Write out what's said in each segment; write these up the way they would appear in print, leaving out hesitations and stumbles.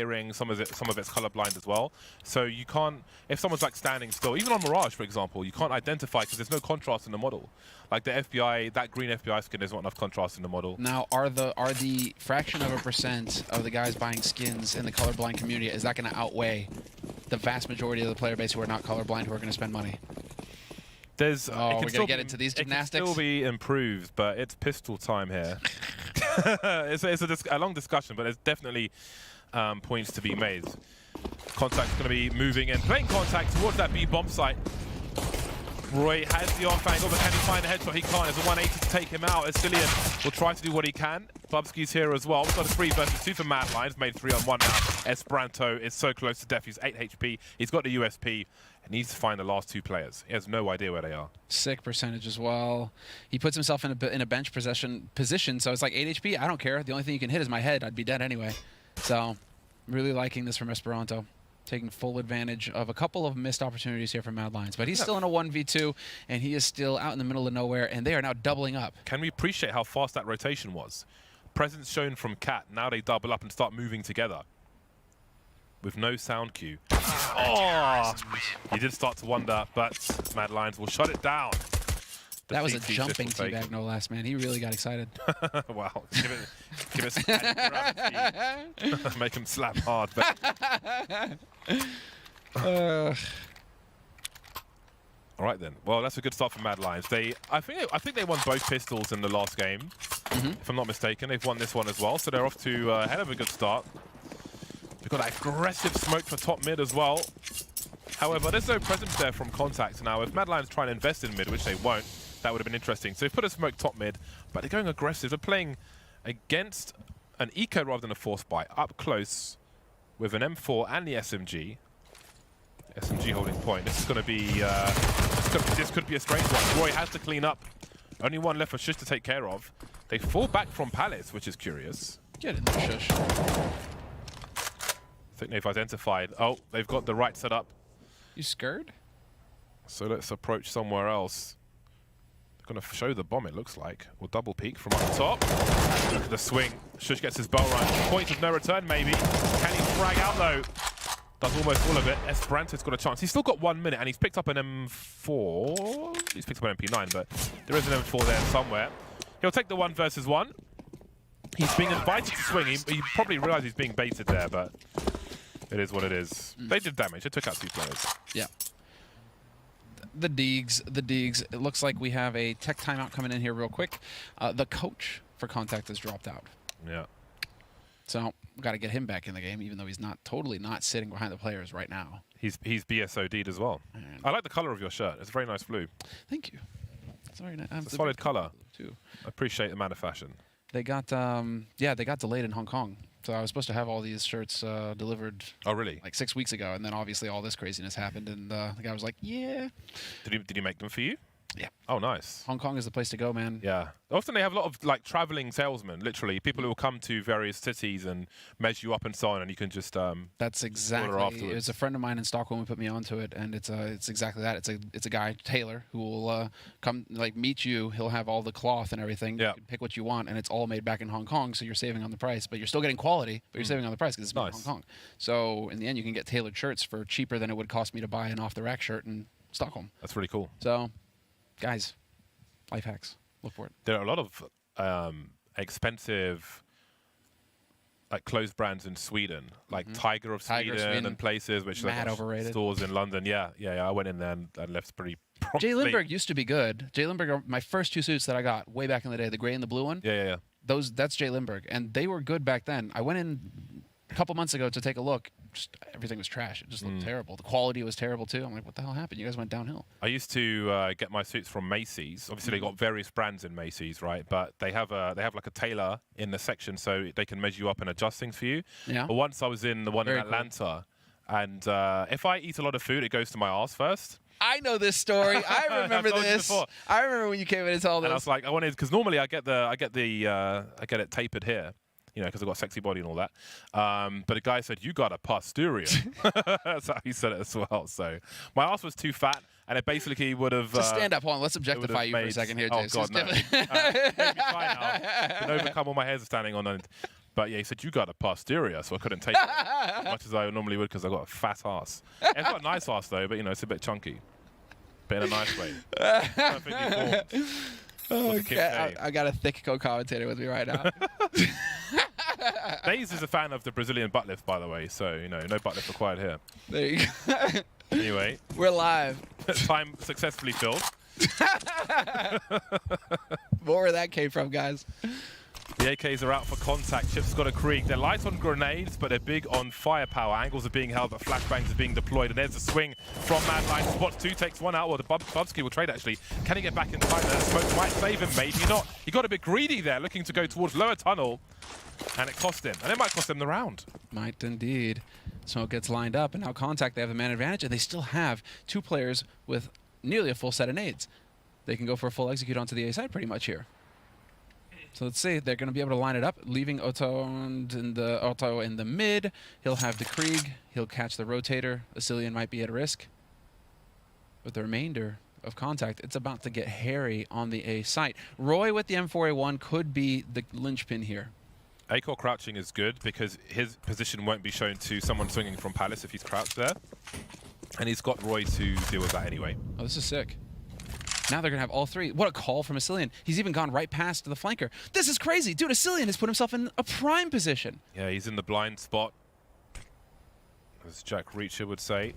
hearing, some of it's colorblind as well. So you can't, if someone's like standing still, even on Mirage, for example, you can't identify because there's no contrast in the model. Like the FBI, that green FBI skin, there's not enough contrast in the model. Now, are the fraction of a % of the guys buying skins in the colorblind community, is that going to outweigh the vast majority of the player base who are not colorblind who are going to spend money? There's, we're going to get into these gymnastics? It can still be improved, but it's pistol time here. it's a long discussion, but there's definitely points to be made. Contact's going to be moving in, playing Contact towards that B bomb site. Roy has the off angle, but can he find a headshot? He can't. There's a 180 to take him out. Astillion will try to do what he can. Bubsky's here as well. We've got a 3 versus 2 for Mad Lions. Made 3 on 1 now. Esperanto is so close to death. He's 8 HP. He's got the USP. He needs to find the last 2 players. He has no idea where they are. Sick percentage as well. He puts himself in a bench position, so it's like 8 HP. I don't care. The only thing you can hit is my head. I'd be dead anyway. So, really liking this from Esperanto. Taking full advantage of a couple of missed opportunities here from Mad Lions. But he's still in a 1v2, and he is still out in the middle of nowhere, and they are now doubling up. Can we appreciate how fast that rotation was? Presence shown from Cat. Now they double up and start moving together. With no sound cue. Oh! You did start to wonder, but Mad Lions will shut it down. That was a jumping teabag, no less, man. He really got excited. Wow. Give it some gravity. Make him slap hard. But all right then. Well, that's a good start for Mad Lions. I think they won both pistols in the last game, if I'm not mistaken. They've won this one as well, so they're off to a hell of a good start. We've got that aggressive smoke for top mid as well. However, there's no presence there from Contact now. If Mad Lions try and invest in mid, which they won't, that would have been interesting. So they've put a smoke top mid, but they're going aggressive. They're playing against an eco rather than a force buy, up close with an M4 and the SMG. SMG holding point. This is going to be, this could be a strange one. Roy has to clean up. Only one left for Shush to take care of. They fall back from Palace, which is curious. Get in there, Shush. I think they've identified. Oh, they've got the right setup. You scared? So let's approach somewhere else. They're going to show the bomb, it looks like. We'll double peek from up top. Look at the swing. Shush gets his bell run. Point of no return, maybe. Can he frag out, though? Does almost all of it. Esperanto's got a chance. He's still got 1 minute, and he's picked up an M4. He's picked up an MP9, but there is an M4 there somewhere. He'll take the 1 versus 1. He's being invited to swing. He probably realized he's being baited there, but it is what it is. They did damage. They took out 2 players. Yeah. The Deegs. It looks like we have a tech timeout coming in here real quick. The coach for Contact has dropped out. Yeah. So we've got to get him back in the game, even though he's totally not sitting behind the players right now. He's BSOD'd as well. And I like the color of your shirt. It's a very nice blue. Thank you. It's very nice. It's a solid color too. I appreciate the man of fashion. They got yeah, they got delayed in Hong Kong. So I was supposed to have all these shirts delivered. Oh, really? Like 6 weeks ago, and then obviously all this craziness happened, and the guy was like, "Yeah." Did he make them for you? Yeah. Oh, nice. Hong Kong is the place to go, man. Yeah. Often they have a lot of like traveling salesmen, literally people who will come to various cities and measure you up and so on, and you can just That's exactly. It was a friend of mine in Stockholm who put me onto it, and it's exactly that. It's a guy, Taylor, who will come like meet you. He'll have all the cloth and everything. Yeah. You can pick what you want, and it's all made back in Hong Kong, so you're saving on the price, but you're still getting quality, but you're saving on the price because it's made in Hong Kong. So in the end, you can get tailored shirts for cheaper than it would cost me to buy an off-the-rack shirt in Stockholm. That's really cool. So, guys. Life hacks. Look for it. There are a lot of expensive like clothes brands in Sweden, like Tiger of Sweden and places, which are overrated stores in London. Yeah. I went in there and left pretty promptly. Jay Lindbergh used to be good. Jay Lindbergh, my first 2 suits that I got way back in the day, the gray and the blue one. Yeah. That's Jay Lindbergh, and they were good back then. I went in a couple months ago to take a look. Just everything was trash. It just looked terrible. The quality was terrible too. I'm like, what the hell happened? You guys went downhill. I used to get my suits from Macy's. Obviously, they got various brands in Macy's, right? But they have like a tailor in the section, so they can measure you up and adjust things for you. Yeah. But once I was in the one in Atlanta, and if I eat a lot of food, it goes to my arse first. I know this story. I remember this. I remember when you came in and told us. And I was like, I wanted, because normally I get it tapered here. You know, because I've got a sexy body and all that. But the guy said, you got a posterior. That's how he said it as well. So my ass was too fat, and it basically would have... Just stand up. Hold on. Let's objectify you for a second here, Jason. Oh, God, no. Maybe fine now. I can overcome all my hairs standing on. And But yeah, he said, you got a posterior, so I couldn't take it as much as I normally would because I got a fat ass. It's got a nice ass though, but you know, it's a bit chunky. But in a nice way. Perfectly formed. Okay, I got a thick co-commentator with me right now. Daze is a fan of the Brazilian butt lift, by the way, so, you know, no butt lift required here. There you go. Anyway. We're live. Time successfully filled. More where that came from, guys. The AKs are out for contact. Chip's got a Krieg. They're light on grenades, but they're big on firepower. Angles are being held, but flashbangs are being deployed. And there's the swing from Madline. Spots 2, takes 1 out. Well, the Bubsky will trade, actually. Can he get back in time? That smoke might save him, maybe not. He got a bit greedy there, looking to go towards lower tunnel. And it cost him. And it might cost him the round. Might indeed. Smoke gets lined up, and now Contact, they have the man advantage, and they still have 2 players with nearly a full set of nades. They can go for a full execute onto the A side pretty much here. So let's see, they're going to be able to line it up, leaving Otto in the mid. He'll have the Krieg. He'll catch the rotator. Asilian might be at risk. With the remainder of Contact, it's about to get hairy on the A site. Roy with the M4A1 could be the linchpin here. Acor crouching is good because his position won't be shown to someone swinging from Palace if he's crouched there. And he's got Roy to deal with that anyway. Oh, this is sick. Now they're going to have all 3. What a call from Asilian. He's even gone right past the flanker. This is crazy. Dude, Asilian has put himself in a prime position. Yeah, he's in the blind spot, as Jack Reacher would say.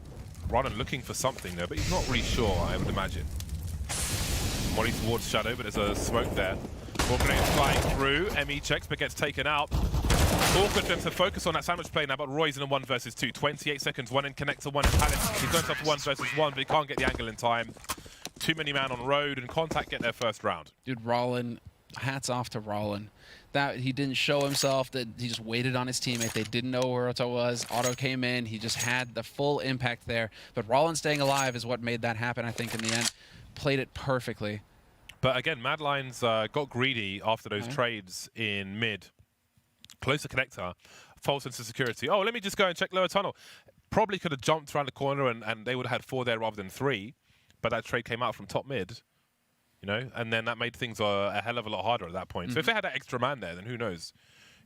Ronan looking for something there, but he's not really sure, I would imagine. Molly towards Shadow, but there's a smoke there. More grenades flying through. ME checks, but gets taken out. Awkward for him to focus on that sandwich play now, but Roy's in a 1 versus 2. 28 seconds, 1 in connector, 1 in Palace. He's going up for 1 versus 1, but he can't get the angle in time. Too many man on road, and Contact get their first round. Dude, Rollin, hats off to Rollin. That he didn't show himself, that he just waited on his teammate. They didn't know where Otto was. Otto came in, he just had the full impact there. But Rollin staying alive is what made that happen, I think, in the end. Played it perfectly. But again, Madline's got greedy after those trades in mid. Closer connector, falls into security. Oh, let me just go and check lower tunnel. Probably could have jumped around the corner and they would have had 4 there rather than 3. But that trade came out from top mid, you know, and then that made things a hell of a lot harder at that point. So if they had that extra man there, then who knows?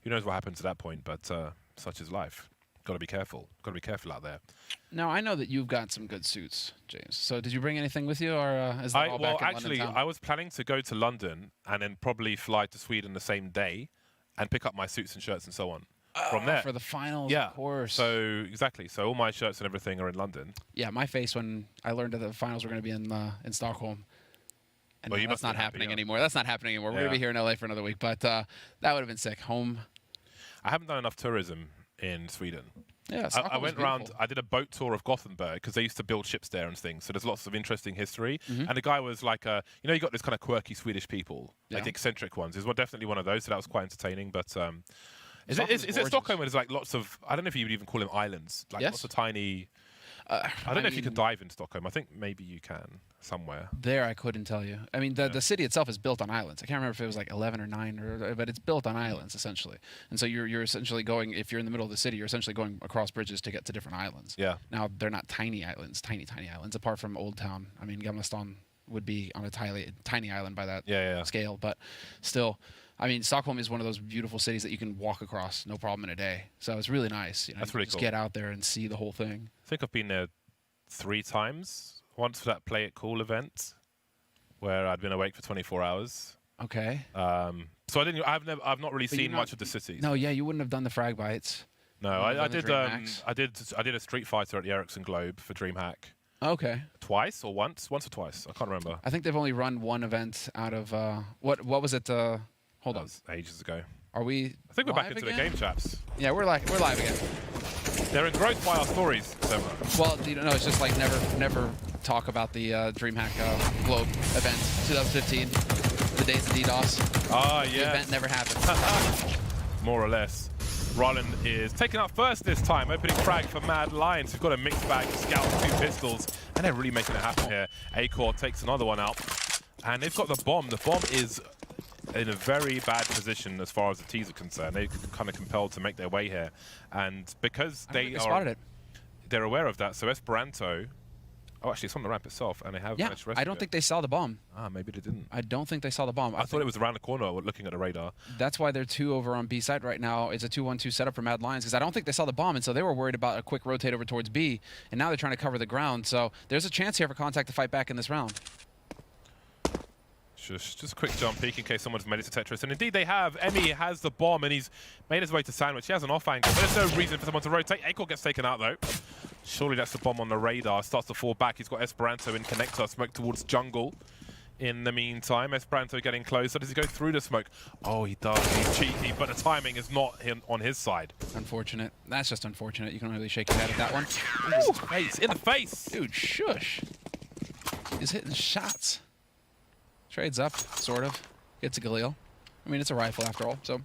Who knows what happens at that point? But such is life. Got to be careful. Got to be careful out there. Now, I know that you've got some good suits, James. So did you bring anything with you, or is that all back in London town? I was planning to go to London and then probably fly to Sweden the same day and pick up my suits and shirts and so on. From there. For the finals, of course. So, exactly. So all my shirts and everything are in London. Yeah, my face when I learned that the finals were going to be in Stockholm. And well, that's not happening anymore. That's not happening anymore. We're going to be here in LA for another week, but that would have been sick. Home. I haven't done enough tourism in Sweden. Yeah, I went around, I did a boat tour of Gothenburg because they used to build ships there and things. So there's lots of interesting history. And the guy was like, you know, you got this kind of quirky Swedish people, like eccentric ones. He was definitely one of those. So that was quite entertaining. But is it Stockholm where there's like lots of, I don't know if you would even call them islands, like lots of tiny, I don't know if you can dive in Stockholm. I think maybe you can somewhere. There, I couldn't tell you. I mean, the city itself is built on islands. I can't remember if it was like 11 or 9, but it's built on islands, essentially. And so you're essentially going, if you're in the middle of the city, you're essentially going across bridges to get to different islands. Yeah. Now, they're not tiny islands, tiny islands, apart from Old Town. I mean, Gamla Stan would be on a tiny island by that scale, but still. I mean, Stockholm is one of those beautiful cities that you can walk across no problem in a day. So it's really nice. You know, that's really just cool. Get out there and see the whole thing. I think I've been there 3 times. Once for that Play It Cool event, where I'd been awake for 24 hours. Okay. So I've not really seen much of the cities. No, yeah, you wouldn't have done the frag bites. No, I did a Street Fighter at the Ericsson Globe for DreamHack. Okay. Twice or once or twice. I can't remember. I think they've only run 1 event out of what was it? Hold on. That was ages ago. Are we? I think we're back into the game chaps. Yeah, we're live again. They're engrossed by our stories, Semra. Well, you know, it's just like never talk about the DreamHack Globe event 2015, the days of DDoS. Ah, yeah. The event never happened. More or less. Rollin is taken out first this time, opening frag for Mad Lions, who've got a mixed bag of scouts, 2 pistols, and they're really making it happen here. Acor takes another one out, and they've got the bomb. The bomb is in a very bad position as far as the T's are concerned. They're kind of compelled to make their way here, and because they're aware of that. So Esperanto, Oh, actually, it's on the ramp itself, and they have Yeah, managed to rescue I don't it. think they saw the bomb. Ah, maybe they didn't. I don't think they saw the bomb. I thought it was around the corner looking at the radar. That's why they're 2 over on B side right now. It's a 2-1-2 setup for Mad Lions because I don't think they saw the bomb, and so they were worried about a quick rotate over towards B, and now they're trying to cover the ground. So there's a chance here for c0ntact to fight back in this round. Just a quick jump peek in case someone's made it to Tetris. And indeed they have. Emmy has the bomb and he's made his way to Sandwich. He has an off angle, but there's no reason for someone to rotate. Acorn gets taken out though. Surely that's the bomb on the radar. Starts to fall back. He's got Esperanto in connector. Smoke towards jungle. In the meantime, Esperanto getting closer. Does he go through the smoke? Oh, he does. He's cheeky, but the timing is not on his side. Unfortunate. That's just unfortunate. You can really shake your head at that one. Ooh, face, in the face. Dude, shush. He's hitting shots. Trades up, sort of. Gets a Galil. I mean, it's a rifle after all, so,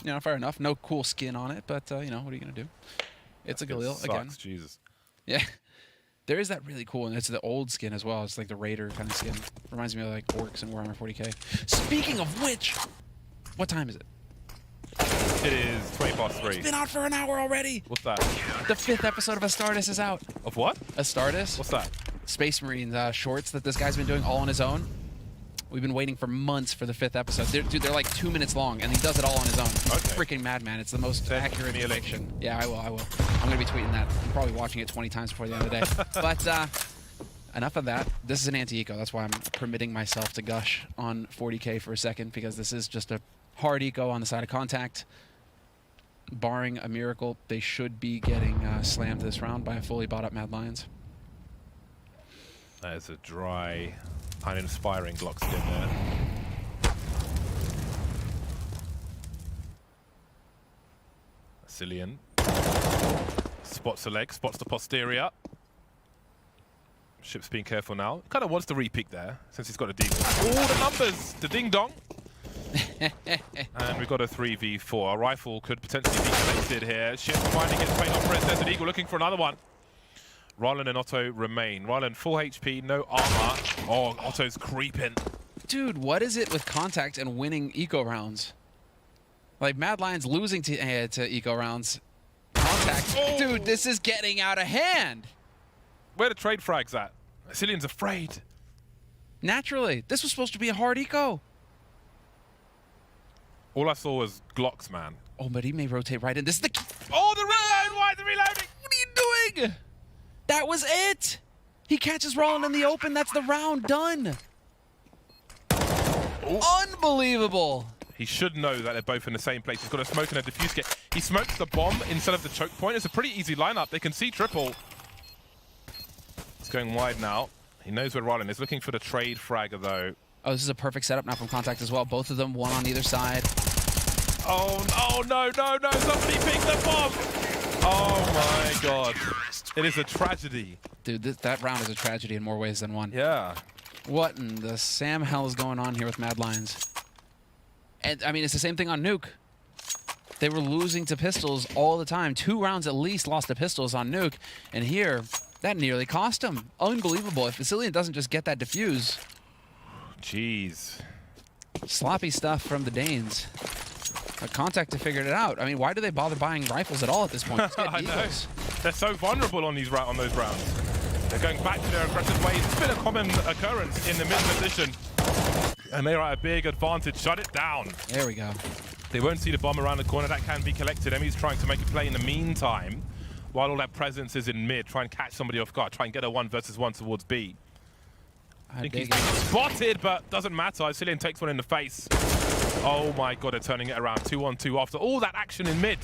you know, fair enough. No cool skin on it, but, you know, what are you going to do? It's a Galil again. Jesus. Yeah. There is that really cool, and it's the old skin as well. It's like the Raider kind of skin. Reminds me of like Orcs in Warhammer 40k. Speaking of which, what time is it? It is 20 past 3. It's been out for an hour already. What's that? The 5th episode of Astartes is out. Of what? Astartes? What's that? Space Marine shorts that this guy's been doing all on his own. We've been waiting for months for the 5th episode. They're like 2 minutes long, and he does it all on his own. Okay. Freaking madman. It's the most accurate me a link. depiction. Yeah, I will. I'm going to be tweeting that. I'm probably watching it 20 times before the end of the day. But enough of that. This is an anti-eco. That's why I'm permitting myself to gush on 40k for a second, because this is just a hard eco on the side of c0ntact. Barring a miracle, they should be getting slammed this round by a fully bought up Mad Lions. That is a dry, uninspiring Glock skin there. c0n. Spots the leg, spots the posterior. Ship's being careful now. Kind of wants to re-peek there, since he's got a deagle. Oh, the numbers! The ding-dong! And we've got a 3v4. A rifle could potentially be connected here. Ship finding its fate on Prince. There's an eagle looking for another one. Rylan and Otto remain. Rylan full HP, no armor. Oh, Otto's creeping. Dude, what is it with c0ntact and winning eco rounds? Like, Mad Lions losing to eco rounds. c0ntact. Oh. Dude, this is getting out of hand. Where the trade frags at? c0n's afraid. Naturally. This was supposed to be a hard eco. All I saw was Glocks, man. Oh, but he may rotate right in. This is the... Oh, the reload! Why is the reloading? What are you doing? That was it. He catches Roland in the open. That's the round done. Oh. Unbelievable. He should know that they're both in the same place. He's got a smoke and a diffuse kit. He smokes the bomb instead of the choke point. It's a pretty easy lineup. They can see triple. It's going wide now. He knows where Rylan is. Looking for the trade fragger, though. Oh, this is a perfect setup now from c0ntact as well. Both of them, one on either side. Oh, no. Somebody pick the bomb. Oh, my God. It is a tragedy. Dude, that round is a tragedy in more ways than one. Yeah. What in the Sam hell is going on here with Mad Lions? And, I mean, it's the same thing on Nuke. They were losing to pistols all the time. 2 rounds at least lost to pistols on Nuke. And here, that nearly cost him. Unbelievable. If c0n doesn't just get that defuse. Jeez. Sloppy stuff from the Danes. But c0ntact have figured it out. I mean, why do they bother buying rifles at all at this point? Just get I know. deagles. They're so vulnerable on those rounds. They're going back to their aggressive ways. It's been a common occurrence in the mid position. And they're at a big advantage. Shut it down. There we go. They won't see the bomb around the corner. That can be collected. Emmy's trying to make a play in the meantime. While all that presence is in mid. Try and catch somebody off guard. Try and get a 1v1 towards B. I think he's been spotted, but doesn't matter. c0n takes one in the face. Oh my God, they're turning it around. 2-on-2 after all that action in mid.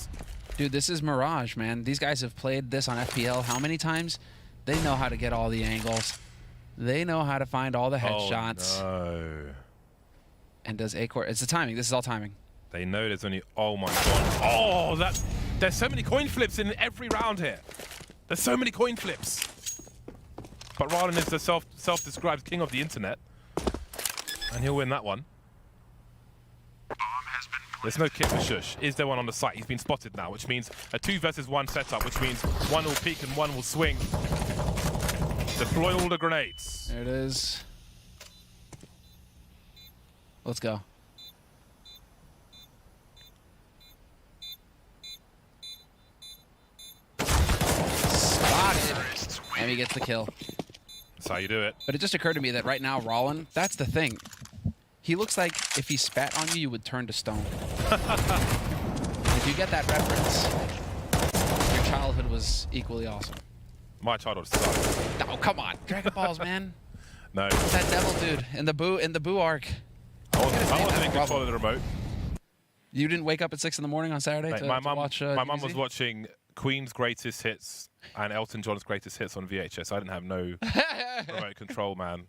Dude, this is Mirage, man. These guys have played this on FPL how many times? They know how to get all the angles. They know how to find all the headshots. Oh, no. And does Acor... It's the timing. This is all timing. They know there's only... Oh, my God. Oh, there's so many coin flips in every round here. There's so many coin flips. But Rylan is the self-described king of the internet. And he'll win that one. There's no kit for Shush. Is there one on the site? He's been spotted now, which means a 2 versus 1 setup, which means one will peek and one will swing. Deploy all the grenades. There it is. Let's go. Spotted. And he gets the kill. That's how you do it. But it just occurred to me that right now, Rollin, that's the thing. He looks like if he spat on you, you would turn to stone. If you get that reference, your childhood was equally awesome. My childhood sucked. Oh, come on. Dragon Balls, man. No. That devil dude in the Boo arc. I wasn't in control of the remote. You didn't wake up at 6 in the morning on Saturday to watch My mum DBZ? was watching Queen's Greatest Hits and Elton John's Greatest Hits on VHS. I didn't have no remote control, man.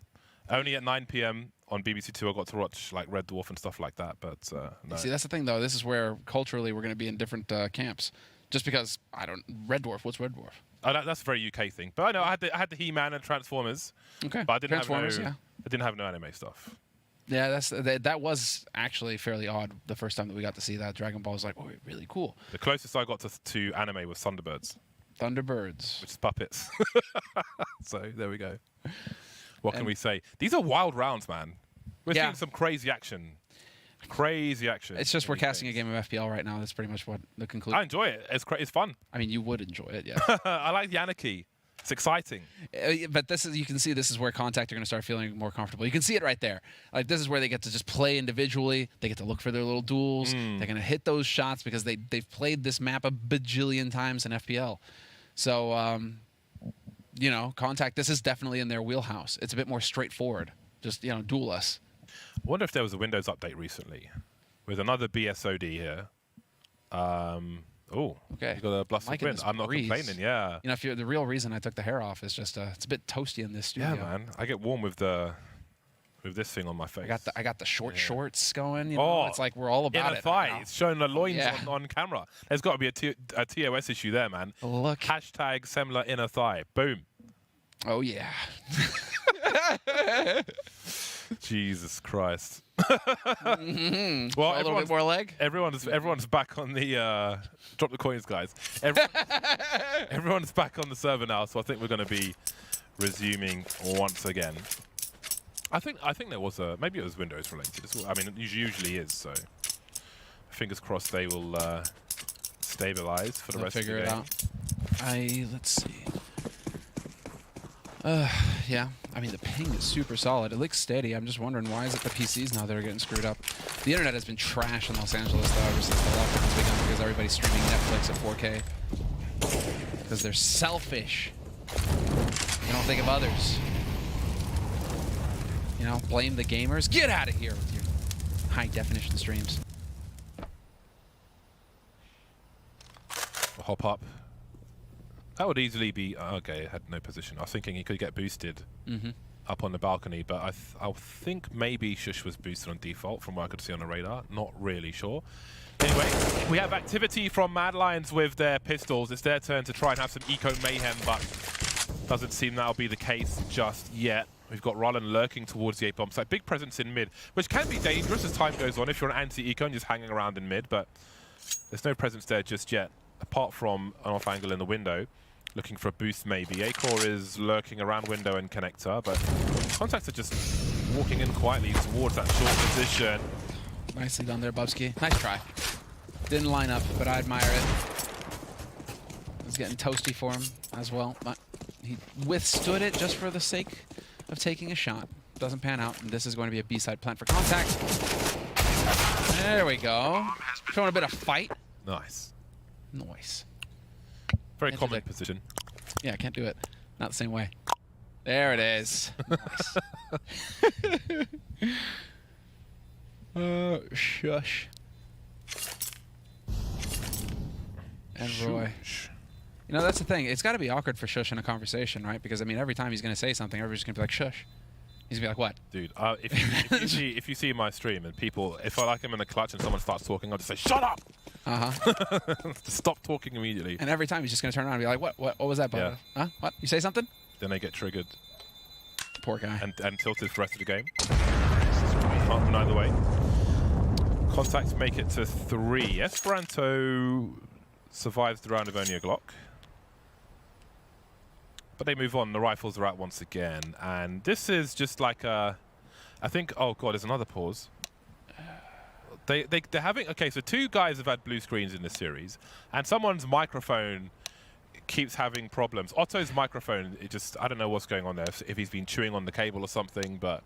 Only at 9 p.m. on BBC Two I got to watch like Red Dwarf and stuff like that, but no. See, that's the thing, though. This is where culturally we're going to be in different camps. Just because, Red Dwarf, what's Red Dwarf? Oh, that's a very UK thing. But I know I had the He-Man and Transformers. Okay. But I didn't Transformers, have yeah. I didn't have no anime stuff. Yeah, that was actually fairly odd the first time that we got to see that. Dragon Ball was like, oh, really cool. The closest I got to anime was Thunderbirds. Thunderbirds. Which is puppets. So there we go. What can we say? These are wild rounds, man. We're seeing some crazy action. Crazy action. It's just we're casting a game of FPL right now. That's pretty much what the conclusion. I enjoy it. It's fun. I mean, you would enjoy it, yeah. I like the anarchy. It's exciting. But you can see this is where Contact are going to start feeling more comfortable. You can see it right there. Like, this is where they get to just play individually. They get to look for their little duels. They're going to hit those shots because they've played this map a bajillion times in FPL. So, Contact, this is definitely in their wheelhouse. It's a bit more straightforward. Just, duel us. I wonder if there was a Windows update recently with another BSOD here. Oh, okay. You got a bluff win. I'm not complaining. Yeah. If the real reason I took the hair off is just it's a bit toasty in this studio. Yeah, man. I get warm with this thing on my face. I got the shorts going. Oh, it's like we're all about it. it. Thigh. It's showing the loins on camera. There's got to be a TOS issue there, man. Look. Hashtag Semler inner thigh. Boom. Oh yeah. Jesus Christ. Well, a little bit more leg. Everyone's back on the drop the coins, guys. Everyone's back on the server now, so I think we're going to be resuming once again. I think there was maybe it was Windows related. I mean, it usually is. So fingers crossed they will stabilize for the rest of the game. Figure it out. Let's see. Yeah, I mean, the ping is super solid. It looks steady. I'm just wondering, why is it the PCs now that are getting screwed up? The internet has been trash in Los Angeles, though, ever since the lockdown's begun, because everybody's streaming Netflix at 4K. Because they're selfish. They don't think of others. Blame the gamers. Get out of here with your high-definition streams. Hop up. That would easily be... okay, had no position. I was thinking he could get boosted up on the balcony, but I think maybe Shush was boosted on default from what I could see on the radar. Not really sure. Anyway, we have activity from Mad Lions with their pistols. It's their turn to try and have some eco mayhem, but doesn't seem that'll be the case just yet. We've got Rollin lurking towards the A-bomb site. Big presence in mid, which can be dangerous as time goes on if you're an anti-eco and just hanging around in mid, but there's no presence there just yet, apart from an off angle in the window. Looking for a boost maybe. Acor is lurking around window and connector, but Contacts are just walking in quietly towards that short position. Nicely done there, Bubsky. Nice try. Didn't line up, but I admire it. It's getting toasty for him as well, but he withstood it just for the sake of taking a shot. Doesn't pan out, and this is going to be a B-side plant for Contact. There we go. Showing a bit of fight. Nice. Nice. Very common position. Yeah, I can't do it. Not the same way. There it is. Nice. Shush. And Roy. Shush. That's the thing. It's got to be awkward for Shush in a conversation, right? Because, I mean, every time he's going to say something, everybody's going to be like, shush. He's going to be like, what? Dude, if you see my stream and people, if I like him in a clutch and someone starts talking, I'll just say, shut up! Stop talking immediately. And every time he's just going to turn around and be like, what was that, bud? Huh? What? You say something? Then they get triggered. Poor guy. And tilted for the rest of the game. Can't deny the way. Contacts make it to 3. Esperanto survives the round of only a Glock. But they move on. The rifles are out once again. And this is just like a... I think... Oh, God, there's another pause. They're having... Okay, so 2 guys have had blue screens in this series. And someone's microphone keeps having problems. Otto's microphone, I don't know what's going on there, if he's been chewing on the cable or something, but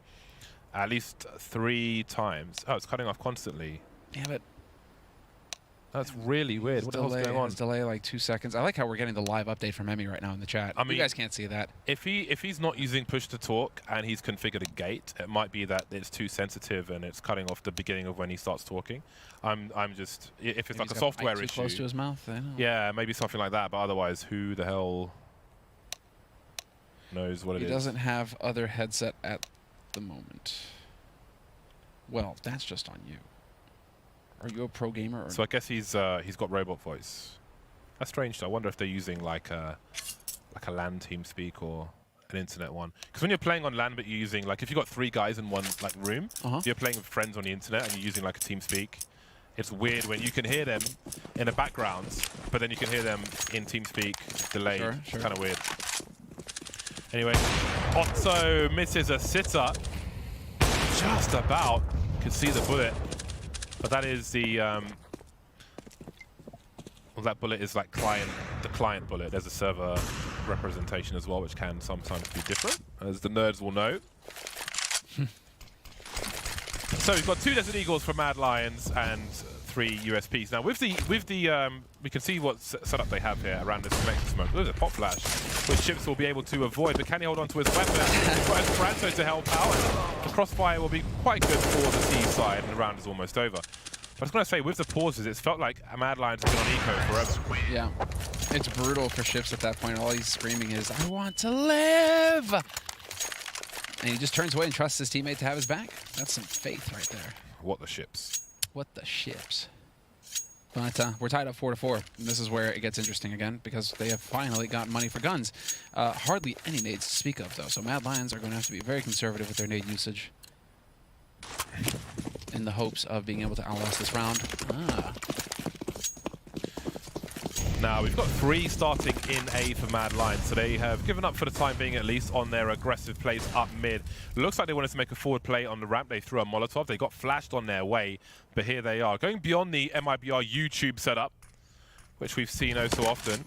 at least 3 times. Oh, it's cutting off constantly. Yeah, but that's really weird. What the hell's going on? Delay like 2 seconds. I like how we're getting the live update from Emmy right now in the chat. I mean, you guys can't see that. If he's not using push to talk and he's configured a gate, it might be that it's too sensitive and it's cutting off the beginning of when he starts talking. I'm just if it's like a software issue. Close to his mouth. I know. Yeah, maybe something like that. But otherwise, who the hell knows what it is? He doesn't have other headset at the moment. Well, that's just on you. Are you a pro gamer? Or so I guess he's got robot voice. That's strange. I wonder if they're using like a LAN TeamSpeak or an internet one. Because when you're playing on LAN, but you're using like if you've got 3 guys in one like room, you're playing with friends on the internet and you're using like a TeamSpeak. It's weird when you can hear them in the background, but then you can hear them in TeamSpeak delayed. Sure. Kind of weird. Anyway, Otto misses a sitter. Just about. Could see the bullet. But that is the well, that bullet is like the client bullet. There's a server representation as well, which can sometimes be different, as the nerds will know. So we've got 2 Desert Eagles for Mad Lions and 3 USPs. Now with the we can see what setup they have here around this connector smoke. There's a pop flash, which Chips will be able to avoid. But can he hold on to his weapon? He's got Esperanto to help out. The crossfire will be quite good for the C side, and the round is almost over. But I was going to say, with the pauses, it's felt like Mad Lions have been on eco forever. Yeah, it's brutal for Chips at that point. All he's screaming is, "I want to live!" And he just turns away and trusts his teammate to have his back. That's some faith right there. What the ships. What the ships. But we're tied up 4-4. And this is where it gets interesting again, because they have finally got money for guns. Hardly any nades to speak of, though. So Mad Lions are going to have to be very conservative with their nade usage in the hopes of being able to outlast this round. Now, we've got 3 starting in A for Mad Lions, so they have given up for the time being, at least, on their aggressive plays up mid. Looks like they wanted to make a forward play on the ramp. They threw a Molotov. They got flashed on their way, but here they are. Going beyond the MIBR YouTube setup, which we've seen oh so often.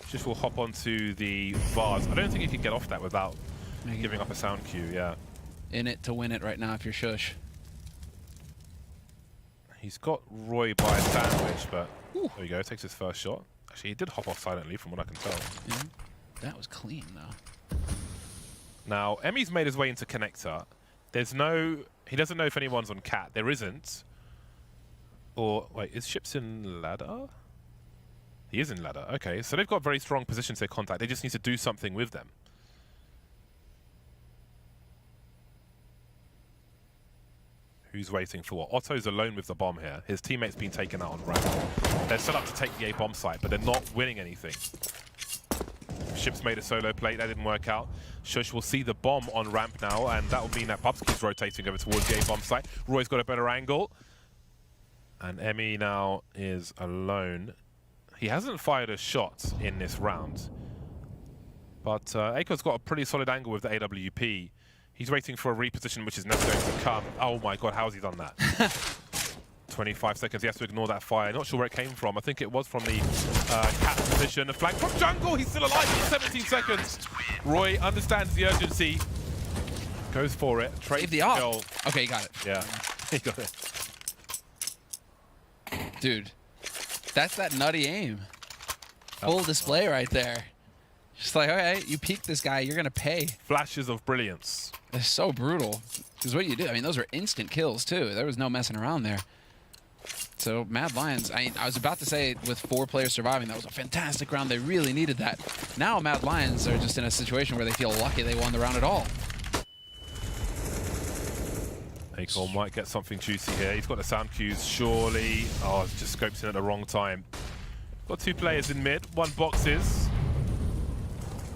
Just will hop onto the vase. I don't think you can get off that without giving up a sound cue, yeah. In it to win it right now if you're Shush. He's got Roy by a sandwich, but there we go. Takes his first shot. Actually, he did hop off silently from what I can tell. Yeah. That was clean, though. Now, Emmy's made his way into connector. There's no... He doesn't know if anyone's on cat. There isn't. Or... Wait, is Ships in ladder? He is in ladder. Okay, so they've got very strong positions to contact. They just need to do something with them. Who's waiting for what? Otto's alone with the bomb here. His teammate's been taken out on ramp. They're set up to take the A bomb site, but they're not winning anything. Ships made a solo play. That didn't work out. Shush will see the bomb on ramp now, and that will mean that Pupsky's rotating over towards the A bomb site. Roy's got a better angle. And Emmy now is alone. He hasn't fired a shot in this round. But Aiko's got a pretty solid angle with the AWP. He's waiting for a reposition, which is never going to come. Oh my god, how has he done that? 25 seconds, he has to ignore that fire. Not sure where it came from. I think it was from the cat position. A flank from jungle, he's still alive for 17 seconds. Roy understands the urgency. Goes for it. Save the op. Okay, he got it. Yeah, he got it. Dude, that's that nutty aim. Full display right there. Just like, okay, you peek this guy, you're going to pay. Flashes of brilliance. It's so brutal. Because what do you do? I mean, those were instant kills, too. There was no messing around there. So, Mad Lions, I was about to say, with 4 players surviving, that was a fantastic round. They really needed that. Now, Mad Lions are just in a situation where they feel lucky they won the round at all. Aiko might get something juicy here. He's got the sound cues, surely. Oh, just scopes in at the wrong time. Got 2 players in mid, 1 boxes.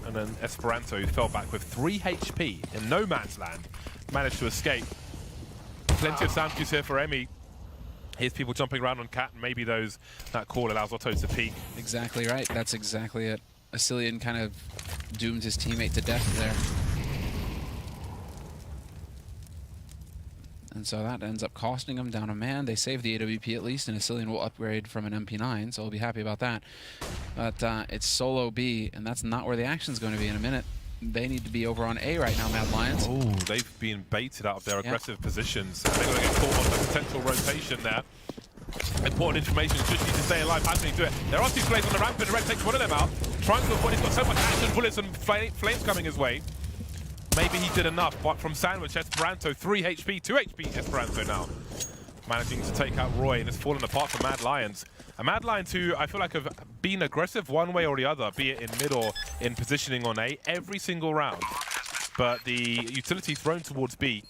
And then Esperanto, who fell back with 3 HP in no man's land, managed to escape. Plenty of sound cues here for Emmy. Here's people jumping around on cat, and maybe that call allows Otto to peek. Exactly right. That's exactly it. Asilian kind of doomed his teammate to death there. And so that ends up costing him down a man. They save the AWP at least, and Asilian will upgrade from an MP9, so we'll be happy about that. But it's solo B, and that's not where the action's going to be in a minute. They need to be over on A right now, Mad Lions. Oh, they've been baited out of their aggressive positions. And they're going to get caught on the potential rotation there. Important information, just need to stay alive. How can he do it? There are 2 players on the ramp, and Red takes one of them out. Trying to avoid, he's got so much action, bullets and flames coming his way. Maybe he did enough, but from Sandwich, Esperanto, 3 HP, 2 HP Esperanto now. Managing to take out Roy, and it's fallen apart for Mad Lions. And Mad Lions, who I feel like have been aggressive one way or the other, be it in mid or in positioning on A, every single round. But the utility thrown towards B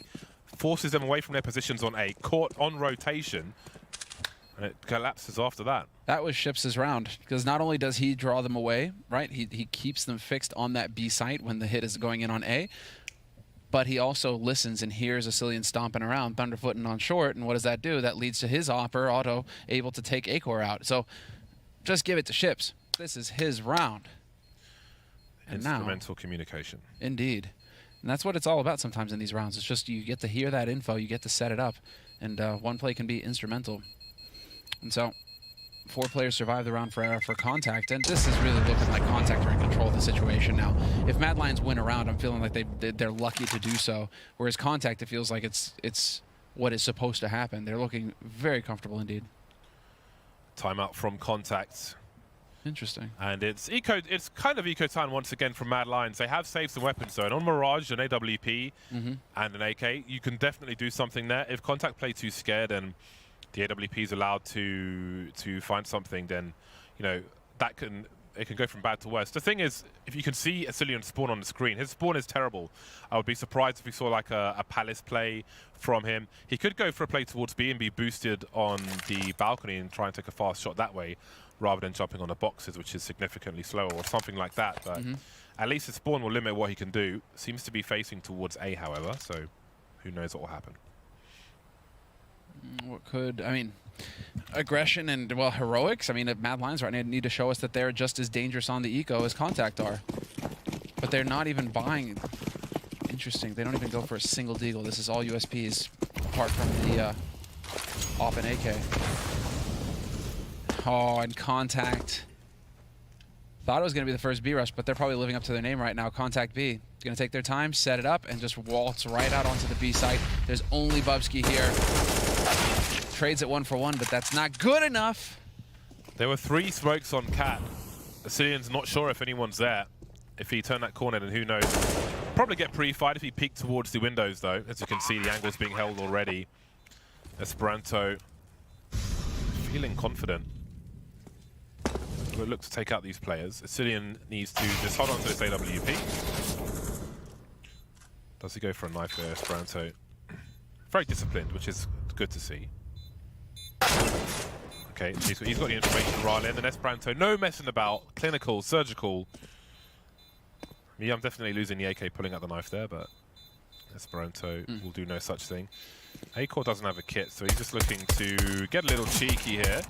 forces them away from their positions on A, caught on rotation, and it collapses after that. That was Ships' round, because not only does he draw them away, right? He keeps them fixed on that B site when the hit is going in on A, but he also listens and hears a c0n stomping around, thunderfooting on short, and what does that do? That leads to his Auto able to take A-Core out. So just give it to Ships. This is his round. And instrumental communication. Indeed. And that's what it's all about sometimes in these rounds. It's just you get to hear that info, you get to set it up, and one play can be instrumental. And so 4 players survive the round for c0ntact, and this is really looking like c0ntact are in control of the situation now. If Mad Lions win a round, I'm feeling like they're lucky to do so, whereas c0ntact, it feels like it's what is supposed to happen. They're looking very comfortable indeed. Timeout from c0ntact. Interesting. And it's kind of eco time once again from Mad Lions. They have saved some weapons, so on Mirage, an AWP, and an AK, you can definitely do something there. If c0ntact play too scared and the AWP is allowed to find something, then it can go from bad to worse. The thing is, if you can see a c0ntact spawn on the screen, his spawn is terrible. I would be surprised if we saw like a Palace play from him. He could go for a play towards B and be boosted on the balcony and try and take a fast shot that way, rather than jumping on the boxes, which is significantly slower, or something like that. But at least his spawn will limit what he can do. Seems to be facing towards A, however, so who knows what will happen. What could, I mean, aggression and, well, heroics. I mean, Mad Lions right now need to show us that they're just as dangerous on the eco as c0ntact are. But they're not even buying. Interesting. They don't even go for a single deagle. This is all USPs, apart from the AWP and AK. Oh, and c0ntact. Thought it was going to be the first B rush, but they're probably living up to their name right now. c0ntact B. Going to take their time, set it up, and just waltz right out onto the B site. There's only Bubsky here. Trades at 1-for-1, but that's not good enough. There were 3 smokes on Cat. The c0n's not sure if anyone's there. If he turned that corner, then who knows. Probably get pre-fired if he peeked towards the windows, though. As you can see, the angle's being held already. Esperanto feeling confident. We'll look to take out these players. c0n needs to just hold on to this AWP. Does he go for a knife there, Esperanto? Very disciplined, which is good to see. Okay, he's got the information right in, and Esperanto, no messing about, clinical, surgical. Yeah, I'm definitely losing the AK pulling out the knife there, but Esperanto will do no such thing. A-Core doesn't have a kit, so he's just looking to get a little cheeky here.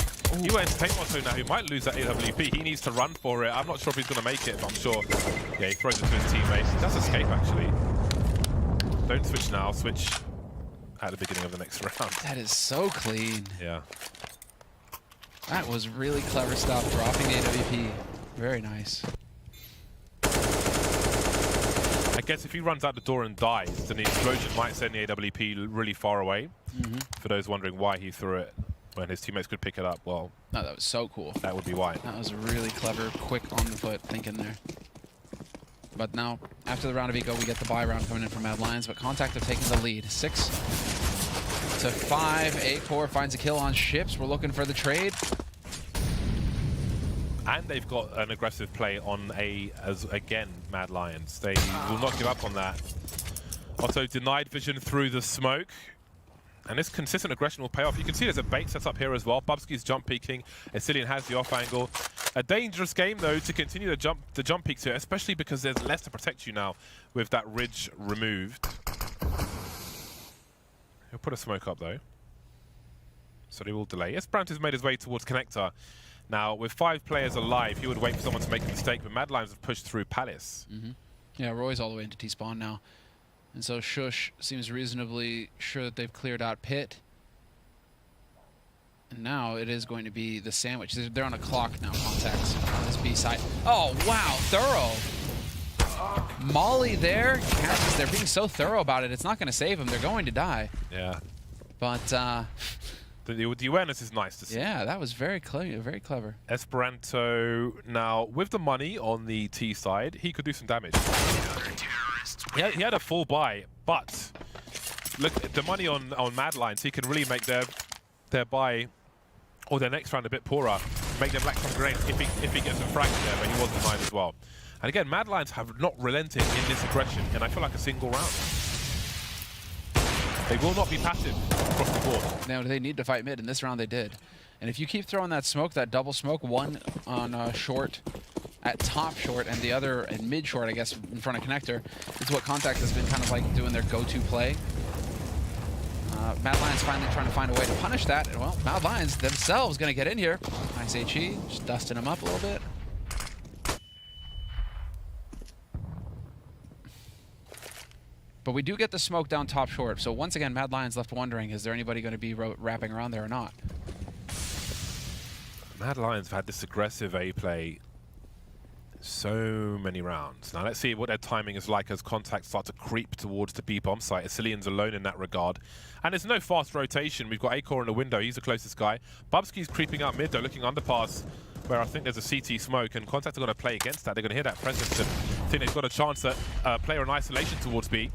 He will entertain Otto now, he might lose that AWP. He needs to run for it. I'm not sure if he's going to make it, but I'm sure. Yeah, he throws it to his teammates. He does escape, actually. Don't switch now, switch at the beginning of the next round. That is so clean. Yeah. That was really clever stuff, dropping the AWP. Very nice. I guess if he runs out the door and dies, then the explosion might send the AWP really far away. For those wondering why he threw it when his teammates could pick it up, well... No, that was so cool. That would be why. That was really clever, quick on the foot thinking there. But now, after the round of eco, we get the buy round coming in from Mad Lions, but c0ntact have taken the lead. 6-5. A-Core finds a kill on Ships. We're looking for the trade. And they've got an aggressive play on A as again, Mad Lions. They will not give up on that. Otto denied vision through the smoke. And this consistent aggression will pay off. You can see there's a bait set up here as well. Bubsky's jump peeking. c0ntact has the off angle. A dangerous game though to continue the jump peeks here, especially because there's less to protect you now with that ridge removed. He'll put a smoke up though. So they will delay. Esperanto's made his way towards connector. Now, with 5 players alive, he would wait for someone to make a mistake, but Mad Lions have pushed through Palace. Yeah, Roy's all the way into T-spawn now. And so Shush seems reasonably sure that they've cleared out Pit. And now it is going to be the sandwich. They're on a clock now, c0ntact. B side. Oh, wow, thorough. Molly there, catches. They're being so thorough about it. It's not going to save them. They're going to die. Yeah. But the awareness is nice to see. yeah, that was very clever. Very clever. Esperanto now with the money on the T side, he could do some damage. He had a full buy, but look, the money on Mad Lions, he can really make their buy or their next round a bit poorer, make them lack some grain if he gets a frag there, but he was denied as well. And again, Mad Lions have not relented in this aggression, and I feel like a single round. They will not be passive across the board. Now they need to fight mid, and this round they did. And if you keep throwing that smoke, that double smoke, one on short, at top short, and the other at mid short, I guess, in front of connector, is what c0ntact has been kind of like doing their go-to play. Mad Lions finally trying to find a way to punish that. And well, Mad Lions themselves going to get in here. Nice HE, just dusting them up a little bit. But we do get the smoke down top short. So once again, Mad Lions left wondering, is there anybody going to be wrapping around there or not? Mad Lions have had this aggressive A play so many rounds. Now let's see what their timing is like as c0ntact start to creep towards the B bomb site. Asilian's alone in that regard. And there's no fast rotation. We've got Acor in the window. He's the closest guy. Bubsky's creeping up mid though, looking underpass, where I think there's a CT smoke, and c0ntact are going to play against that. They're going to hear that presence, and I think they've got a chance at player in isolation towards B.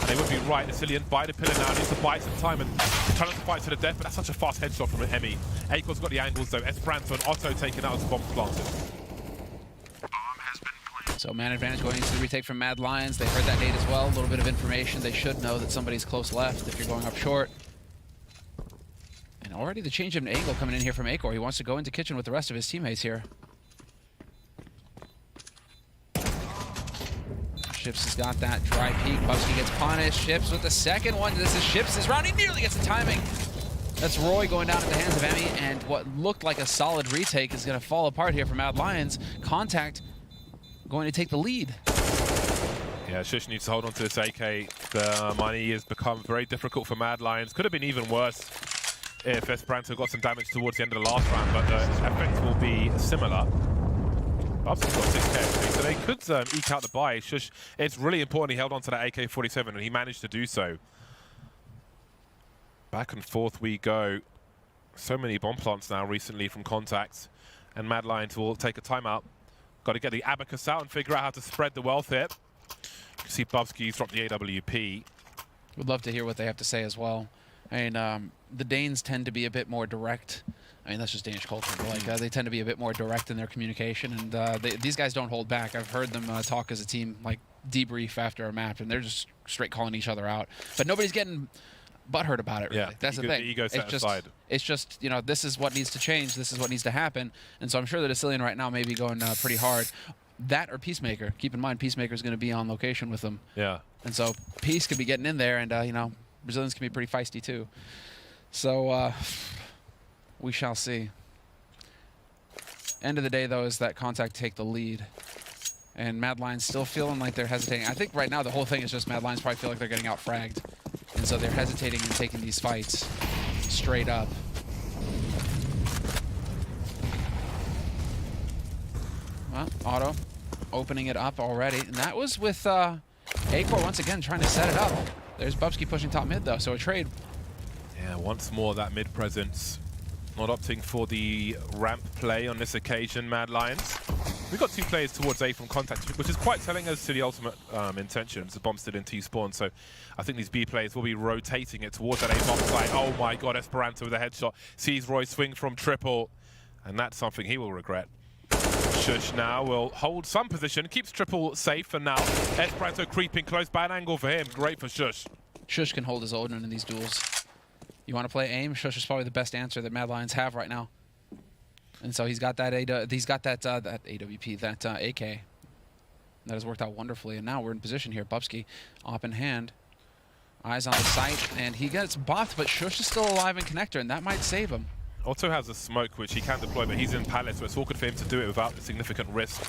And they would be right. Asilian by the pillar now, needs to buy some time and trying to fight to the death, but that's such a fast headshot from an Emmy. Acor's got the angles though. Esperanto and Otto taken out as the bomb planted. So man advantage going into the retake from Mad Lions. They heard that nade as well. A little bit of information. They should know that somebody's close left if you're going up short. And already the change of angle coming in here from Acor. He wants to go into kitchen with the rest of his teammates here. Ships has got that dry peek. Bubsky gets punished. Ships with the second one. This is Ships' round. He nearly gets the timing. That's Roy going down in the hands of Emmy. And what looked like a solid retake is going to fall apart here for Mad Lions. c0ntact going to take the lead. Yeah, Shush needs to hold on to this AK. The money has become very difficult for Mad Lions. Could have been even worse if Esperanto got some damage towards the end of the last round, but the effect will be similar. Bubsky's got 6k, so they could eke out the buy. Shush, it's really important he held on to that AK-47, and he managed to do so. Back and forth we go. So many bomb plants now recently from c0ntact, and Mad Lions will take a timeout. Got to get the abacus out and figure out how to spread the wealth here. You can see Bubsky's dropped the AWP. Would love to hear what they have to say as well. I mean, the Danes tend to be a bit more direct. I mean, that's just Danish culture, but like, they tend to be a bit more direct in their communication, and these guys don't hold back. I've heard them talk as a team, like debrief after a match, and they're just straight calling each other out. But nobody's getting butthurt about it, really. Yeah, that's the thing. The ego set aside. It's just, you know, this is what needs to change. This is what needs to happen. And so I'm sure that Asilian right now may be going pretty hard. That or Peacemaker. Keep in mind, Peacemaker's going to be on location with them. Yeah. And so Peace could be getting in there, and, you know, Brazilians can be pretty feisty too. So we shall see. End of the day, though, is that c0ntact take the lead. And Mad Lions still feeling like they're hesitating. I think right now the whole thing is just Mad Lions probably feel like they're getting out-fragged. And so they're hesitating and taking these fights straight up. Well, Otto opening it up already. And that was with Acor once again trying to set it up. There's Bubsky pushing top mid, though, so a trade. Yeah, once more that mid presence. Not opting for the ramp play on this occasion, Mad Lions. We've got two players towards A from c0ntact, which is quite telling as to the ultimate intentions. The bomb's still in T-spawn, so I think these B players will be rotating it towards that A bomb site. Oh my god, Esperanto with a headshot. Sees Roy swing from triple, and that's something he will regret. Shush now will hold some position, keeps triple safe, and now Esperanto creeping close. Bad angle for him. Great for Shush. Shush can hold his own in these duels. You want to play aim? Shush is probably the best answer that Mad Lions have right now. And so he's got that that AWP, that AK. That has worked out wonderfully. And now we're in position here. Bubsky, op in hand. Eyes on the sight, and he gets bopped, but Shush is still alive in connector, and that might save him. Otto has a smoke, which he can deploy, but he's in Palace, so it's awkward for him to do it without significant risk.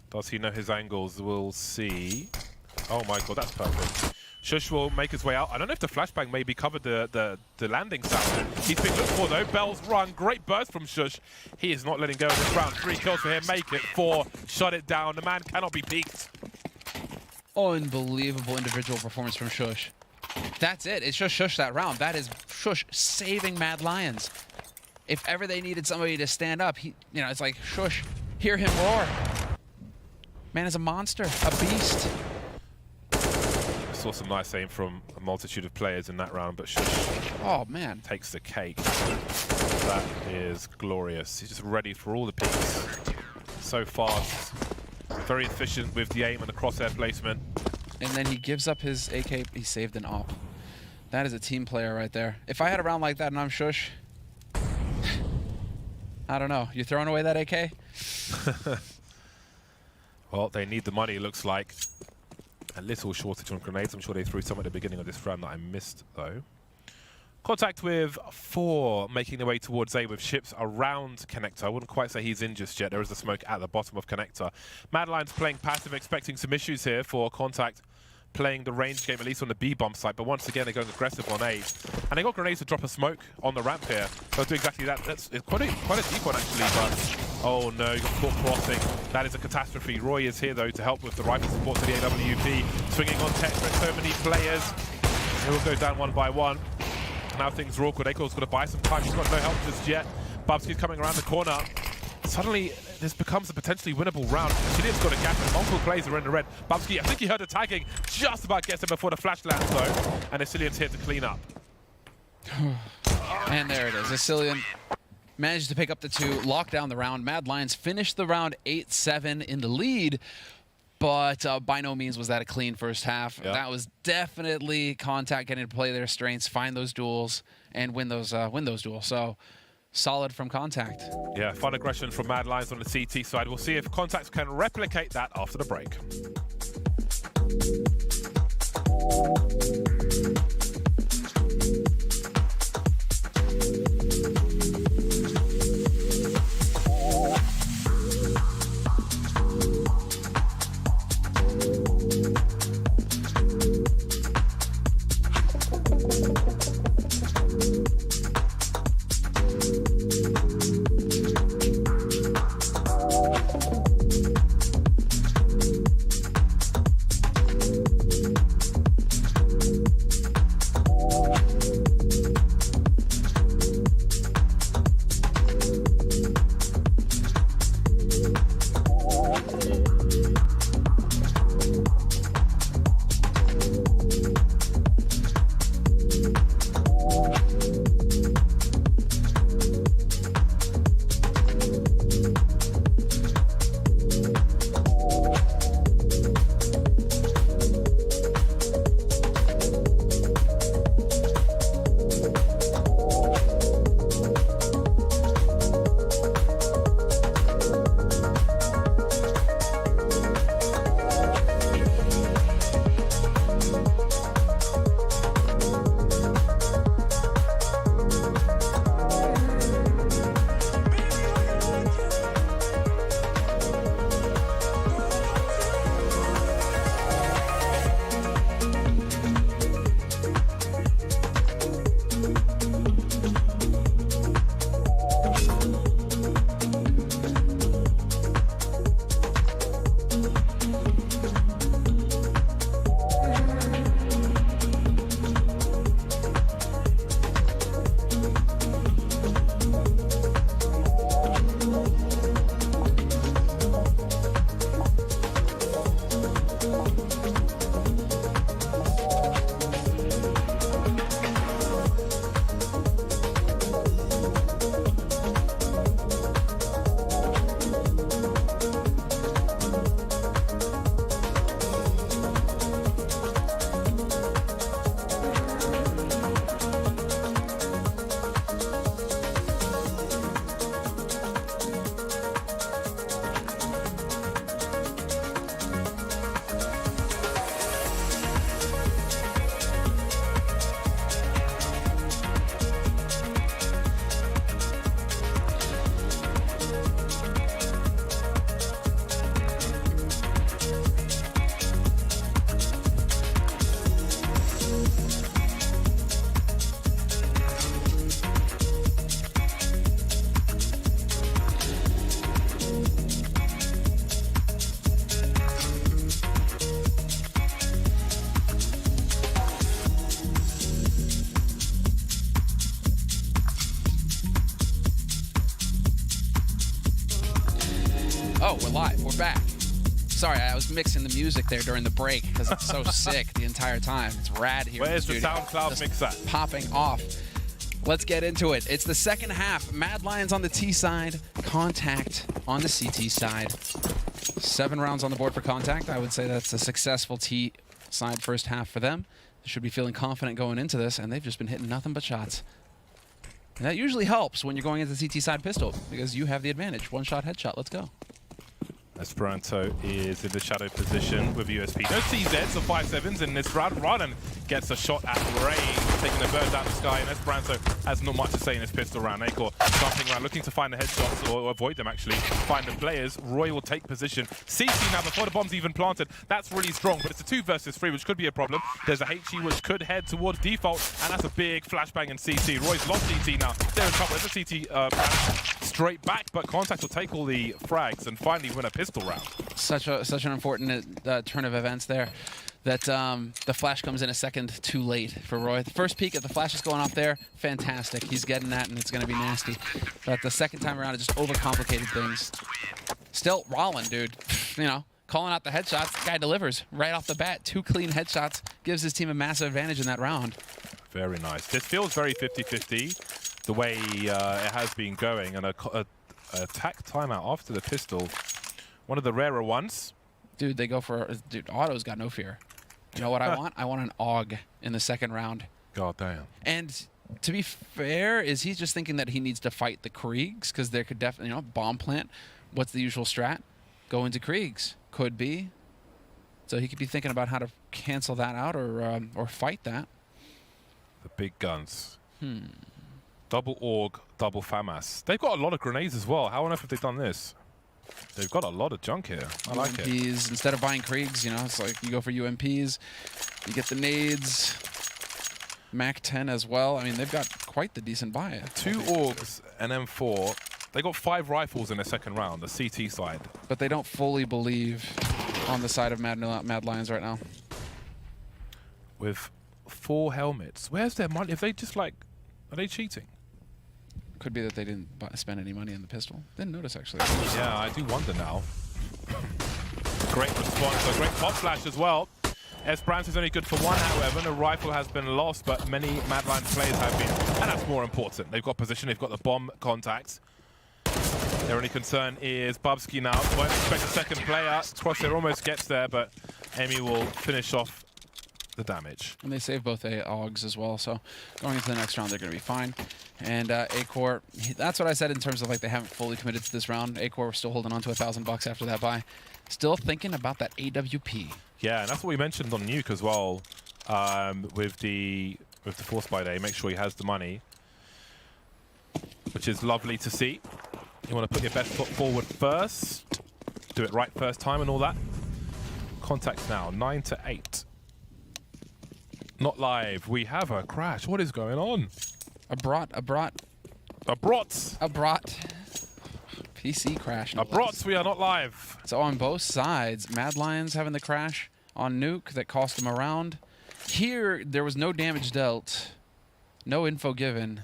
Does he know his angles? We'll see. Oh my god, that's perfect. Shush will make his way out. I don't know if the flashbang maybe covered the landing sound. He's been looked for though. Bell's run. Great burst from Shush. He is not letting go of this round. 3 kills for him. Make it 4. Shut it down. The man cannot be peaked. Unbelievable individual performance from Shush. That's it. It's just Shush that round. That is Shush saving Mad Lions. If ever they needed somebody to stand up, it's like, Shush, hear him roar. Man is a monster, a beast. Saw some nice aim from a multitude of players in that round, but Shush takes the cake. That is glorious. He's just ready for all the peaks. So fast. Very efficient with the aim and the crosshair placement. And then he gives up his AK. He saved an op. That is a team player right there. If I had a round like that and I'm Shush, I don't know. You throwing away that AK? Well, they need the money, it looks like. A little shortage on grenades. I'm sure they threw some at the beginning of this round that I missed, though. c0ntact with 4 making their way towards A with ships around Connector. I wouldn't quite say he's in just yet. There is a smoke at the bottom of Connector. Mad Lions playing passive, expecting some issues here for c0ntact. Playing the range game, at least on the B bomb site, but once again they're going aggressive on A. And they got grenades to drop a smoke on the ramp here. They'll do exactly that. It's quite a deep one actually, but oh no, you got caught crossing. That is a catastrophe. Roy is here though to help with the rifle support to the AWP. Swinging on Tetra, so many players. It will go down one by one. Now things are awkward. Akel's got to buy some time. He's got no help just yet. Bubsky's coming around the corner. Suddenly, this becomes a potentially winnable round. c0ntact has got a gap and multiple players are in the red. Bubsky, I think he heard the tagging, just about gets him before the flash lands though. And c0ntact here to clean up. And there it is. c0ntact managed to pick up the 2, lock down the round. Mad Lions finished the round 8-7 in the lead, but by no means was that a clean first half. Yep. That was definitely c0ntact getting to play their strengths, find those duels, and win those duels. So solid from c0ntact. Yeah, fun aggression from Mad Lions on the CT side. We'll see if c0ntact can replicate that after the break. mixing the music there during the break because it's so sick the entire time. It's rad here. Where's in the studio. SoundCloud Just mix at? Popping off. Let's get into it. It's the second half. Mad Lions on the T side, c0ntact on the CT side. 7 rounds on the board for c0ntact. I would say that's a successful T side first half for them. They should be feeling confident going into this, and they've just been hitting nothing but shots. And that usually helps when you're going into the CT side pistol because you have the advantage. One-shot headshot. Let's go. Esperanto is in the shadow position with USP. No CZs or 5-7s in this round. Raden gets a shot at range, taking the birds out of the sky, and Esperanto has not much to say in this pistol round. Acor jumping around, looking to find the headshots, or avoid them actually, find the players. Roy will take position. CC now, before the bomb's even planted. That's really strong, but it's a 2 versus 3, which could be a problem. There's a HE which could head towards default, and that's a big flashbang in CT. Roy's lost CT now. They're in trouble. There's a CT straight back, but c0ntact will take all the frags and finally win a pistol round. Such an important turn of events there. That the flash comes in a second too late for Roy. The first peek at the flash is going off there, fantastic. He's getting that, and it's going to be nasty. But the second time around, it just overcomplicated things. Still, Rollin, dude, you know, calling out the headshots. The guy delivers right off the bat. 2 clean headshots, gives his team a massive advantage in that round. Very nice. This feels very 50-50, the way it has been going, and a attack timeout after the pistol. One of the rarer ones. Dude, they go for... Dude, Otto's got no fear. You know what I want? I want an AUG in the second round. God damn. And to be fair, is he just thinking that he needs to fight the Kriegs? Because there could definitely, you know, bomb plant. What's the usual strat? Go into Kriegs. Could be. So he could be thinking about how to cancel that out or fight that. The big guns. Double AUG, double FAMAS. They've got a lot of grenades as well. How on earth have they done this? They've got a lot of junk here. I like it. UMPs, instead of buying Kriegs, you know, it's like you go for UMPs, you get the nades, MAC-10 as well. I mean, they've got quite the decent buy. 2 AUGs and M4. They got 5 rifles in the second round, the CT side. But they don't fully believe on the side of Mad Lions right now. With 4 helmets. Where's their money? If they just like, are they cheating? Could be that they didn't spend any money on the pistol. Didn't notice, actually. Yeah, I do wonder now. Great response, a great pop flash as well. Esperanto's only good for 1, however. The rifle has been lost, but many Mad Lions players have been. And that's more important. They've got position, they've got the bomb contacts. Their only concern is Bubsky now. Won't expect a second player. Crosshair almost gets there, but Emi will finish off the damage. And they save both AUGs as well, so going into the next round, they're going to be fine. And Acor, that's what I said in terms of like they haven't fully committed to this round. Acor, we're still holding on to $1,000 after that buy. Still thinking about that AWP. Yeah, and that's what we mentioned on Nuke as well. With the Force Buy Day, make sure he has the money, which is lovely to see. You want to put your best foot forward first, do it right first time and all that. c0ntact now, 9-8. Not live. We have a crash. What is going on? A brot. PC crash. No less. We are not live. So on both sides, Mad Lions having the crash on Nuke that cost him a round. Here, there was no damage dealt, no info given,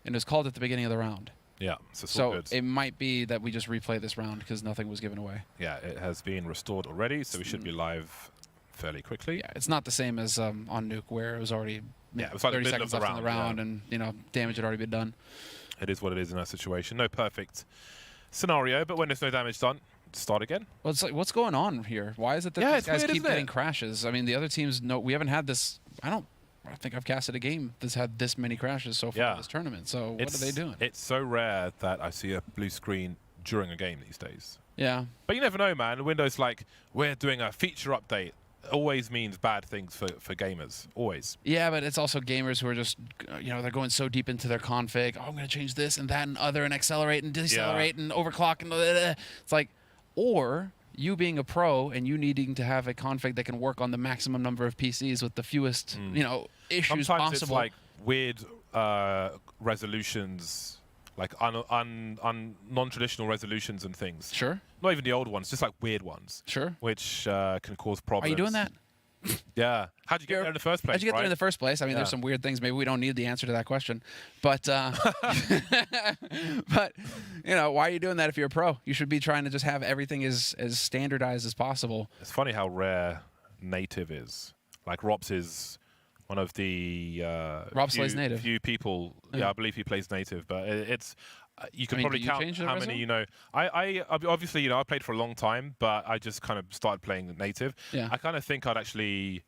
and it was called at the beginning of the round. Yeah, so good. It might be that we just replay this round because nothing was given away. Yeah, it has been restored already, so we should be live fairly quickly. Yeah, it's not the same as on Nuke where it was already it was like 30 seconds left in the round, yeah. and you know damage had already been done. It is what it is in that situation. No perfect scenario, but when there's no damage done, start again. Well, it's like, what's going on here? Why is it that these guys keep getting crashes? I mean, the other teams, we haven't had this. I think I've casted a game that's had this many crashes so far in this tournament. So what are they doing? It's so rare that I see a blue screen during a game these days. Yeah. But you never know, man. Windows like, we're doing a feature update. Always means bad things for gamers. Always. Yeah, but it's also gamers who are just, you know, they're going so deep into their config. Oh, I'm going to change this and that and other and accelerate and decelerate and overclock and it's like, or you being a pro and you needing to have a config that can work on the maximum number of PCs with the fewest, you know, issues Sometimes possible. it's like weird resolutions, like non-traditional resolutions and things. Sure. Not even the old ones, just like weird ones. Sure. Which can cause problems. Are you doing that? Yeah. How'd you get there in the first place? How'd you get there in right? the first place? I mean, there's some weird things. Maybe we don't need the answer to that question. But, but you know, why are you doing that if you're a pro? You should be trying to just have everything as standardized as possible. It's funny how rare native is. Like, Rops is one of the plays native. few people. Yeah, I believe he plays native. But it's... you can probably do you count change the how resume? many you know. I obviously, you know, I played for a long time, but I just kind of started playing native. Yeah. I kind of think I'd actually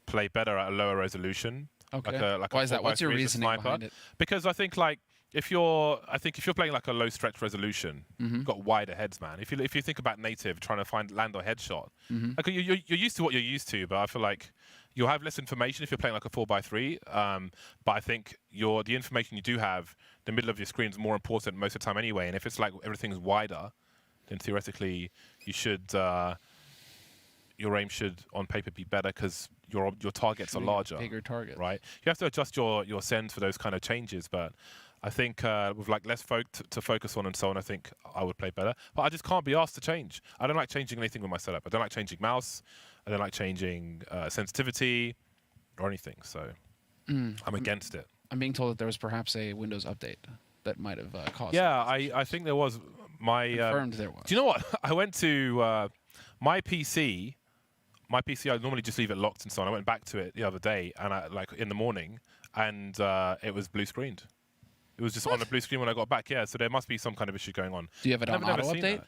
play better at a lower resolution. Okay. Like Why a is that? 4x3 What's your as a reasoning sniper. behind it? Because I think like if you're playing like a low stretch resolution, you've got wider heads, man. If you think about native, trying to land or headshot, like you're used to what you're used to, but I feel like you'll have less information if you're playing like a 4x3. But I think the information you do have, the middle of your screen is more important most of the time anyway. And if it's like everything's wider, then theoretically you should your aim should on paper be better because your targets are larger, bigger target, right? You have to adjust your sends for those kind of changes, but I think with like less to focus on and so on, I think I would play better. But I just can't be asked to change. I don't like changing anything with my setup. I don't like changing mouse. I don't like changing sensitivity or anything. So I'm against it. I'm being told that there was perhaps a Windows update that might have caused. Yeah, I think there was. Confirmed there was. Do you know what? I went to my PC. My PC, I normally just leave it locked and so on. I went back to it the other day, and like in the morning, and it was blue screened. It was just on the blue screen when I got back. Yeah, so there must be some kind of issue going on. Do you have it on auto update? That.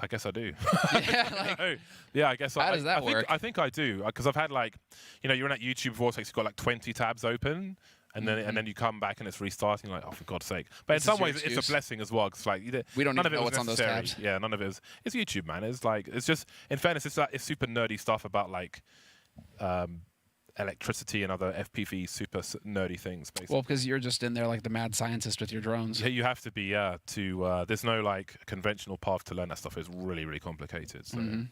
I guess I do. Yeah, like, yeah, I guess. How does that work? I think I do because I've had like, you know, you're in that YouTube vortex. You've got like 20 tabs open, and then you come back and it's restarting. Like, oh, for God's sake! But in some ways, it's a blessing as well. Cause like we don't none even of it know was what's on those necessary. tabs. Yeah, none of it is. It's YouTube, man. It's like it's just. In fairness, it's super nerdy stuff about like. Electricity and other FPV super nerdy things, basically. Well, because you're just in there like the mad scientist with your drones. Yeah, you have to be, there's no like conventional path to learn that stuff. It's really, really complicated. So.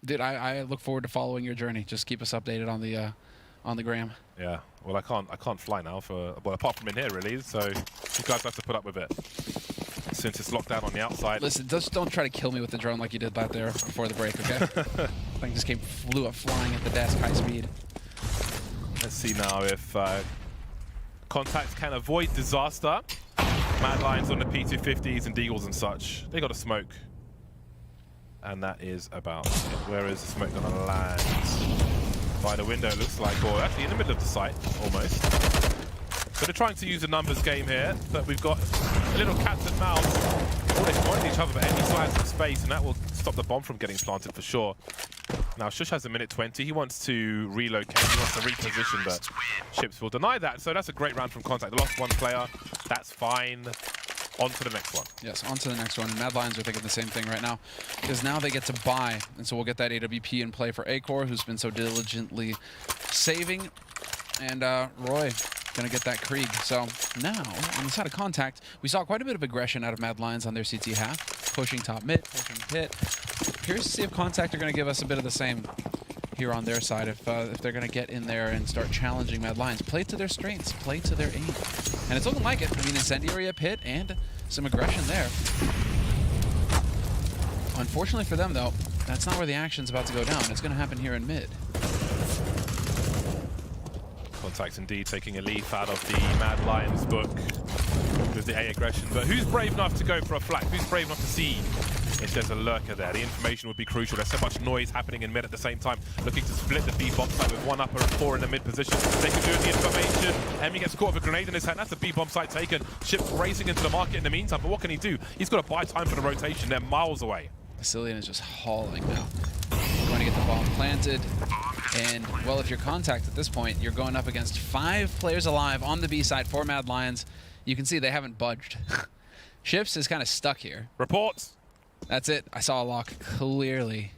Dude, I look forward to following your journey. Just keep us updated on the gram. Yeah. Well, I can't fly now apart from in here really. So you guys have to put up with it since it's locked down on the outside. Listen, just don't try to kill me with the drone like you did back there before the break, okay? Thing just flew up flying at the desk, high speed. Let's see now if c0ntact can avoid disaster. Mad Lions on the P250s and Deagles and such. They got a smoke. And that is about it. Where is the smoke going to land? By the window, it looks like, or actually in the middle of the site, almost. So they're trying to use a numbers game here, but we've got a little cat and mouse. Oh, they're pointing each other, but any slides of space, and that will stop the bomb from getting planted for sure. Now, Shush has a minute 20. He wants to relocate. He wants to reposition, but Ships will deny that. So that's a great round from c0ntact. They lost one player. That's fine. On to the next one. Yes, on to the next one. And Mad Lions are thinking the same thing right now, because now they get to buy. And so we'll get that AWP in play for Acor, who's been so diligently saving. And Roy going to get that Krieg. So now, on the side of c0ntact, we saw quite a bit of aggression out of Mad Lions on their CT half. Pushing top mid, pushing pit. Curious to see if c0ntact are going to give us a bit of the same here on their side, if they're going to get in there and start challenging Mad Lions. Play to their strengths, play to their aim. And it's looking like it. I mean, incendiary pit and some aggression there. Unfortunately for them, though, that's not where the action's about to go down. It's going to happen here in mid. c0ntact indeed taking a leaf out of the Mad Lions book with the A aggression. But who's brave enough to go for a flank? Who's brave enough to see if there's a lurker there? The information would be crucial. There's so much noise happening in mid at the same time. Looking to split the B bomb site with one upper and four in the mid position. They can do the information. Hemi gets caught with a grenade in his hand. That's the B bomb site taken. Ships racing into the market in the meantime. But what can he do? He's got to buy time for the rotation. They're miles away. c0ntact is just hauling now. Trying to get the bomb planted. And, well, if you're c0ntact at this point, you're going up against 5 players alive on the B side for Mad Lions. You can see they haven't budged. Ships is kind of stuck here. Reports. That's it. I saw a lock clearly.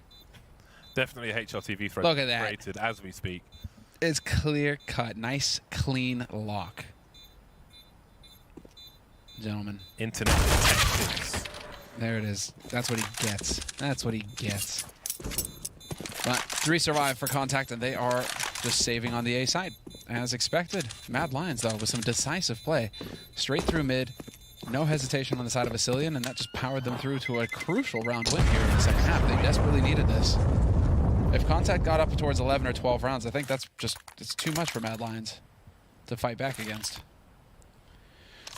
Definitely a HLTV threat. Look at that. Created as we speak. It's clear cut. Nice, clean lock. Gentlemen. Internet detectives. There it is. That's what he gets. That's what he gets. But 3 survive for c0ntact, and they are just saving on the A side, as expected. Mad Lions, though, with some decisive play. Straight through mid. No hesitation on the side of c0ntact, and that just powered them through to a crucial round win here in the second half. They desperately needed this. If c0ntact got up towards 11 or 12 rounds, I think that's just, it's too much for Mad Lions to fight back against.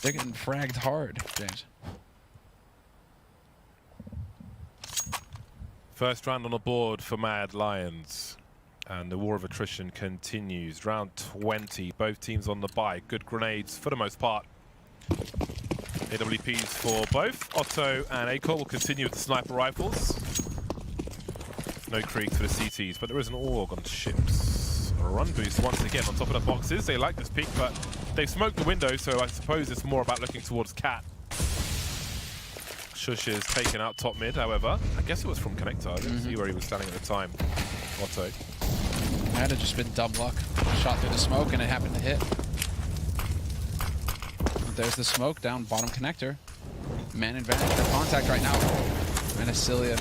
They're getting fragged hard, James. First round on the board for Mad Lions. And the war of attrition continues. Round 20, both teams on the bye. Good grenades for the most part. AWPs for both. Otto and Acol will continue with the sniper rifles. No Kriegs for the CTs, but there is an AUG on ships. A run boost once again on top of the boxes. They like this peak, but they've smoked the window, so I suppose it's more about looking towards Cat. Shush is taken out top mid, however. I guess it was from Connector. I didn't see where he was standing at the time. Otto. Might have just been dumb luck. Shot through the smoke and it happened to hit. There's the smoke down bottom connector. Man advantage for c0ntact right now. Manicilia.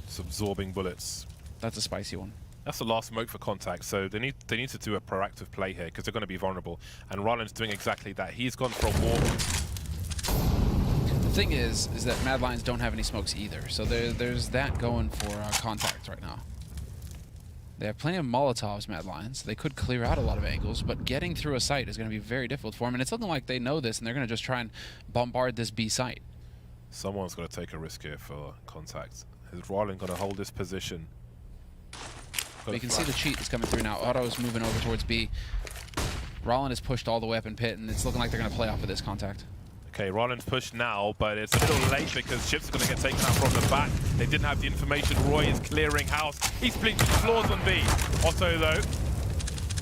It's absorbing bullets. That's a spicy one. That's the last smoke for c0ntact, so they need to do a proactive play here because they're going to be vulnerable. And Rollins doing exactly that. He's gone for a walk. The thing is that Mad Lions don't have any smokes either, so there's that going for c0ntact right now. They have plenty of Molotovs, Mad Lions. They could clear out a lot of angles, but getting through a site is going to be very difficult for them, and it's looking like they know this, and they're going to just try and bombard this B site. Someone's got to take a risk here for c0ntact. Is Rollins going to hold this position? You can see the cheat that's coming through now. Otto's moving over towards B. Rollin has pushed all the way up in pit, and it's looking like they're going to play off of this c0ntact. Okay, Rollins pushed now, but it's a little late because Chips are going to get taken out from the back. They didn't have the information. Roy is clearing house. He's bleaching floors on B. Otto, though,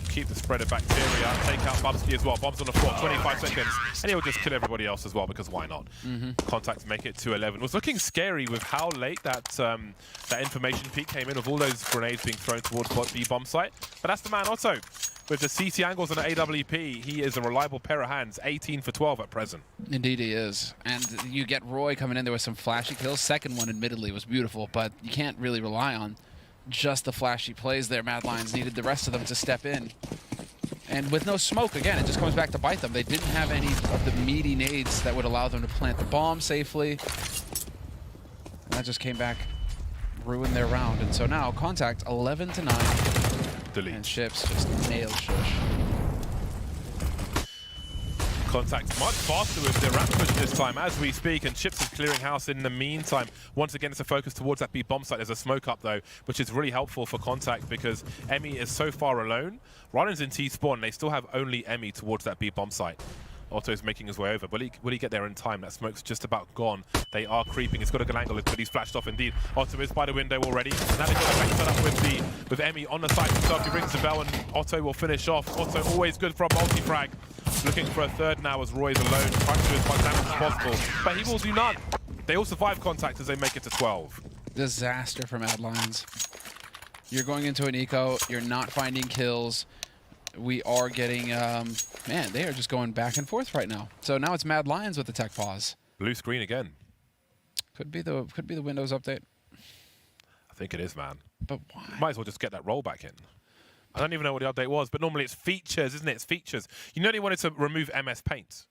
keep the spread of bacteria. Take out Bubsky as well. Bombs on the floor, 25 seconds. And he'll just kill everybody else as well, because why not? c0ntact make it to 11. It was looking scary with how late that that information peak came in, with all those grenades being thrown towards B bomb site. But that's the man, Otto. With the CT angles and the AWP, he is a reliable pair of hands, 18 for 12 at present. Indeed he is. And you get Roy coming in there with some flashy kills. Second one, admittedly, was beautiful, but you can't really rely on just the flashy plays there. Mad Lions needed the rest of them to step in. And with no smoke, again, it just comes back to bite them. They didn't have any of the meaty nades that would allow them to plant the bomb safely. And that just came back, ruined their round. And so now, c0ntact 11-9. Delete. And Ships just nailed Shush. c0ntact much faster with the ramp push this time as we speak, and Chips is clearing house in the meantime. Once again, it's a focus towards that B bomb site. There's a smoke up though, which is really helpful for c0ntact because Emmy is so far alone. Rollins in T-spawn, they still have only Emmy towards that B bomb site. Otto's making his way over. Will he get there in time? That smoke's just about gone. They are creeping. It's got a good angle, but he's flashed off indeed. Otto is by the window already. Now they've got a back set up with Emmy on the side himself. He rings the bell and Otto will finish off. Otto always good for a multi-frag. Looking for a third now as Roy's alone, trying to do as much damage as possible. But he will do none. They all survive c0ntact as they make it to 12. Disaster for Mad Lions. You're going into an eco. You're not finding kills. We are getting, man, they are just going back and forth right now. So now it's Mad Lions with the tech pause. Blue screen again. Could be the Windows update. I think it is, man. But why? Might as well just get that roll back in. I don't even know what the update was, but normally it's features, isn't it? It's features. You know they wanted to remove MS Paint.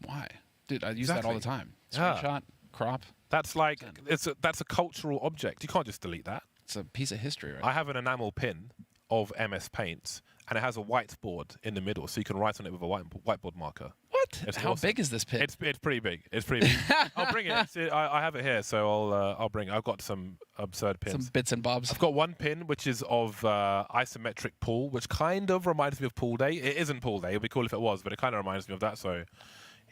Why? Dude, I use that all the time. Yeah. Screenshot, crop. That's like, that's a cultural object. You can't just delete that. It's a piece of history, right? I have an enamel pin of MS Paint, and it has a whiteboard in the middle, so you can write on it with a whiteboard marker. What? It's How awesome. big is this pin? It's pretty big. It's pretty big. I'll bring it. I have it here, so I'll bring it. I've got some absurd pins. Some bits and bobs. I've got one pin which is of isometric pool, which kind of reminds me of pool day. It isn't pool day. It'd be cool if it was, but it kind of reminds me of that. So,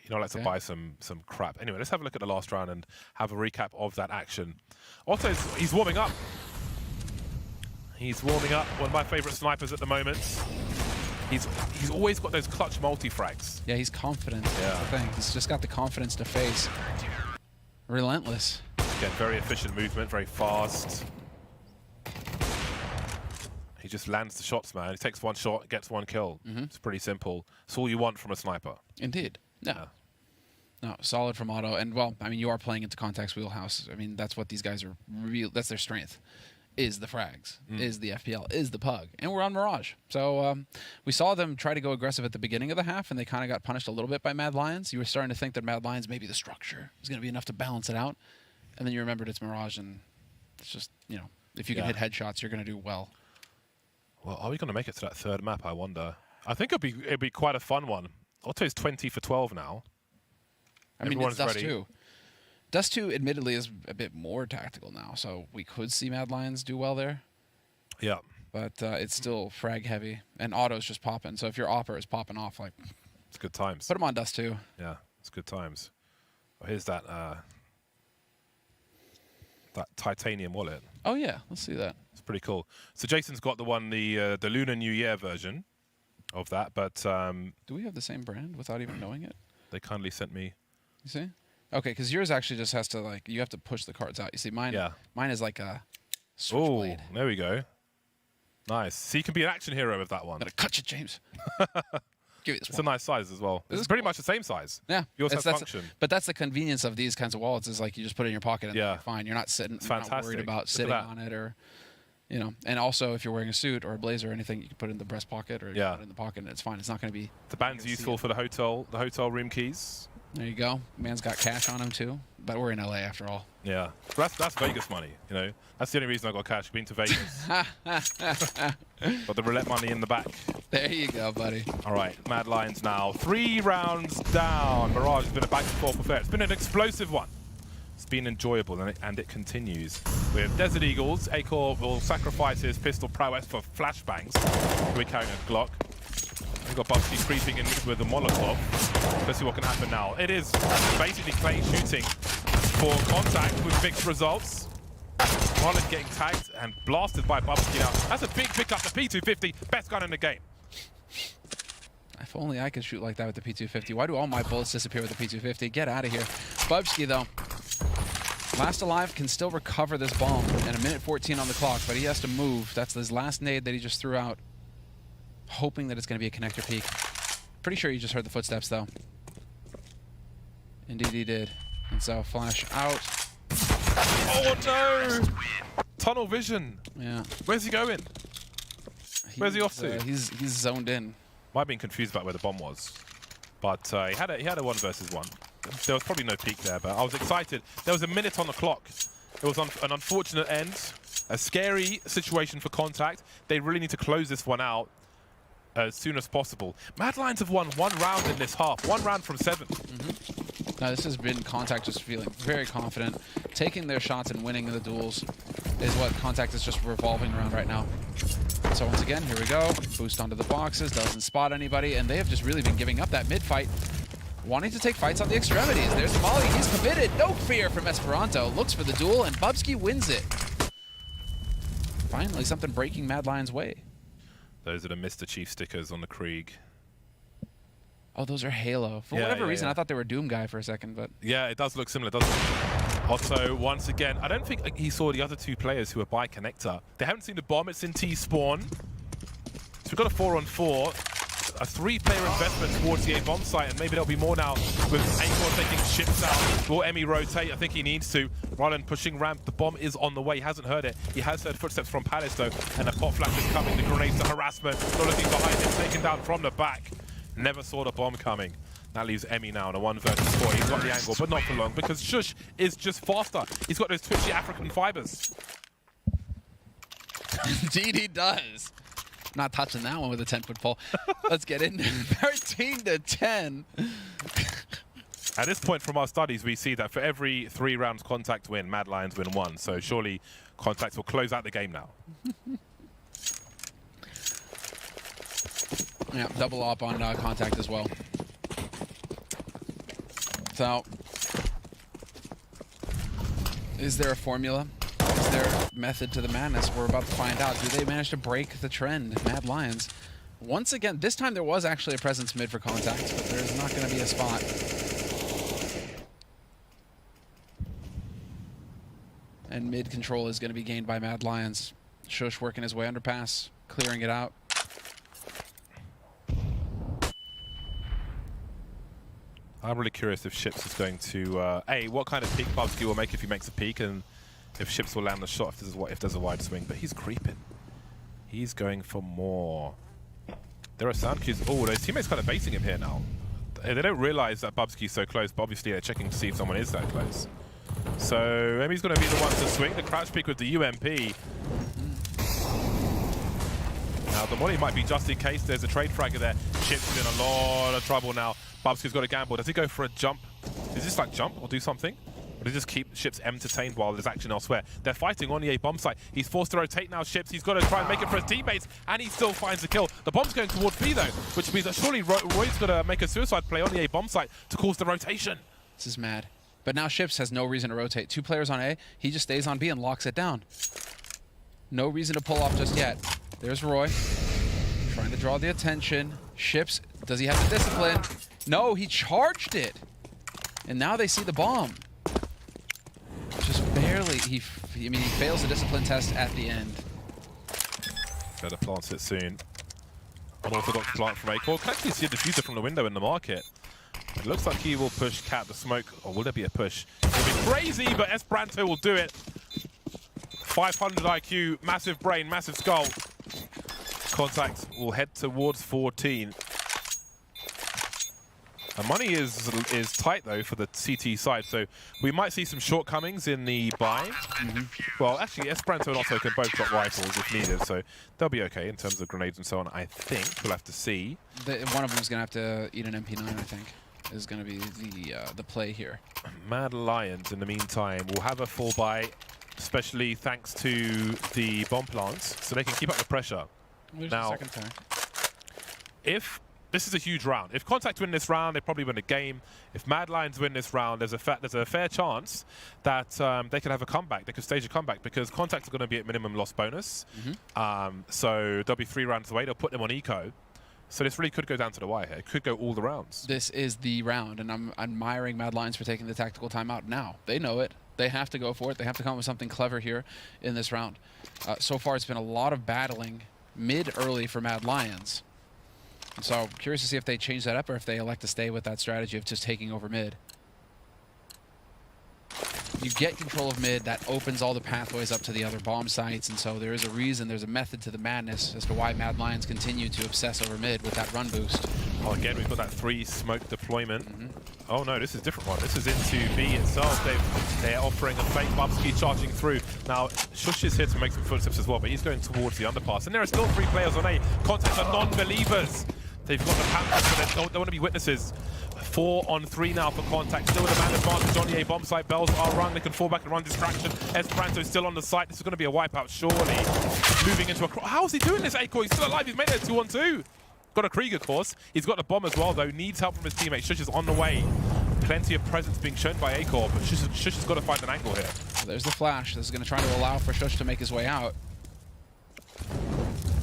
I like to buy some crap. Anyway, let's have a look at the last round and have a recap of that action. Otto, he's warming up. He's warming up. One of my favourite snipers at the moment. He's always got those clutch multi-frags. Yeah, he's confident. Yeah. That's the thing. He's just got the confidence to face. Relentless. Again, very efficient movement, very fast. He just lands the shots, man. He takes one shot, gets one kill. It's pretty simple. It's all you want from a sniper. Indeed. Yeah. No, solid from Otto. And, well, I mean, you are playing into c0ntact wheelhouse. I mean, that's what these guys are that's their strength. Is the frags, is the FPL, is the pug. And we're on Mirage. So we saw them try to go aggressive at the beginning of the half, and they kind of got punished a little bit by Mad Lions. You were starting to think that Mad Lions, maybe the structure is going to be enough to balance it out. And then you remembered it's Mirage, and It's just, you know, if you can hit headshots, you're going to do well. Well, are we going to make it to that third map, I wonder? I think it'd be quite a fun one. Otto's 20 for 12 now. I mean, it's Dust 2. Dust 2, admittedly, is a bit more tactical now, so we could see Mad Lions do well there. Yeah. But it's still frag heavy, and auto's just popping. So if your opper is popping off, like, it's good times. Put him on Dust 2. Yeah, it's good times. Oh, here's that titanium wallet. Oh yeah, let's see that. It's pretty cool. So Jason's got the Lunar New Year version of that, but do we have the same brand without even knowing it? They kindly sent me. You see? Okay, because yours actually just has to, like, you have to push the cards out. You see, mine is like a switchblade. Oh, there we go. Nice. So you can be an action hero with that one. I'm gonna cut you, James. Give me this. It's a nice size as well. It's pretty much the same size. Yeah. Yours has function. But that's the convenience of these kinds of wallets, is like you just put it in your pocket and you're fine. You're not sitting. You're not worried about sitting on it, or, you know. And also, if you're wearing a suit or a blazer or anything, you can put it in the breast pocket or put it in the pocket, and it's fine. It's not going to be. The band's useful for the hotel room keys. There you go. Man's got cash on him too. But we're in LA after all. Yeah. That's Vegas money, you know. That's the only reason I got cash. Been to Vegas. Got the roulette money in the back. There you go, buddy. All right, Mad Lions now. 3 rounds down. Mirage has been a back and forth affair. It's been an explosive one. It's been enjoyable, and it continues. With Desert Eagles, Acor will sacrifice his pistol prowess for flashbangs. We're carrying a Glock. We've got Bugsy creeping in with a Molotov. Let's see what can happen now. It is basically Clay shooting for contact with mixed results. Rollins getting tagged and blasted by Bugsy now. That's a big pickup. The P250, best gun in the game. If only I could shoot like that with the P250. Why do all my bullets disappear with the P250? Get out of here. Bubsky, though, last alive, can still recover this bomb. And a minute 14 on the clock, but he has to move. That's his last nade that he just threw out, hoping that it's going to be a connector peek. Pretty sure you just heard the footsteps, though. Indeed he did. And so, flash out. Oh, no! Tunnel vision. Yeah. Where's he going? Where's he off to? He's zoned in. Might have been confused about where the bomb was. But he had a 1 versus 1. There was probably no peek there, but I was excited. There was a minute on the clock. It was an unfortunate end. A scary situation for Contact. They really need to close this one out as soon as possible. Mad Lions have won 1 round in this half. 1 round from 7. Now, this has been Contact just feeling very confident. Taking their shots and winning the duels is what Contact is just revolving around right now. So once again, here we go. Boost onto the boxes, doesn't spot anybody, and they have just really been giving up that mid-fight, wanting to take fights on the extremities. There's Molly, he's committed. No fear from Esperanto. Looks for the duel, and Bubsky wins it. Finally, something breaking Mad Lions' way. Those are the Mr. Chief stickers on the Krieg. Oh, those are Halo. For whatever reason, I thought they were Doom Guy for a second, but... Yeah, it does look similar, doesn't it? Otto, once again, I don't think he saw the other 2 players who are by connector. They haven't seen the bomb. It's in T-spawn. So we've got a 4-on-4. A 3-player investment towards the A-bomb site, and maybe there'll be more now with Acor taking ships out. Will Emmy rotate? I think he needs to. Roland pushing ramp. The bomb is on the way. He hasn't heard it. He has heard footsteps from Palace, though, and the pot flash is coming. The grenades, the harassment. Not looking behind him, taken down from the back. Never saw the bomb coming. That leaves Emmy now in a 1 versus 4. He's got the angle, but not for long, because Shush is just faster. He's got those twitchy African fibers. Indeed he does. Not touching that one with a 10-foot pole. Let's get in. 13-10. At this point from our studies, we see that for every 3 rounds Contact win, Mad Lions win 1. So surely Contact will close out the game now. Yeah, double up on Contact as well. So, is there a formula? Is there a method to the madness? We're about to find out. Do they manage to break the trend? Mad Lions. Once again, this time there was actually a presence mid for Contact, but there's not going to be a spot. And mid control is going to be gained by Mad Lions. Shush working his way underpass, clearing it out. I'm really curious if Ships is going to, what kind of peek Bubsky will make if he makes a peek, and if Ships will land the shot if there's a wide swing. But he's creeping. He's going for more. There are sound cues. Oh, those teammates kind of basing him here now. They don't realize that Bubsky's so close, but obviously they're checking to see if someone is that close. So Emmy's going to be the one to swing. The crouch pick with the UMP. Now the molly might be just in case there's a trade fragger there. Chip's in a lot of trouble now. Bubsky's got a gamble. Does he go for a jump? Is this like jump or do something? Or does he just keep Ships entertained while there's action elsewhere? They're fighting on the A bomb site. He's forced to rotate now, Ships. He's got to try and make it for his teammates, and he still finds the kill. The bomb's going towards B though, which means that surely Roy's got to make a suicide play on the A bomb site to cause the rotation. This is mad. But now Ships has no reason to rotate. 2 players on A. He just stays on B and locks it down. No reason to pull off just yet. There's Roy. Trying to draw the attention. Ships, does he have the discipline? No, he charged it. And now they see the bomb. Just barely. He fails the discipline test at the end. Better plants it soon. Unorthodox plant from Acorn. Can actually see a diffuser from the window in the market. It looks like he will push Cat the smoke. Or will there be a push? It'll be crazy, but Esperanto will do it. 500 IQ, massive brain, massive skull. c0ntact will head towards 14. The money is tight though for the CT side, so we might see some shortcomings in the buy. Well, actually, Esperanto and Otto can both drop rifles if needed, so they'll be okay in terms of grenades and so on. I think we'll have to see. One of them is gonna have to eat an MP9, I think, is gonna be the play here. Mad Lions, in the meantime, will have a full buy, especially thanks to the bomb plants, so they can keep up the pressure. There's Now, the second time. if this is a huge round. If c0ntact win this round, they probably win the game. If Mad Lions win this round, there's a fair chance that they could have a comeback. They could stage a comeback because c0ntact are going to be at minimum loss bonus. So they'll be 3 rounds away. They'll put them on eco. So this really could go down to the wire here. It could go all the rounds. This is the round, and I'm admiring Mad Lions for taking the tactical timeout now. They know it. They have to go for it. They have to come up with something clever here in this round. So far, it's been a lot of battling mid-early for Mad Lions. So curious to see if they change that up or if they elect to stay with that strategy of just taking over mid. You get control of mid, that opens all the pathways up to the other bomb sites, and so there is a reason, there's a method to the madness as to why Mad Lions continue to obsess over mid with that run boost. Oh, again, we've got that 3 smoke deployment. Oh no, this is a different one. This is into B itself. They're offering a fake Bubsky charging through. Now, Shush is here to make some footsteps as well, but he's going towards the underpass. And there are still 3 players on A. c0ntact are non-believers. They've got the Panthers, but they want to be witnesses. 4 on 3 now for c0ntact. Still with a man advantage on the A bomb site. Bells are run. They can fall back and run distraction. Esperanto still on the site. This is going to be a wipeout, surely. Moving into a... How is he doing this, Acorn? He's still alive. He's made it 2-on-2. Got a Krieg, of course. He's got the bomb as well, though. Needs help from his teammate. Shush is on the way. Plenty of presence being shown by Acorn, but Shush has got to find an angle here. So there's the flash. This is going to try to allow for Shush to make his way out.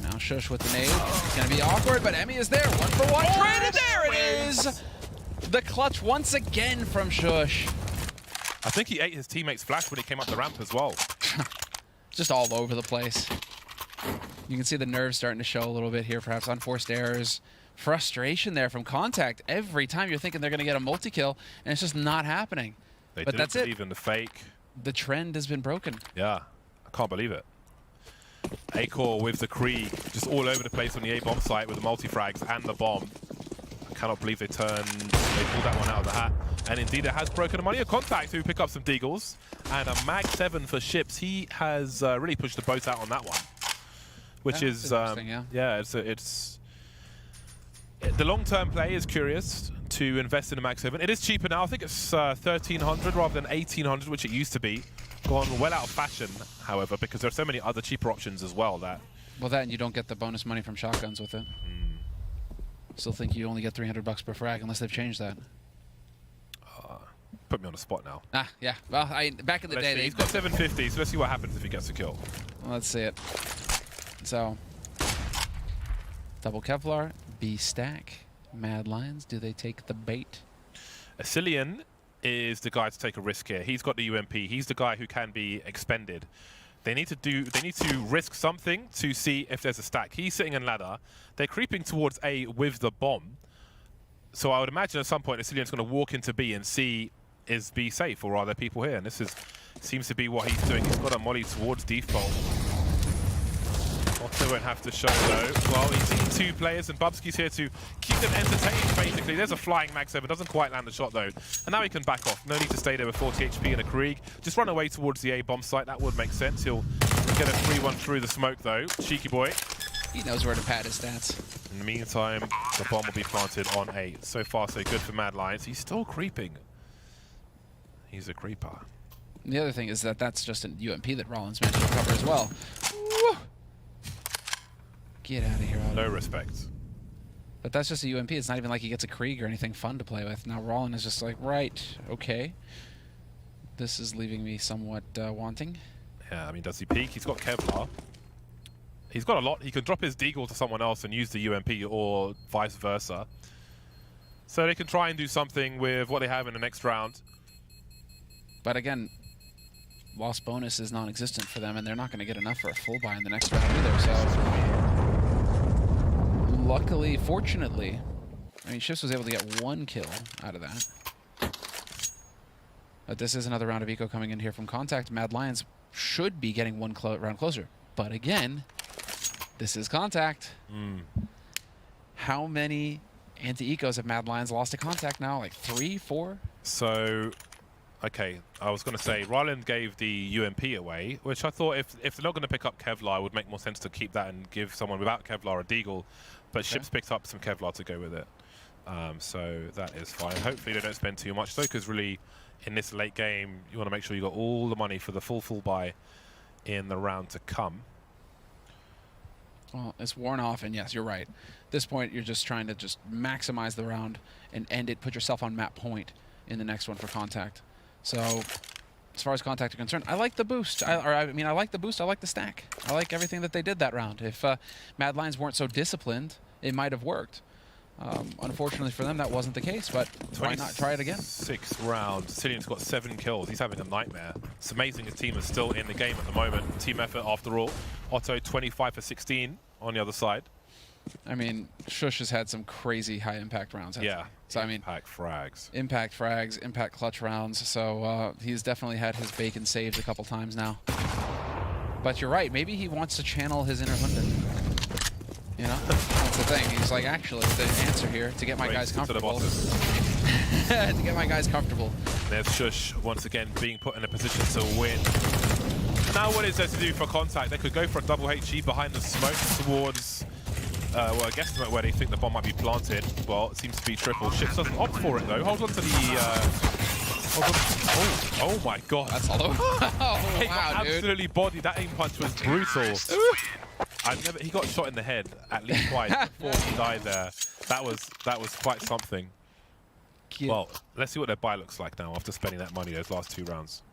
Now Shush with the nade. It's going to be awkward, but Emmy is there. 1-for-1 trade, and there it is! The clutch once again from Shush. I think he ate his teammate's flash when he came up the ramp as well. Just all over the place. You can see the nerves starting to show a little bit here, perhaps unforced errors. Frustration there from c0ntact. Every time you're thinking they're going to get a multi-kill, and it's just not happening. They but didn't that's believe in the fake. The trend has been broken. Yeah, I can't believe it. Acorn with the Krieg, just all over the place on the A bomb site with the multi-frags and the bomb. I cannot believe they pulled that one out of the hat. And indeed, it has broken the money of c0ntact, who pick up some deagles. And a Mag 7 for Ships. He has really pushed the boat out on that one. Which is, yeah, it's the long-term play is curious to invest in a Mag 7. It is cheaper now. I think it's 1,300 rather than 1,800, which it used to be. Gone well out of fashion, however, because there are so many other cheaper options as well. Well, that and you don't get the bonus money from shotguns with it. Still think you only get 300 bucks per frag unless they've changed that. Put me on the spot now. Ah, yeah. Well, back in the day, he's got 750, so let's see what happens if he gets a kill. Well, let's see it. So, double Kevlar, B stack, Mad Lions. Do they take the bait? c0n is the guy to take a risk here. He's got the UMP. He's the guy who can be expended. They need to risk something to see if there's a stack. He's sitting in ladder. They're creeping towards A with the bomb. So I would imagine at some point c0n's going to walk into B and see, is B safe or are there people here? And this seems to be what he's doing. He's got a molly towards default. Otto won't have to show though. Well, he's seen 2 players and Bubsky's here to keep them entertained basically. There's a flying mag but doesn't quite land the shot though. And now he can back off. No need to stay there with 40 HP and a Krieg. Just run away towards the A bomb site. That would make sense. He'll get a 3-1 through the smoke though. Cheeky boy. He knows where to pad his stats. In the meantime, the bomb will be planted on A. So far so good for Mad Lions. He's still creeping. He's a creeper. The other thing is that that's just an UMP that Rollins managed to cover as well. Woo! Get out of here, Otto. No respect. But that's just a UMP. It's not even like he gets a Krieg or anything fun to play with. Now Rollins is just like, right, okay. This is leaving me somewhat wanting. Yeah, I mean, does he peek? He's got Kevlar. He's got a lot. He can drop his Deagle to someone else and use the UMP or vice versa. So they can try and do something with what they have in the next round. But again, loss bonus is non-existent for them, and they're not going to get enough for a full buy in the next round either. So, luckily, fortunately, I mean, Shifts was able to get 1 kill out of that. But this is another round of eco coming in here from c0ntact. Mad Lions should be getting 1 round closer. But again, this is c0ntact. How many anti-ecos have Mad Lions lost to c0ntact now? Like 3, 4? So, okay, I was going to say, Ryland gave the UMP away, which I thought if they're not going to pick up Kevlar, it would make more sense to keep that and give someone without Kevlar a Deagle. But okay. Ships picked up some Kevlar to go with it. So that is fine. Hopefully they don't spend too much though, because really, in this late game, you want to make sure you got all the money for the full buy in the round to come. Well, it's worn off, and yes, you're right. At this point, you're just trying to just maximize the round and end it, put yourself on map point in the next one for c0ntact. So, as far as c0ntact are concerned, I like the boost. I like the boost. I like the stack. I like everything that they did that round. If Mad Lions weren't so disciplined, it might have worked. Unfortunately for them, that wasn't the case, but why not try it again? 6th round. c0n's got 7 kills. He's having a nightmare. It's amazing his team is still in the game at the moment. Team effort after all. Otto 25 for 16 on the other side. I mean, Shush has had some crazy high impact rounds. Yeah. So, I mean, impact frags, impact clutch rounds. So he's definitely had his bacon saved a couple times now. But you're right. Maybe he wants to channel his inner Hunden. You know, that's the thing. He's like, actually, the answer here to get my guys comfortable. To get my guys comfortable. There's Shush once again being put in a position to win. Now what is there to do for c0ntact? They could go for a double HE behind the smoke towards, well, a guesstimate where they think the bomb might be planted. Well, it seems to be triple. Ships doesn't opt for it though. Hold on to the. Oh my God! That's all over. Oh, he wow, got dude. absolutely bodied. That aim punch was brutal. He got shot in the head at least twice before he died there. That was quite something. Well, let's see what their buy looks like now after spending that money those last 2 rounds.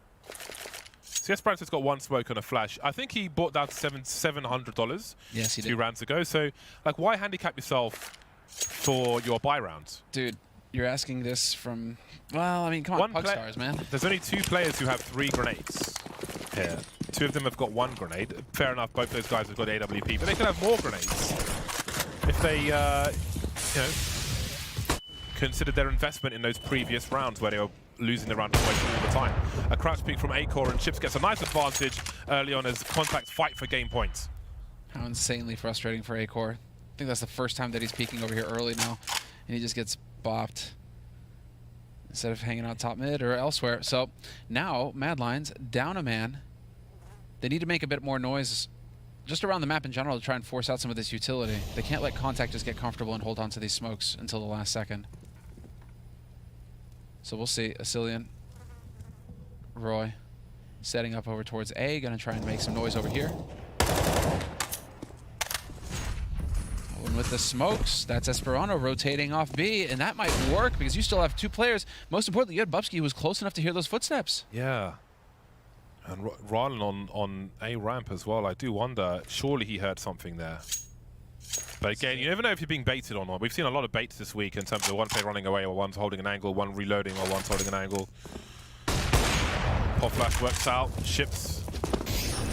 So Esperanto has got 1 smoke and a flash. I think he bought down to $700. Yes, he did. 2 rounds ago. So, like, why handicap yourself for your buy rounds? Dude, you're asking this from... Well, I mean, come on, Pugstars, man. There's only 2 players who have 3 grenades here. 2 of them have got 1 grenade. Fair enough, both those guys have got AWP, but they can have more grenades if they, you know, considered their investment in those previous rounds where they were losing the round all the time. A crouch peek from A-Core, and Chips gets a nice advantage early on as c0ntact fight for game points. How insanely frustrating for A-Core. I think that's the first time that he's peeking over here early now, and he just gets bopped instead of hanging out top mid or elsewhere. So now Mad Lions down a man. They need to make a bit more noise just around the map in general to try and force out some of this utility. They can't let c0ntact just get comfortable and hold on to these smokes until the last second. So we'll see. Asilian, Roy, setting up over towards A. Gonna try and make some noise over here. And with the smokes, that's Esperanto rotating off B, and that might work because you still have 2 players. Most importantly, you had Bubsky who was close enough to hear those footsteps. Yeah. And Rylan on A ramp as well. I do wonder, surely he heard something there. But again, you never know if you're being baited or not. We've seen a lot of baits this week in terms of one player running away or one's holding an angle, one reloading or one's holding an angle. Pop flash works out. Ships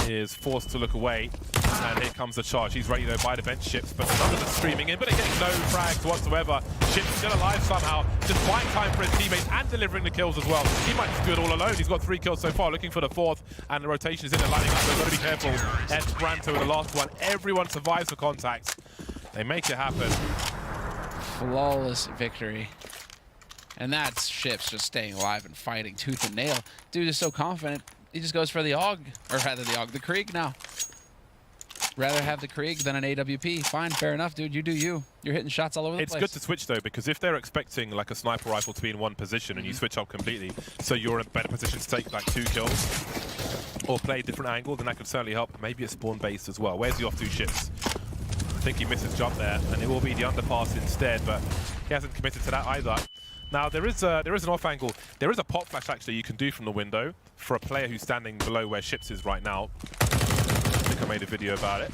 is forced to look away. And here comes the charge. He's ready to buy the bench Ships, but the numbers are streaming in, but they're getting no frags whatsoever. Ships still alive somehow, just buying time for his teammates and delivering the kills as well. He might just do it all alone. He's got 3 kills so far, looking for the 4th, and the rotation is in and lining up. They've got to be careful. c0ntact, the last one. Everyone survives for contact. They make it happen. Flawless victory. And that's Ships just staying alive and fighting tooth and nail. Dude is so confident. He just goes for the AUG, or rather the AUG, the Krieg now. Rather have the Krieg than an AWP. Fine, fair enough, dude. You do you. You're hitting shots all over the place. It's good to switch, though, because if they're expecting like a sniper rifle to be in one position and you switch up completely, so you're in a better position to take like 2 kills or play a different angle, then that could certainly help. Maybe it's spawn-based as well. Where's the off 2 Ships? I think he missed his jump there, and it will be the underpass instead, but he hasn't committed to that either. Now, there is an off angle. There is a pop flash, actually, you can do from the window for a player who's standing below where Ships is right now. I think I made a video about it.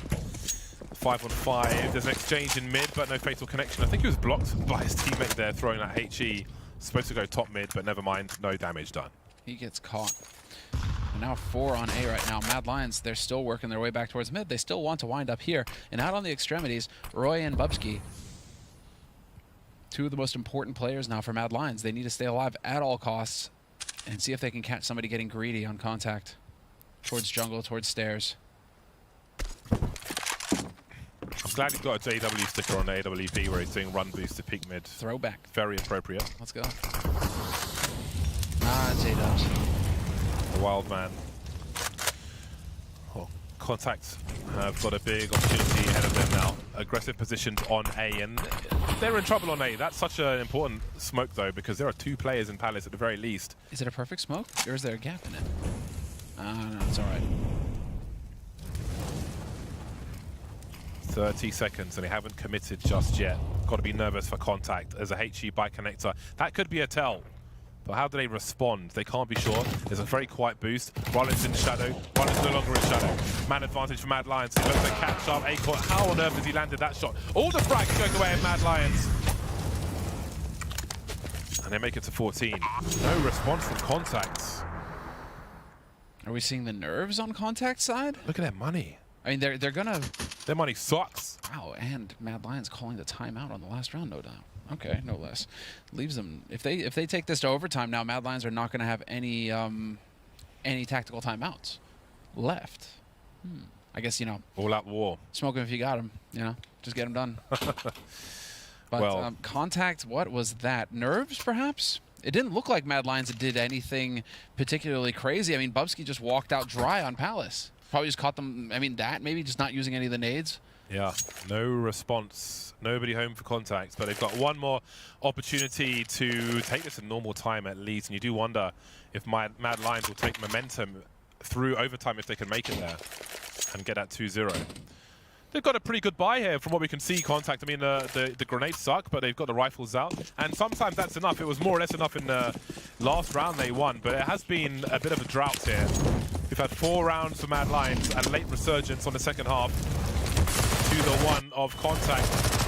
5-on-5. There's an exchange in mid, but no fatal connection. I think he was blocked by his teammate there, throwing that HE. Supposed to go top mid, but never mind. No damage done. He gets caught. And now 4 on A right now. Mad Lions, they're still working their way back towards mid. They still want to wind up here. And out on the extremities, Roy and Bubsky. 2 of the most important players now for Mad Lions. They need to stay alive at all costs and see if they can catch somebody getting greedy on contact. Towards jungle, towards stairs. I'm glad he's got a JW sticker on the AWP where he's doing run boost to peak mid. Throwback. Very appropriate. Let's go. Ah, J-Dubs. The wild man. Well, Contacts have got a big opportunity ahead of them now. Aggressive positions on A, and they're in trouble on A. That's such an important smoke, though, because there are 2 players in Palace at the very least. Is it a perfect smoke, or is there a gap in it? No, it's all right. 30 seconds, and they haven't committed just yet. Got to be nervous for contact as a HE by connector. That could be a tell. But how do they respond? They can't be sure. There's a very quiet boost. Rollins in shadow. Rollins no longer in shadow. Man advantage for Mad Lions. He looks to catch up. Acorn. How on earth has he landed that shot? All the frags going away at Mad Lions. And they make it to 14. No response from contacts. Are we seeing the nerves on contact side? Look at their money. I mean, they're gonna... Their money sucks. Wow, and Mad Lions calling the timeout on the last round, no doubt. Okay, no less. Leaves them... If they take this to overtime now, Mad Lions are not going to have any tactical timeouts left. I guess, you know... All out war. Smoke them if you got them, you know? Just get them done. But well, contact, what was that? Nerves, perhaps? It didn't look like Mad Lions did anything particularly crazy. I mean, Bubsky just walked out dry on Palace. Probably just caught them, I mean, maybe just not using any of the nades. Yeah, no response. Nobody home for contacts, but they've got one more opportunity to take this in normal time at least. And you do wonder if Mad Lions will take momentum through overtime if they can make it there and get at 2-0. They've got a pretty good buy here from what we can see, Contact. I mean, the grenades suck, but they've got the rifles out. And sometimes that's enough. It was more or less enough in the last round they won, but it has been a bit of a drought here. We've had 4 rounds for Mad Lions and late resurgence on the second half to the one of Contact.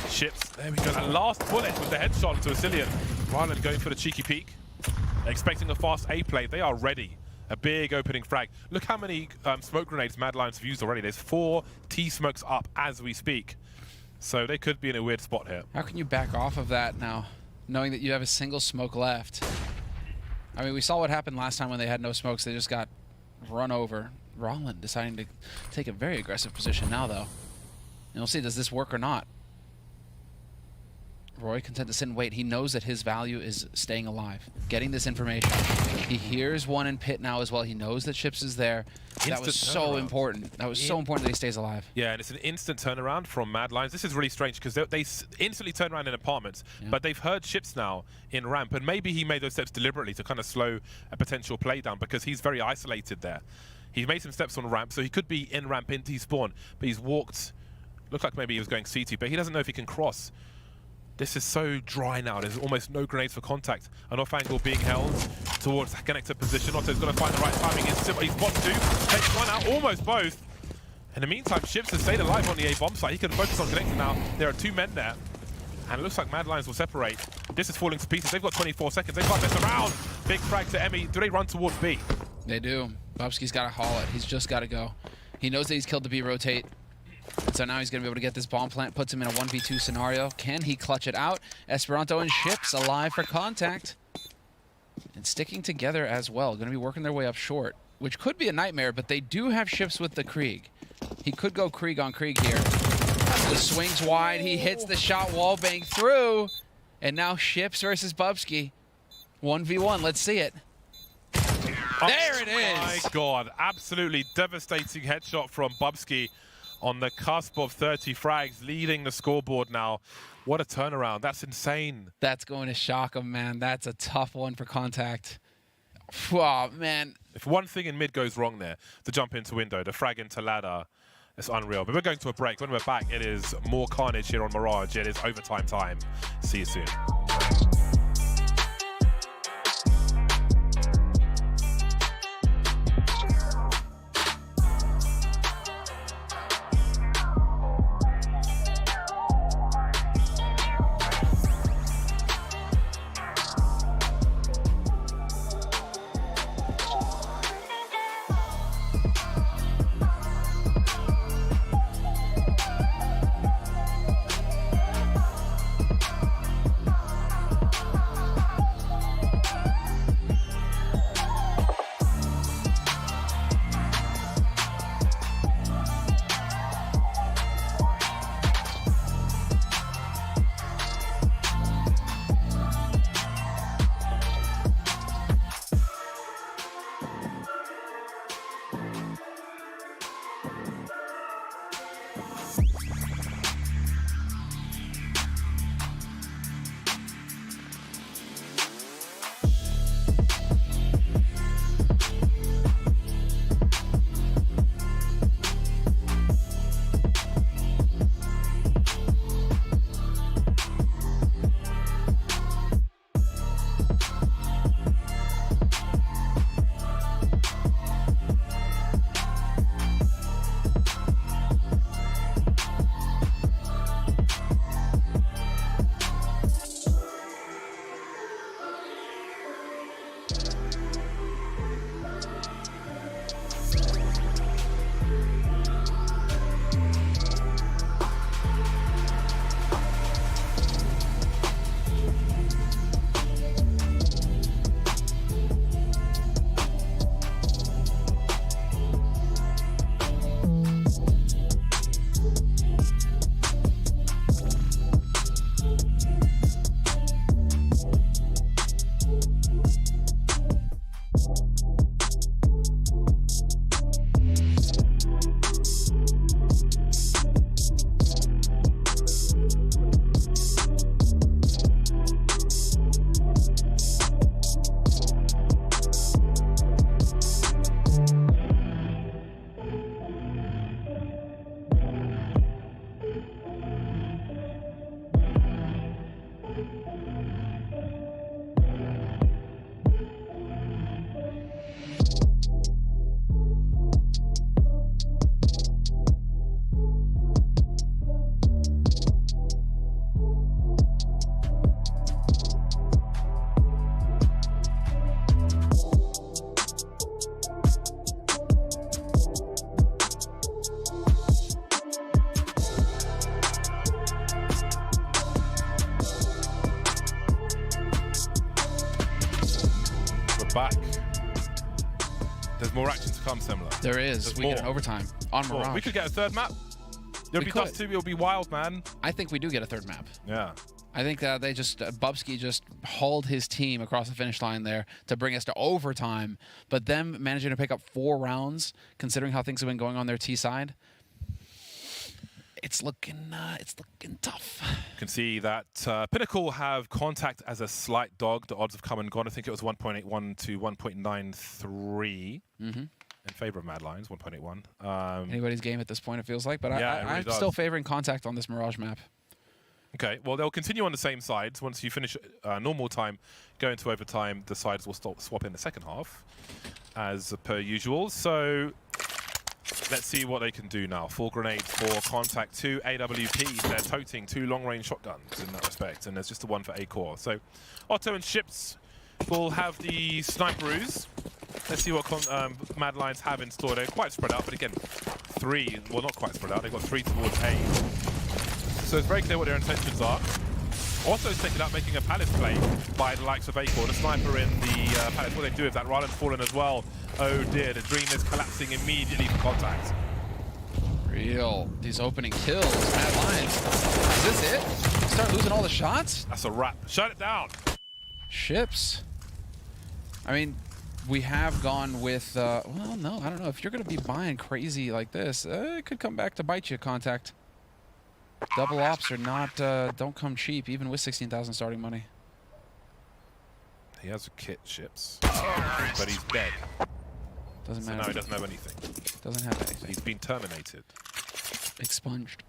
Ships. There we go. That last bullet with the headshot to Asilian. Ryland going for the cheeky peek. Expecting a fast A play. They are ready. A big opening frag. Look how many smoke grenades Mad Lions have used already. There's 4 T-smokes up as we speak. So they could be in a weird spot here. How can you back off of that now, knowing that you have a single smoke left? I mean, we saw what happened last time when they had no smokes. They just got run over. Rollin deciding to take a very aggressive position now, though. And we'll see, does this work or not? Roy content to sit and wait. He knows that his value is staying alive, getting this information. He hears one in pit now as well. He knows that Ships is there. That was so important. That was so important that he stays alive. Yeah, and it's an instant turnaround from Mad Lions. This is really strange because they instantly turn around in apartments, but they've heard Ships now in ramp, and maybe he made those steps deliberately to kind of slow a potential play down because he's very isolated there. He's made some steps on ramp, so he could be in ramp into spawn, but he's walked. Looked like maybe he was going CT, but he doesn't know if he can cross. This is so dry now. There's almost no grenades for contact. An off angle being held towards that connector position. Otto's got to find the right timing. He's spot 2, takes 1 out, almost both. In the meantime, Ships has stayed alive on the A bomb site. He can focus on connecting now. There are 2 men there. And it looks like Mad Lions will separate. This is falling to pieces. They've got 24 seconds. They can't mess around. Big frag to Emmy. Do they run towards B? They do. Bubsky's got to haul it. He's just got to go. He knows that he's killed the B rotate. So now he's going to be able to get this bomb plant, puts him in a 1v2 scenario. Can he clutch it out? Esperanto and Ships alive for contact. And sticking together as well. Going to be working their way up short, which could be a nightmare, but they do have Ships with the Krieg. He could go Krieg on Krieg here. The swings wide. He hits the shot, wallbang through. And now Ships versus Bubsky. 1v1. Let's see it. There it is. My God. Absolutely devastating headshot from Bubsky on the cusp of 30 frags, leading the scoreboard now. What a turnaround. That's insane. That's going to shock him, man. That's a tough one for contact. Oh, man. If one thing in mid goes wrong there, the jump into window, the frag into ladder, it's unreal. But we're going to a break. When we're back, it is more carnage here on Mirage. It is overtime time. See you soon. Back. There's more action to come, similar. There is. There's we more. get an overtime on Mirage. We could get a third map. It'll be Dust 2, it'll be wild, man. I think we do get a third map. Yeah. I think they just, Bubsky just hauled his team across the finish line there to bring us to overtime, but them managing to pick up 4 rounds, considering how things have been going on their T side, it's looking tough. You can see that Pinnacle have contact as a slight dog. The odds have come and gone. I think it was 1.81 to 1.93 in favor of Mad Lions, 1.81. Anybody's game at this point, it feels like, but yeah, I'm still favoring contact on this Mirage map. Okay, well, they'll continue on the same sides. Once you finish normal time, go into overtime, the sides will swap in the second half, as per usual. So let's see what they can do now. 4 grenades for contact, 2 AWPs. They're toting 2 long-range shotguns in that respect, and there's just the 1 for A-Core. So Otto and Ships will have the sniperoos. Let's see what Mad Lions have in store. They're quite spread out, but again, three. Well, not quite spread out. They've got three towards A. So it's very clear what their intentions are. Also taken out, making a palace play by the likes of Acorn. The sniper in the palace. What they do is that Ryland's fallen as well. Oh dear, the dream is collapsing immediately for contact. Real. These opening kills. Mad Lions. Is this it? Start losing all the shots? That's a wrap. Shut it down. Ships. I mean, we have gone with, well, no, I don't know. If you're going to be buying crazy like this, it could come back to bite you, Contact. Double ops are not, don't come cheap, even with 16,000 starting money. He has a kit, Ships, but he's dead. Doesn't So matter. now he doesn't have anything. Doesn't have anything. He's been terminated. Expunged.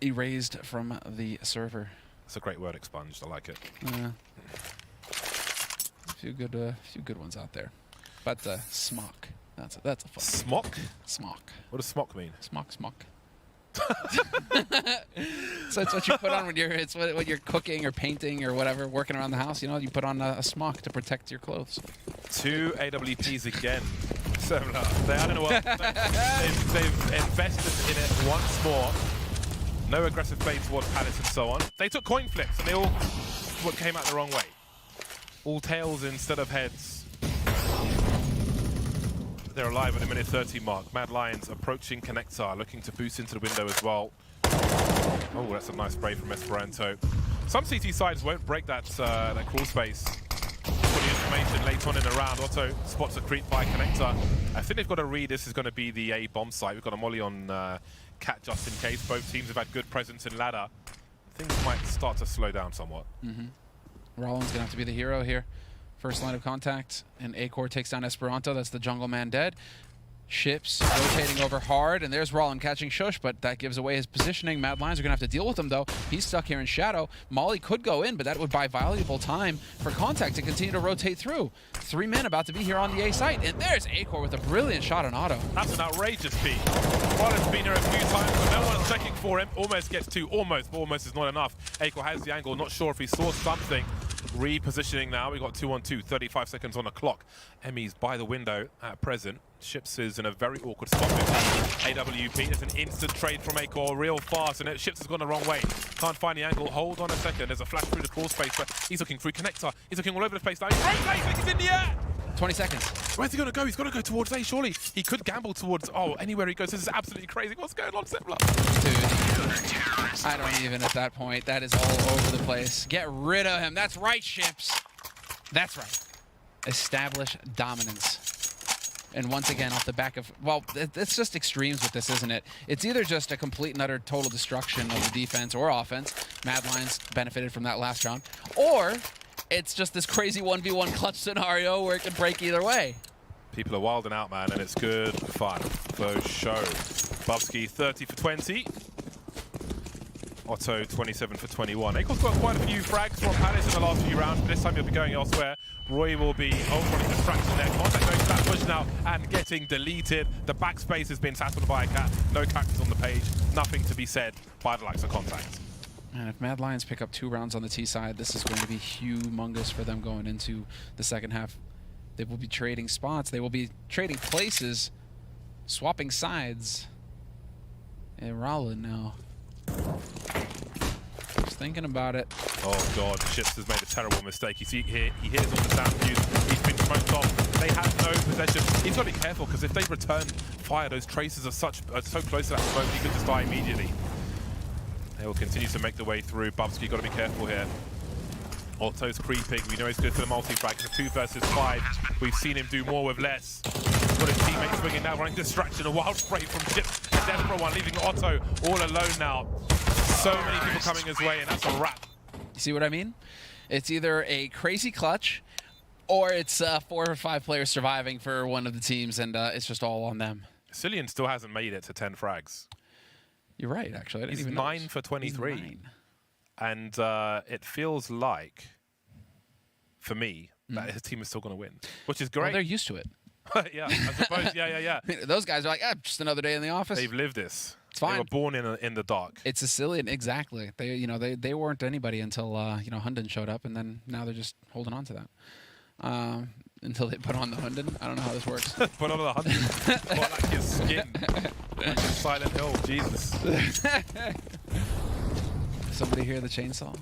Erased from the server. That's a great word, expunged. I like it. A few good ones out there. But smock. That's a fun Smock? Smock. What does smock mean? Smock. So it's what you put on when when you're cooking or painting or whatever, working around the house. You know, you put on a smock to protect your clothes. 2 AWPs again. Similar. I don't know what. They've invested in it once more. No aggressive play towards Palace and so on. They took coin flips and they all came out the wrong way. All tails instead of heads. They're alive at the minute 30 mark. Mad Lions approaching Connector, looking to boost into the window as well. Oh, that's a nice spray from Esperanto. Some CT sides won't break that crawl space. For the information late on in the round. Otto spots a creep by Connector. I think they've got to read this is going to be the A bomb site. We've got a molly on Cat just in case. Both teams have had good presence in ladder. Things might start to slow down somewhat. Rollins going to have to be the hero here. First line of contact, and Acor takes down Esperanto. That's the jungle man dead. Ships rotating over hard, and there's Rollin catching Shush, but that gives away his positioning. Mad Lions are going to have to deal with him, though. He's stuck here in shadow. Molly could go in, but that would buy valuable time for Contact to continue to rotate through. 3 men about to be here on the A site, and there's Acor with a brilliant shot on auto. That's an outrageous peek. Rollins been here a few times, but no one's checking for him. Almost gets 2, almost, but almost is not enough. Acor has the angle, not sure if he saw something. Repositioning now, we got 2-on-2, 35 seconds on the clock. Emmy's by the window at present. Ships is in a very awkward spot with AWP. There's an instant trade from Acor, real fast, and Ships has gone the wrong way. Can't find the angle. Hold on a second. There's a flash through the crawl space, but he's looking through Connector. He's looking all over the place now. He's rotating, he's in the air! 20 seconds. Where's he going to go? He's got to go towards A, surely. He could gamble towards, anywhere he goes. This is absolutely crazy. What's going on, Sipler? Dude, I don't even at that point. That is all over the place. Get rid of him. That's right, Ships. That's right. Establish dominance. And once again, off the back of, well, it's just extremes with this, isn't it? It's either just a complete and utter total destruction of the defense or offense. Mad Lions benefited from that last round. Or it's just this crazy 1v1 clutch scenario where it can break either way. People are wilding out, man, and it's good fun for show. Bubsky 30 for 20. Otto 27 for 21. Acor's got quite a few frags from Palace in the last few rounds, but this time he'll be going elsewhere. Roy will be running distraction there. Contact going to that push now and getting deleted. The backspace has been tackled by a cat. No characters on the page. Nothing to be said by the likes of Contact. And if Mad Lions pick up 2 rounds on the T side, this is going to be humongous for them going into the second half. They will be trading spots. They will be trading places, swapping sides. And Rollin now. Just thinking about it. Oh god, Ships has made a terrible mistake. You see here, he hears all the sound cues. He's been smoked off. They have no possession. He's got to be careful because if they return fire, those traces are so close to that smoke, he could just die immediately. They will continue to make their way through. Bubsky got to be careful here. Otto's creeping. We know he's good for the multi-frag. It's a 2 versus 5. We've seen him do more with less. Got his teammates swinging now, running distraction. A wild spray from Ships. A desperate one, leaving Otto all alone now. So many people coming his way, and that's a wrap. You see what I mean? It's either a crazy clutch, or it's 4 or 5 players surviving for one of the teams, and it's just all on them. c0ntact still hasn't made it to 10 frags. You're right, actually. I didn't He's even 9 notice. for 23. He's 9. And it feels like, for me, that his team is still going to win, which is great. Well, they're used to it. Yeah, I suppose. Yeah. Those guys are like, just another day in the office. They've lived this. It's fine. They were born in the dark. It's Sicilian, exactly. They weren't anybody until Hunden showed up, and then now they're just holding on to that. until they put on the Hunden. I don't know how this works. Put on the Hunden. What, like his skin? Like his Silent Hill. Jesus. Somebody hear the chainsaw?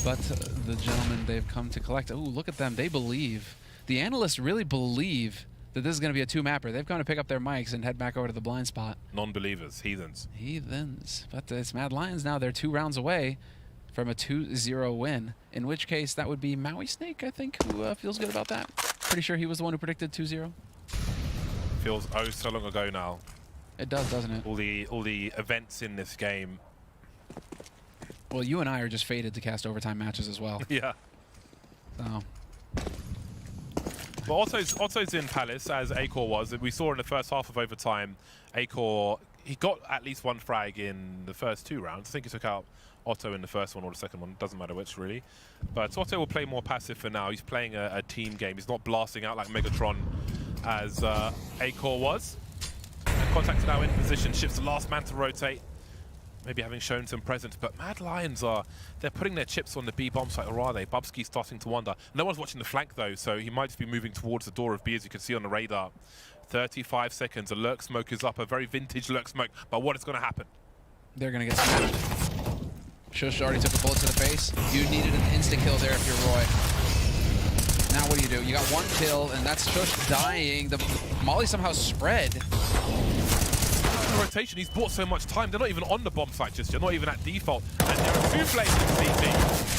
But the gentlemen, they've come to collect. Ooh, look at them. They believe. The analysts really believe that this is going to be a two-mapper. They've gone to pick up their mics and head back over to the blind spot. Non-believers. Heathens. Heathens. But it's Mad Lions now. They're 2 rounds away from a 2-0 win, in which case that would be Maui Snake, I think, who feels good about that. Pretty sure he was the one who predicted 2-0. Feels oh so long ago now. It does, doesn't it? All the events in this game. Well, you and I are just fated to cast overtime matches as well. Yeah. So. But Otto's in Palace, as Acor was. We saw in the first half of overtime, Acor, he got at least 1 frag in the first 2 rounds. I think he took out Otto in the first one or the second one. Doesn't matter which, really. But Otto will play more passive for now. He's playing a team game. He's not blasting out like Megatron as Acor was. And c0ntact now in position, shifts the last man to rotate. Maybe having shown some presence, but Mad Lions they're putting their chips on the B bomb site, or are they? Bubsky's starting to wonder. No one's watching the flank though, so he might just be moving towards the door of B, as you can see on the radar. 35 seconds, a lurk smoke is up, a very vintage lurk smoke, but what is going to happen? They're going to get smashed. Shush already took a bullet to the face. You needed an insta-kill there if you're Roy. Now what do? You got 1 kill, and that's Shush dying. The Molly somehow spread. Rotation, he's bought so much time. They're not even on the bomb site just yet, not even at default. And there are 2 players in CT.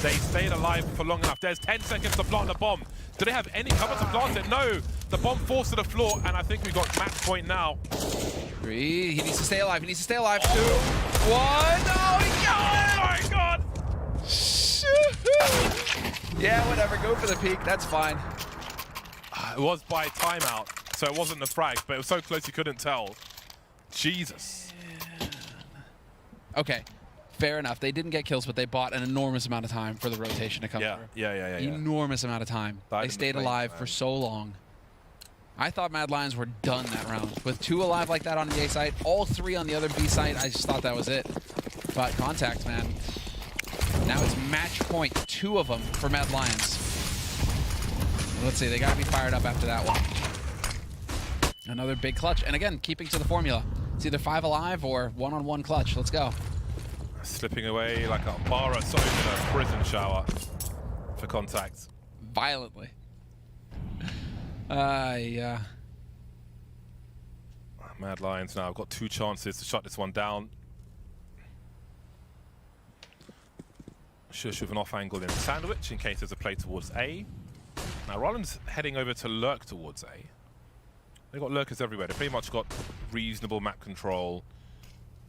They stayed alive for long enough. There's 10 seconds to plant the bomb. Do they have any cover to plant it? No. The bomb falls to the floor, and I think we've got match point now. 3. He needs to stay alive. He needs to stay alive. 2. 1. Oh, he got it! Oh my god! Yeah, whatever. Go for the peak. That's fine. It was by timeout, so it wasn't the frag, but it was so close you couldn't tell. Jesus. Okay, fair enough. They didn't get kills, but they bought an enormous amount of time for the rotation to come through. Yeah. Enormous amount of time. They stayed alive for so long. I thought Mad Lions were done that round. With 2 alive like that on the A site, all 3 on the other B site, I just thought that was it. But c0ntact, man. Now it's match point. 2 of them for Mad Lions. Let's see, they gotta be fired up after that one. Another big clutch. And again, keeping to the formula. It's either 5 alive or 1-on-1 clutch. Let's go. Slipping away like a Bara soap in a prison shower for c0ntact. Violently. Yeah. Mad Lions now. I've got 2 chances to shut this one down. Shush with an off angle in sandwich in case there's a play towards A. Now Rollins heading over to lurk towards A. They've got lurkers everywhere. They've pretty much got reasonable map control.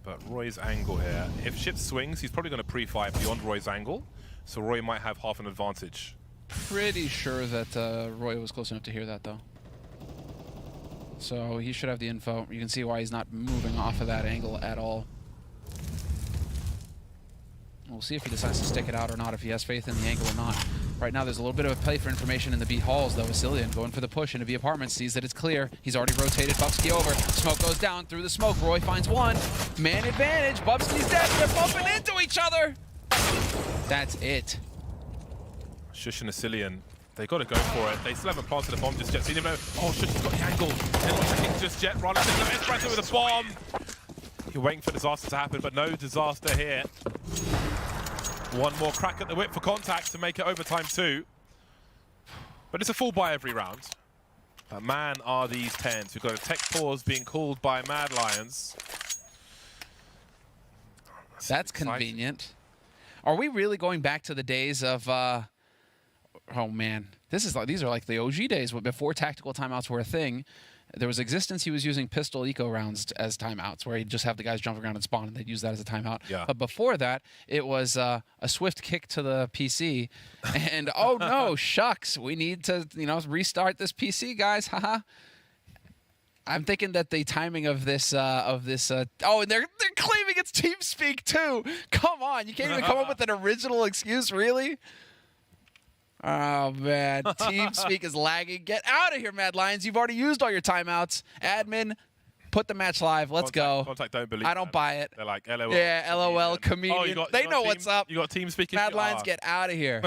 But Roy's angle here. If ship swings, he's probably going to pre-fire beyond Roy's angle. So Roy might have half an advantage. Pretty sure that Roy was close enough to hear that, though. So he should have the info. You can see why he's not moving off of that angle at all. We'll see if he decides to stick it out or not, if he has faith in the angle or not. Right now, there's a little bit of a play for information in the B halls, though. Vasilian going for the push into B apartments, sees that it's clear. He's already rotated Bubsky over. Smoke goes down through the smoke. Roy finds 1. Man advantage. Bubsky's dead. They're bumping into each other. That's it. Shush and Vasilian, they got to go for it. They still haven't planted a bomb just yet, so you never know. Oh, Shush has got the angle. They're not checking just yet. Rollins is no espresso with a bomb. You're waiting for disaster to happen, but no disaster here. 1 more crack at the whip for c0ntact to make it overtime 2. But it's a full buy every round. But man, are these 10s. We've got a tech pause being called by Mad Lions. That's convenient. Are we really going back to the days of... oh, man. These are like the OG days before tactical timeouts were a thing. There was existence. He was using pistol eco rounds as timeouts, where he'd just have the guys jump around and spawn, and they'd use that as a timeout. Yeah. But before that, it was a swift kick to the PC, and oh no, shucks, we need to restart this PC, guys. Haha. I'm thinking that the timing of this oh, and they're claiming it's TeamSpeak too. Come on, you can't even come up with an original excuse, really? Oh, man. TeamSpeak is lagging. Get out of here, Mad Lions. You've already used all your timeouts. Admin, Put the match live. Let's go. c0ntact don't believe I don't buy it. They're like, LOL. Yeah, LOL, comedian. Oh, you got, they know what's up. You got team speaking? Mad Lions, get out of here.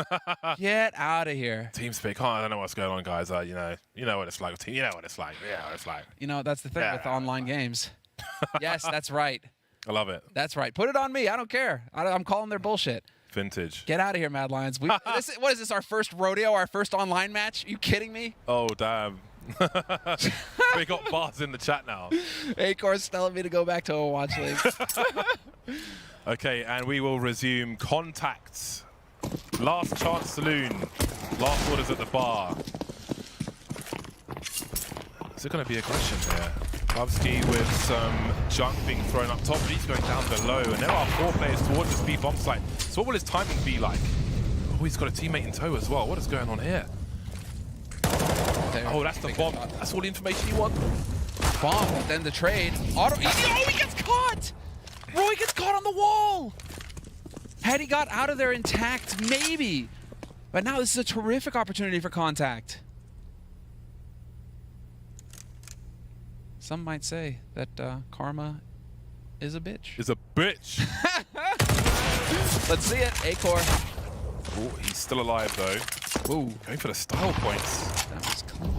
Get out of here. Team speak. Oh, I don't know what's going on, guys. You know what it's like with team. You know what it's like. Yeah, what it's like. You know, that's the thing with online games. Yes, that's right. I love it. That's right. Put it on me. I don't care. I'm calling their bullshit. Vintage. Get out of here, Mad Lions. What is this, our first rodeo, our first online match? Are you kidding me? Oh, damn. We got bars in the chat now. Acor's telling me to go back to Overwatch League. Okay, and we will resume contacts. Last chance saloon. Last orders at the bar. Is it going to be aggression here? Bubsky with some junk being thrown up top, but he's going down below. And there are 4 players towards the B bomb site. So what will his timing be like? Oh, he's got a teammate in tow as well. What is going on here? Oh, that's the bomb. That's all the information you want. Bomb, then the trade. Oh, he gets caught! Roy gets caught on the wall! Had he got out of there intact, maybe. But now this is a terrific opportunity for c0ntact. Some might say that karma is a bitch. Is a bitch. Let's see it, Acor. Oh, he's still alive though. Ooh. Going for the style points. That was clean.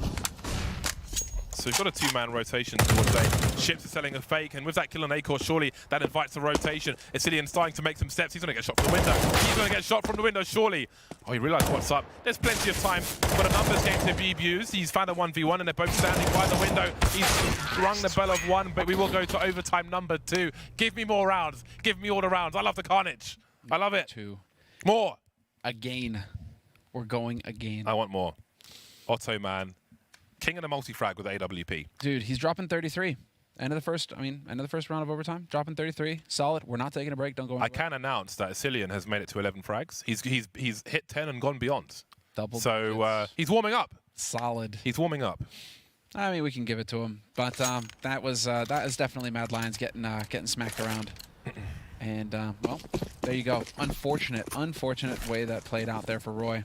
So we've got a 2-man rotation towards A. Ships are selling a fake, and with that kill on Acor, surely that invites a rotation. Icilian starting to make some steps. He's going to get shot from the window. He's going to get shot from the window, surely. Oh, he realized what's up. There's plenty of time for a numbers game to be used. He's found a 1v1, and they're both standing by the window. He's rung the bell of 1, but we will go to overtime number 2. Give me more rounds. Give me all the rounds. I love the carnage. I love it. 2. More. Again. We're going again. I want more. Otto, man. King of the multi-frag with AWP. Dude, he's dropping 33. End of the first round of overtime. Dropping 33. Solid. We're not taking a break. Don't go. I can announce that Icilian has made it to 11 frags. He's hit 10 and gone beyond. Double. So he's warming up. Solid. He's warming up. I mean, we can give it to him, but that is definitely Mad Lions getting smacked around. And well, there you go. Unfortunate way that played out there for Roy.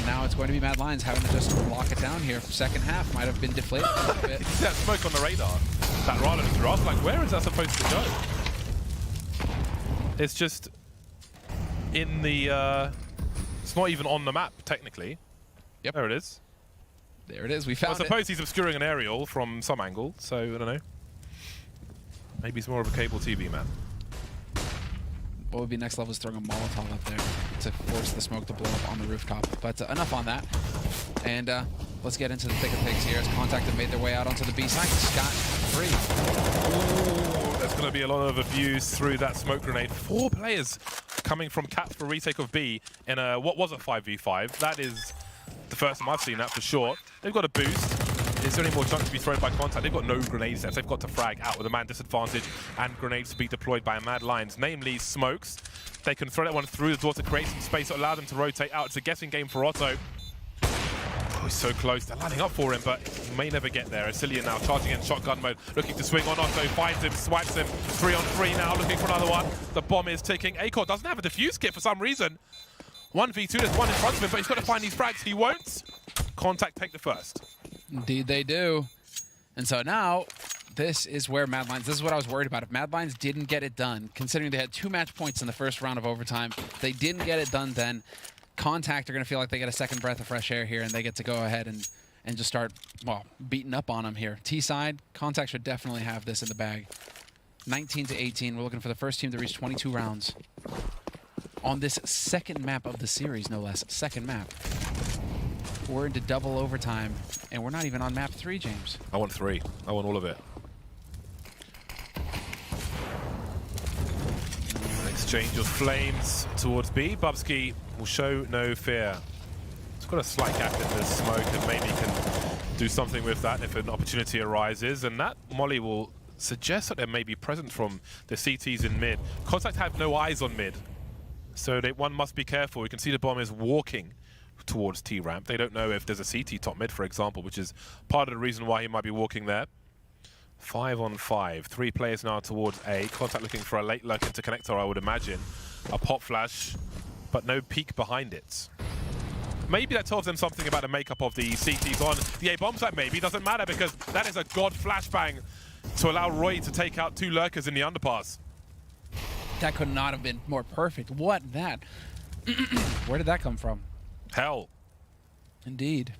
Now it's going to be Mad Lions having to just lock it down here. Second half might have been deflated a little bit. That smoke on the radar. That Rylan threw us. Like, where is that supposed to go? It's just in the... it's not even on the map, technically. Yep. There it is. There it is. We found it. I suppose he's obscuring an aerial from some angle, so I don't know. Maybe he's more of a cable TV man. What would be next level is throwing a Molotov up there to force the smoke to blow up on the rooftop. But enough on that. And let's get into the thick of things here as c0ntact have made their way out onto the B side. Scot-free. There's going to be a lot of abuse through that smoke grenade. 4 players coming from Cats for retake of B in a what was a 5v5. That is the first time I've seen that for sure. They've got a boost. Is there any more chance to be thrown by c0ntact? They've got no grenade sets. They've got to frag out with a man disadvantage and grenades to be deployed by Mad Lions, namely smokes. They can throw that one through the door to create some space that allow them to rotate out. It's a guessing game for Otto. Oh, he's so close. They're lining up for him, but he may never get there. Icilian now charging in shotgun mode, looking to swing on Otto, finds him, swipes him. 3-on-3 now, looking for another one. The bomb is ticking. Acor doesn't have a defuse kit for some reason. 1v2, there's one in front of him, but he's got to find these frags. He won't. c0ntact take the first. Indeed they do. And so now, this is where Mad Lions, this is what I was worried about. If Mad Lions didn't get it done, considering they had 2 match points in the first round of overtime, if they didn't get it done then, c0ntact are going to feel like they get a second breath of fresh air here and they get to go ahead and just start, well, beating up on them here. T-side, c0ntact should definitely have this in the bag. 19-18, we're looking for the first team to reach 22 rounds. On this second map of the series, no less. Second map. We're into double overtime, and we're not even on map 3, James. I want 3. I want all of it. An exchange of flames towards B. Bubsky will show no fear. He's got a slight gap in the smoke, and maybe can do something with that if an opportunity arises. And that molly will suggest that there may be presence from the CTs in mid. c0ntact have no eyes on mid, so one must be careful. You can see the bomb is walking towards T-ramp. They don't know if there's a CT top mid, for example, which is part of the reason why he might be walking there. 5-on-5. 3 players now towards A. c0ntact looking for a late lurk into connector, I would imagine. A pop flash, but no peek behind it. Maybe that tells them something about the makeup of the CTs on the A bomb site. Maybe it doesn't matter because that is a god flashbang to allow Roy to take out 2 lurkers in the underpass. That could not have been more perfect. What that? Where did that come from? Hell. Indeed.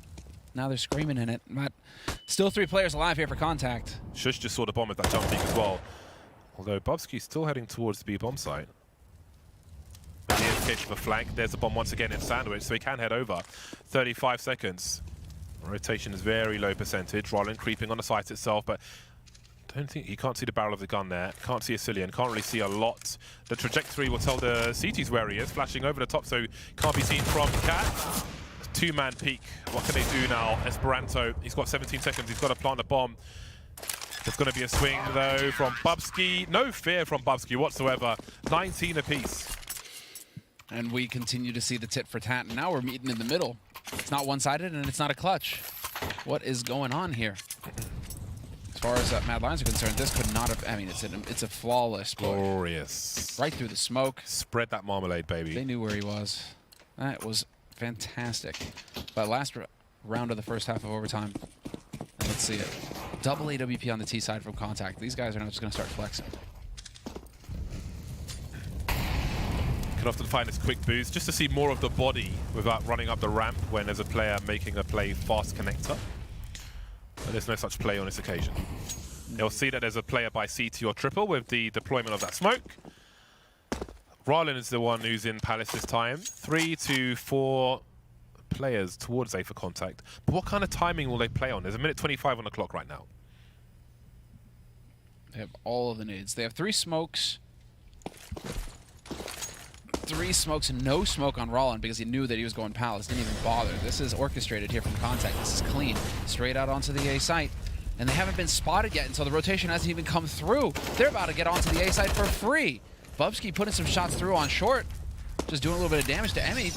Now they're screaming in it. But still 3 players alive here for contact. Shush just saw the bomb at that jump peak as well. Although Bubsky's still heading towards the B bomb site. And he is kicked to the flank. There's the bomb once again in sandwich, so he can head over. 35 seconds. Rotation is very low percentage. Rollin creeping on the site itself, but don't think you can't see the barrel of the gun there. Can't see a Cillian. Can't really see a lot. The trajectory will tell the CTs where he is, flashing over the top, so can't be seen from Cat. 2-man peek. What can they do now? Esperanto. He's got 17 seconds. He's got to plant a bomb. There's going to be a swing though from Bubsky. No fear from Bubsky whatsoever. 19 apiece. And we continue to see the tit for tat. And now we're meeting in the middle. It's not one-sided and it's not a clutch. What is going on here? As far as Mad Lions are concerned, this could not have. I mean, it's a flawless push. Glorious. Right through the smoke. Spread that marmalade, baby. They knew where he was. That was fantastic. But last round of the first half of overtime. Let's see it. Double AWP on the T side from contact. These guys are not just going to start flexing. Can often find this quick boost just to see more of the body without running up the ramp when there's a player making a play fast connector. But there's no such play on this occasion. They'll see that there's a player by CT or triple with the deployment of that smoke. Rylan is the one who's in Palace this time. 3 to 4 players towards A for contact. But what kind of timing will they play on? There's a minute 25 on the clock right now. They have all of the nades. They have 3 smokes. 3 smokes and no smoke on Rollin because he knew that he was going Palace. Didn't even bother. This is orchestrated here from contact. This is clean. Straight out onto the A site. And they haven't been spotted yet until the rotation hasn't even come through. They're about to get onto the A site for free. Bubsky putting some shots through on short. Just doing a little bit of damage to Emmy.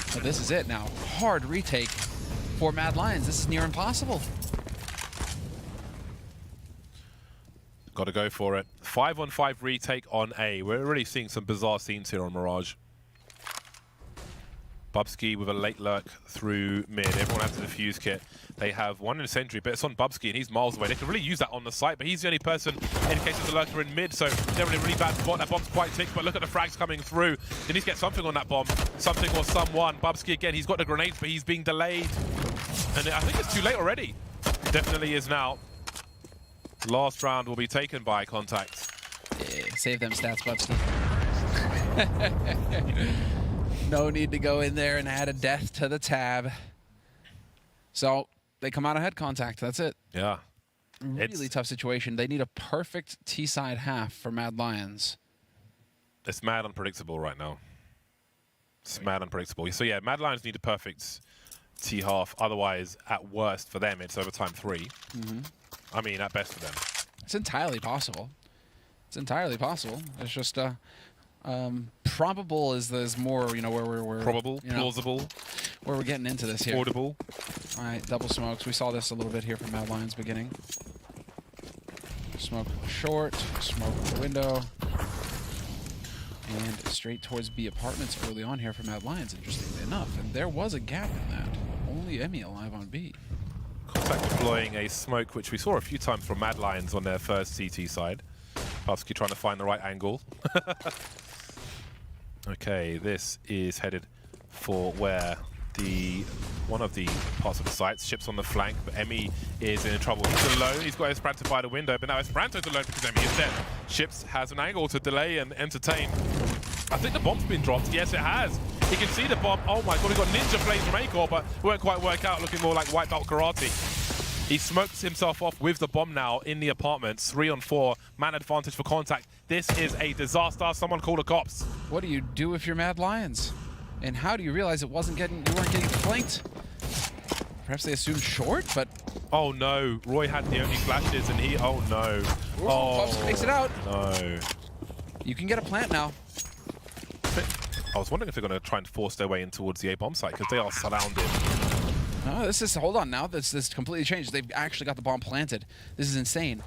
So this is it now. Hard retake for Mad Lions. This is near impossible. Got to go for it. 5-on-5 retake on A. We're already seeing some bizarre scenes here on Mirage. Bubsky with a late lurk through mid. Everyone has the defuse kit. They have one in the sentry, but it's on Bubsky and he's miles away. They can really use that on the site, but he's the only person in case of the lurker in mid, so they're in a really bad spot. That bomb's quite ticked, but look at the frags coming through. They need to get something on that bomb. Something or someone. Bubsky again, he's got the grenades, but he's being delayed. And I think it's too late already. Definitely is now. Last round will be taken by contact. Yeah, save them stats, Bubsky. No need to go in there and add a death to the tab. So they come out ahead, contact. That's it. Yeah. Really tough situation. They need a perfect T-side half for Mad Lions. It's mad unpredictable right now. It's mad unpredictable. So yeah, Mad Lions need a perfect T half. Otherwise, at worst for them, it's overtime 3. I mean, at best for them. It's entirely possible. It's entirely possible. It's just probable is more, you know, where we're probable, you know, plausible, where we're getting into this here. audible. All right, double smokes. We saw this a little bit here from Mad Lions beginning. Smoke short, smoke the window, and straight towards B apartments early on here from Mad Lions. Interestingly enough, and there was a gap in that. Only Emmy alive on B. Contact deploying a smoke, which we saw a few times from Mad Lions on their first CT side. Bubsky trying to find the right angle. Okay, this is headed for where one of the parts of the sites. Ships on the flank, but Emmy is in trouble. He's alone. He's got Esperanto by the window, but now Esperanto's alone because Emmy is dead. Ships has an angle to delay and entertain. I think the bomb's been dropped. Yes, it has. He can see the bomb. Oh my god, he got ninja flames from A-Core, but won't quite work out. Looking more like white belt karate. He smokes himself off with the bomb now in the apartments. 3 on 4. Man advantage for contact. This is a disaster. Someone call the cops. What do you do if you're Mad Lions? And how do you realize you weren't getting flanked? Perhaps they assumed short, but... Oh no, Roy had the only flashes and he... Oh no. Ooh, Bubs makes it out. No. You can get a plant now. I was wondering if they're going to try and force their way in towards the A-bomb site because they are surrounded. No, this is... Hold on now. This completely changed. They've actually got the bomb planted. This is insane.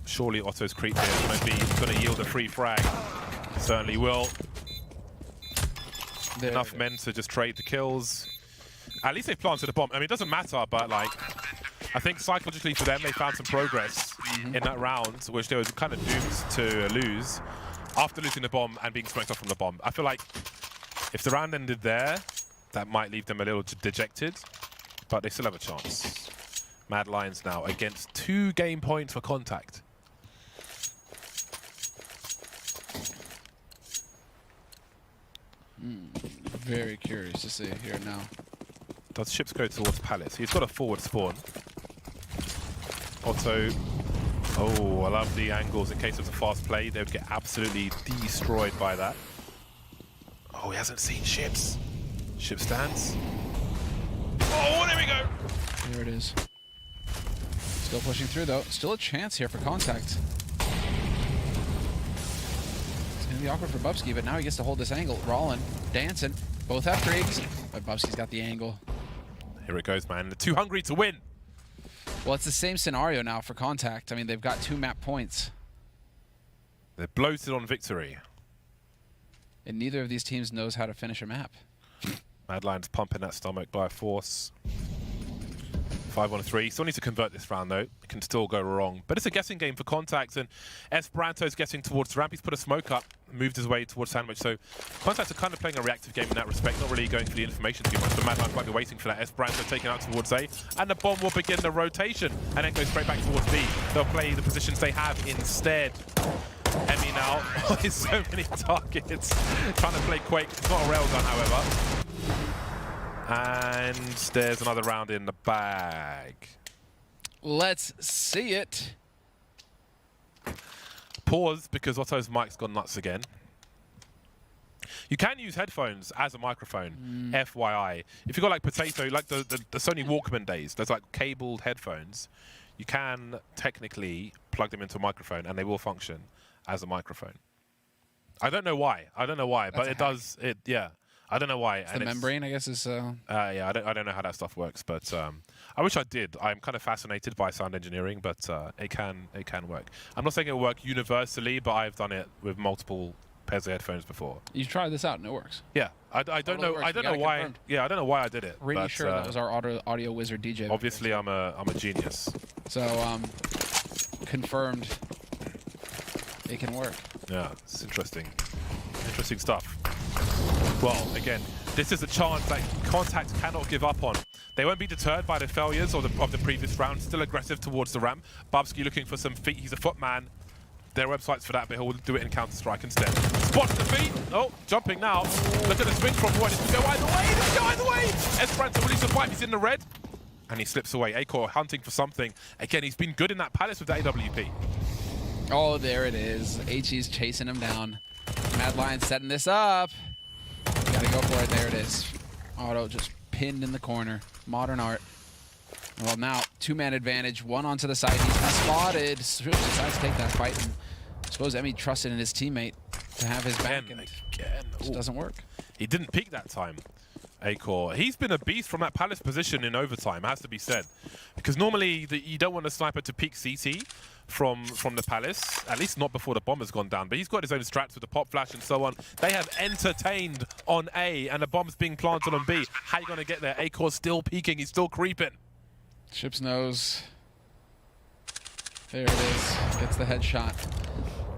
Surely Otto's creep here is going to yield a free frag. Certainly will. enough men to just trade the kills. At least they planted a bomb. I mean, it doesn't matter, but like, I think psychologically for them, they found some progress in that round, which they were kind of doomed to lose after losing the bomb and being smoked off from the bomb. I feel like if the round ended there, that might leave them a little dejected, but they still have a chance. Mad Lions now against 2 game points for c0ntact. Very curious to see here now. Does ships go towards Palace? He's got a forward spawn. Otto. Oh, I love the angles in case of a fast play. They would get absolutely destroyed by that. Oh, he hasn't seen ships. Ship stands. Oh, there we go. There it is. Still pushing through though. Still a chance here for c0ntact. It's gonna be awkward for Bubsky, but now he gets to hold this angle. Rollin, dancing. Both have Krigs, but Bubsky's got the angle. Here it goes, man. They're too hungry to win. Well, it's the same scenario now for c0ntact. I mean, they've got 2 map points. They're bloated on victory. And neither of these teams knows how to finish a map. Mad Lions pumping that stomach by force. 5-1-3. Still need to convert this round, though. It can still go wrong. But it's a guessing game for c0ntact, and Esperanto's getting towards the ramp. He's put a smoke up, moved his way towards sandwich. So c0ntact are kind of playing a reactive game in that respect, not really going for the information too much. But Mad Lions might be waiting for that. Esperanto taken out towards A, and the bomb will begin the rotation, and then go straight back towards B. They'll play the positions they have instead. Emmy now with so many targets, trying to play Quake. It's not a railgun, however. And there's another round in the bag. Let's see it. Pause, because Otto's mic's gone nuts again. You can use headphones as a microphone, FYI. If you've got like Potato, like the Sony Walkman days, there's like cabled headphones. You can technically plug them into a microphone and they will function as a microphone. I don't know why. But it does. Yeah. I don't know why. It's the membrane, I guess, is... yeah, I don't know how that stuff works, but I wish I did. I'm kind of fascinated by sound engineering, but it can work. I'm not saying it'll work universally, but I've done it with multiple pairs of headphones before. You tried this out and it works. Yeah, I don't know why. Confirmed. Yeah, I don't know why I did it. Really sure that was our audio wizard DJ. Obviously, I'm a genius. So confirmed. It can work. Yeah, it's interesting. Interesting stuff. Well, again, this is a chance that c0ntact cannot give up on. They won't be deterred by the failures of the previous round. Still aggressive towards the ramp. Bubsky looking for some feet. He's a footman. There are websites for that, but he'll do it in Counter-Strike instead. Spots the feet. Oh, jumping now. Look at the switch from what. This can go either way. This can go either way. Esperanto will survive. He's in the red. And he slips away. Acor hunting for something. Again, he's been good in that Palace with the AWP. Oh, there it is. HE's chasing him down. Mad Lions setting this up. Gotta go for it. There it is. Otto just pinned in the corner. Modern art. Well, now 2-man advantage. 1 onto the side. He's been spotted. Decides to take that fight. And I suppose Emmy trusted in his teammate to have his back. Again. It just doesn't work. He didn't peek that time. Acor. He's been a beast from that Palace position in overtime, has to be said. Because normally you don't want a sniper to peek CT from the Palace, at least not before the bomb has gone down. But he's got his own strats with the pop flash and so on. They have entertained on A, and the bomb's being planted on B. How are you going to get there? Acor's still peeking. He's still creeping. Ships knows. There it is. Gets the headshot.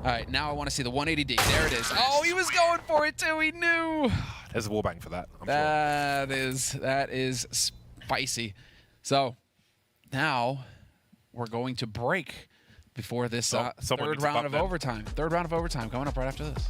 All right, now I want to see the 180D. There it is. Oh, he was going for it too. He knew. There's a wallbang for that. I'm sure. That is spicy. So now we're going to break before this third round of overtime. Third round of overtime coming up right after this.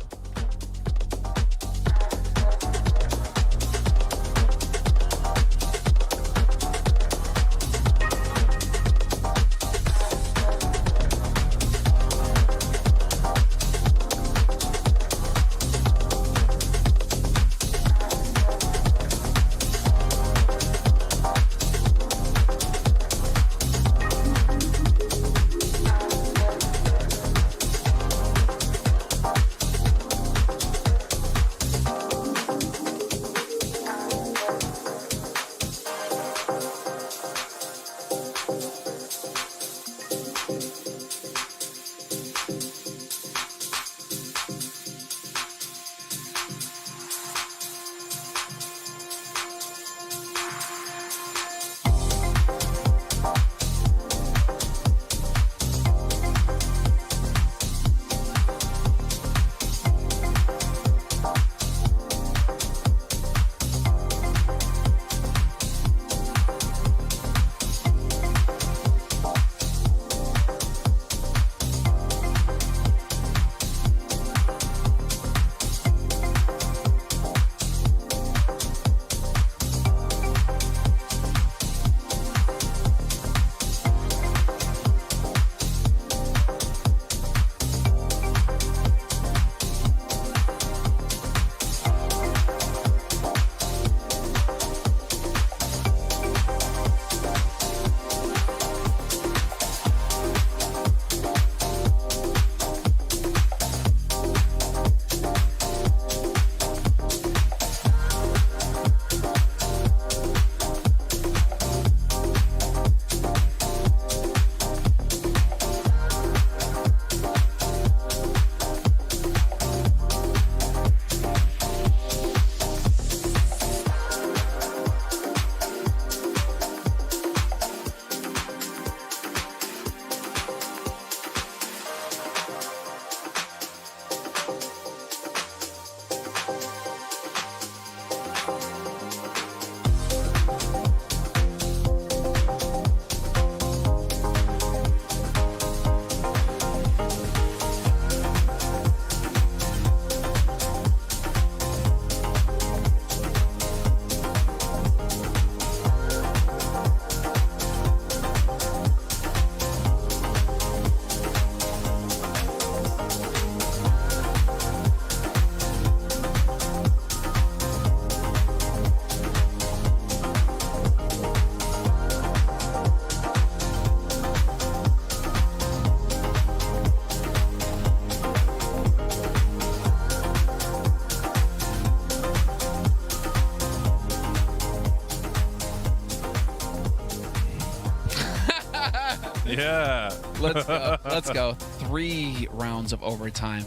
Yeah. Let's go. Let's go. 3 rounds of overtime.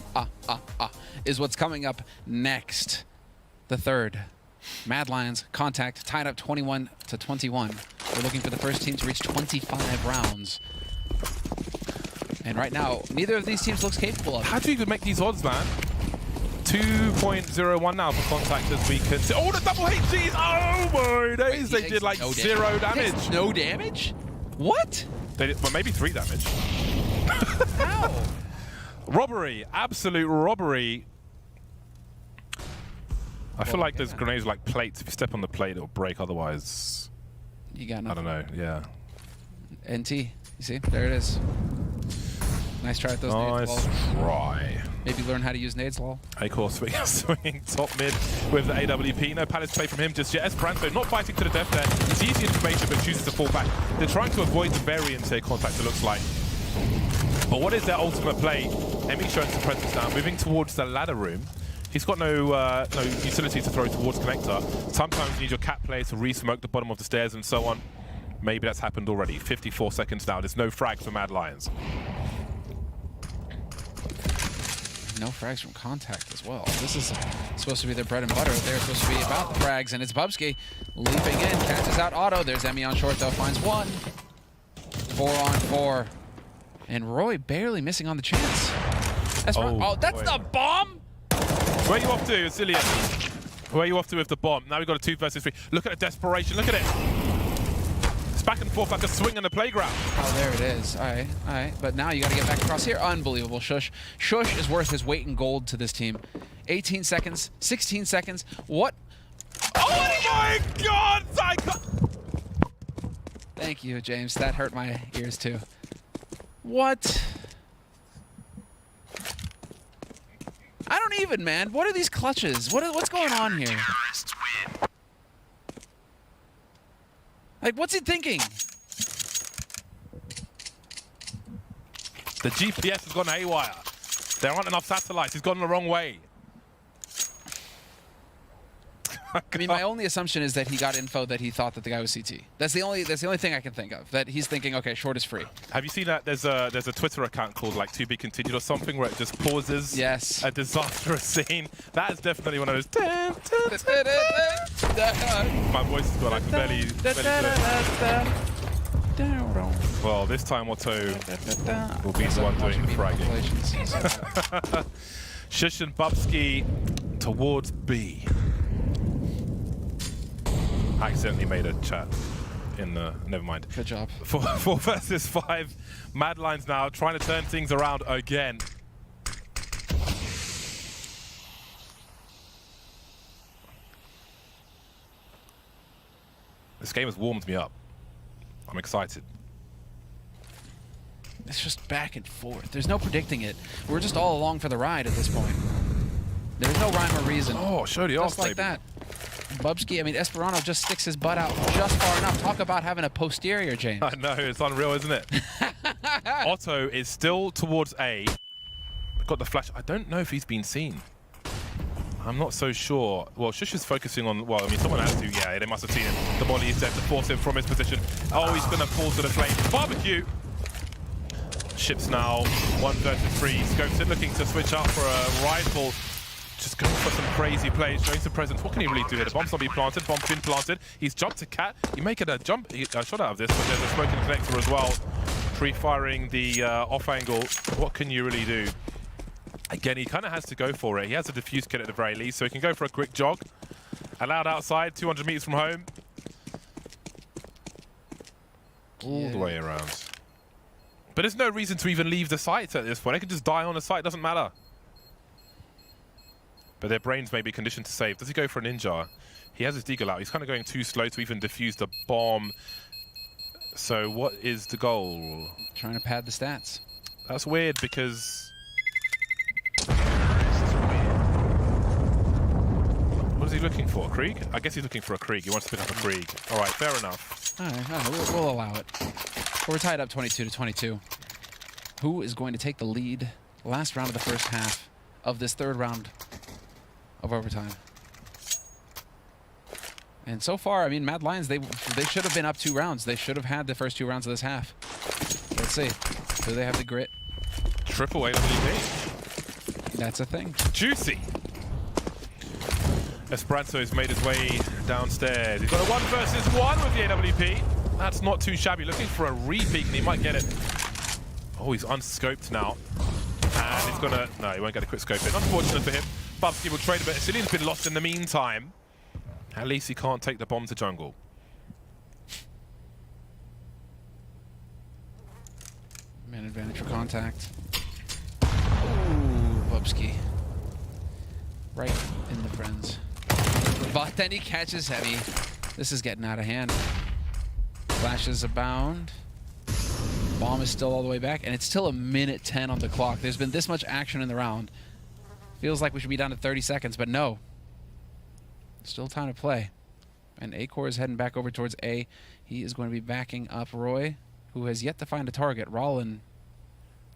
Is what's coming up next. The third. Mad Lions, c0ntact, tied up 21-21. We're looking for the first team to reach 25 rounds. And right now, neither of these teams looks capable of it. How do you even make these odds, man? 2.01 now for c0ntact as we can see. Oh, the double HGs! Oh my days! They did like 0 damage. No damage? What? They did, well, maybe 3 damage. How? Robbery, absolute robbery. I feel like those grenades are like plates. If you step on the plate, it'll break. Otherwise, You got nothing. I don't know. Yeah. NT. You see? There it is. Nice try at those nades. Nice try. Maybe learn how to use nades, lol. A-core swinging top mid with the AWP. No palace play from him just yet. Esperanto not fighting to the death there. He sees the information but chooses to fall back. They're trying to avoid the variance here, c0ntact, it looks like. But what is their ultimate play? Emi showing some presence now, moving towards the ladder room. He's got no utility to throw towards connector. Sometimes you need your cat player to re-smoke the bottom of the stairs and so on. Maybe that's happened already. 54 seconds now. There's no frags for Mad Lions. No frags from c0ntact as well. This is supposed to be their bread and butter. They're supposed to be about the frags, and it's Bubsky leaping in, catches out Otto. There's Emi on short, though, finds 1. 4 on 4. And Roy barely missing on the chance. That's that's the bomb? Where are you off to, Zillion? Where are you off to with the bomb? Now we've got a 2 versus 3. Look at the desperation. Look at it. It's back and forth like a swing on the playground. Oh, there it is. All right. But now you got to get back across here. Unbelievable. Shush. Shush is worth his weight in gold to this team. 18 seconds, 16 seconds. What? Oh my God! Thank you, James. That hurt my ears too. What? I don't even, man. What are these clutches? What's going on here? Like, what's he thinking? The GPS has gone haywire. There aren't enough satellites. He's gone the wrong way. I mean, my only assumption is that he got info that he thought that the guy was CT. That's the only thing I can think of. That he's thinking, okay, short is free. Have you seen that? There's a Twitter account called like To Be Continued or something where it just pauses. Yes. A disastrous scene. That is definitely one of those. My voice has gone. I can barely well, this time Otto will be the one doing the fragging. Shush and Bubsky towards B. Accidentally made a chat in the... Never mind. Good job. 4 versus 5. Mad Lions now trying to turn things around again. This game has warmed me up. I'm excited. It's just back and forth. There's no predicting it. We're just all along for the ride at this point. There's no rhyme or reason. Oh, show the just like that. Bubsky, I mean, Esperanto just sticks his butt out just far enough. Talk about having a posterior, James. I know, it's unreal, isn't it? Otto is still towards A. Got the flash. I don't know if he's been seen. I'm not so sure. Well, Shush is focusing on... Well, I mean, someone has to. Yeah, they must have seen him. The body is set to force him from his position. Oh, he's going to fall to the flame. Barbecue! Ships now. 1 versus 3. Scopes in, looking to switch up for a rifle. Just going for some crazy plays, showing some presence. What can he really do here? The bomb's not being planted. Bomb's been planted. He's jumped to Cat. You make it a shot out of this, but there's a smoking connector as well. Pre-firing the off angle. What can you really do? Again, he kind of has to go for it. He has a defuse kit at the very least, so he can go for a quick jog. Allowed outside, 200 meters from home. All the way around. But there's no reason to even leave the site at this point. They can just die on the site. Doesn't matter. But their brains may be conditioned to save. Does he go for a ninja? He has his deagle out. He's kind of going too slow to even defuse the bomb. So what is the goal? Trying to pad the stats. That's weird because... What is he looking for? Krieg? I guess he's looking for a Krieg. He wants to pick up a Krieg. All right, fair enough. All right, we'll allow it. We're tied up 22-22. Who is going to take the lead last round of the first half of this third round of overtime? And so far, I mean, Mad Lions, they should have been up 2 rounds. They should have had the first 2 rounds of this half. Let's see. Do they have the grit? Triple AWP. That's a thing. Juicy. Esperanto has made his way downstairs. He's got a 1 versus 1 with the AWP. That's not too shabby. Looking for a re-peek, and he might get it. Oh, he's unscoped now. And he's gonna... No, he won't get a quick scope in. Unfortunate for him. Bubsky will trade a bit. c0ntact been lost in the meantime. At least he can't take the bomb to jungle. Man advantage for c0ntact. Ooh, Bubsky. Right in the friends. But then he catches Heavy. This is getting out of hand. Flashes abound. Bomb is still all the way back, and it's still a minute 10 on the clock. There's been this much action in the round. Feels like we should be down to 30 seconds, but no. Still time to play. And A-Core is heading back over towards A. He is going to be backing up Roy, who has yet to find a target. Rollin.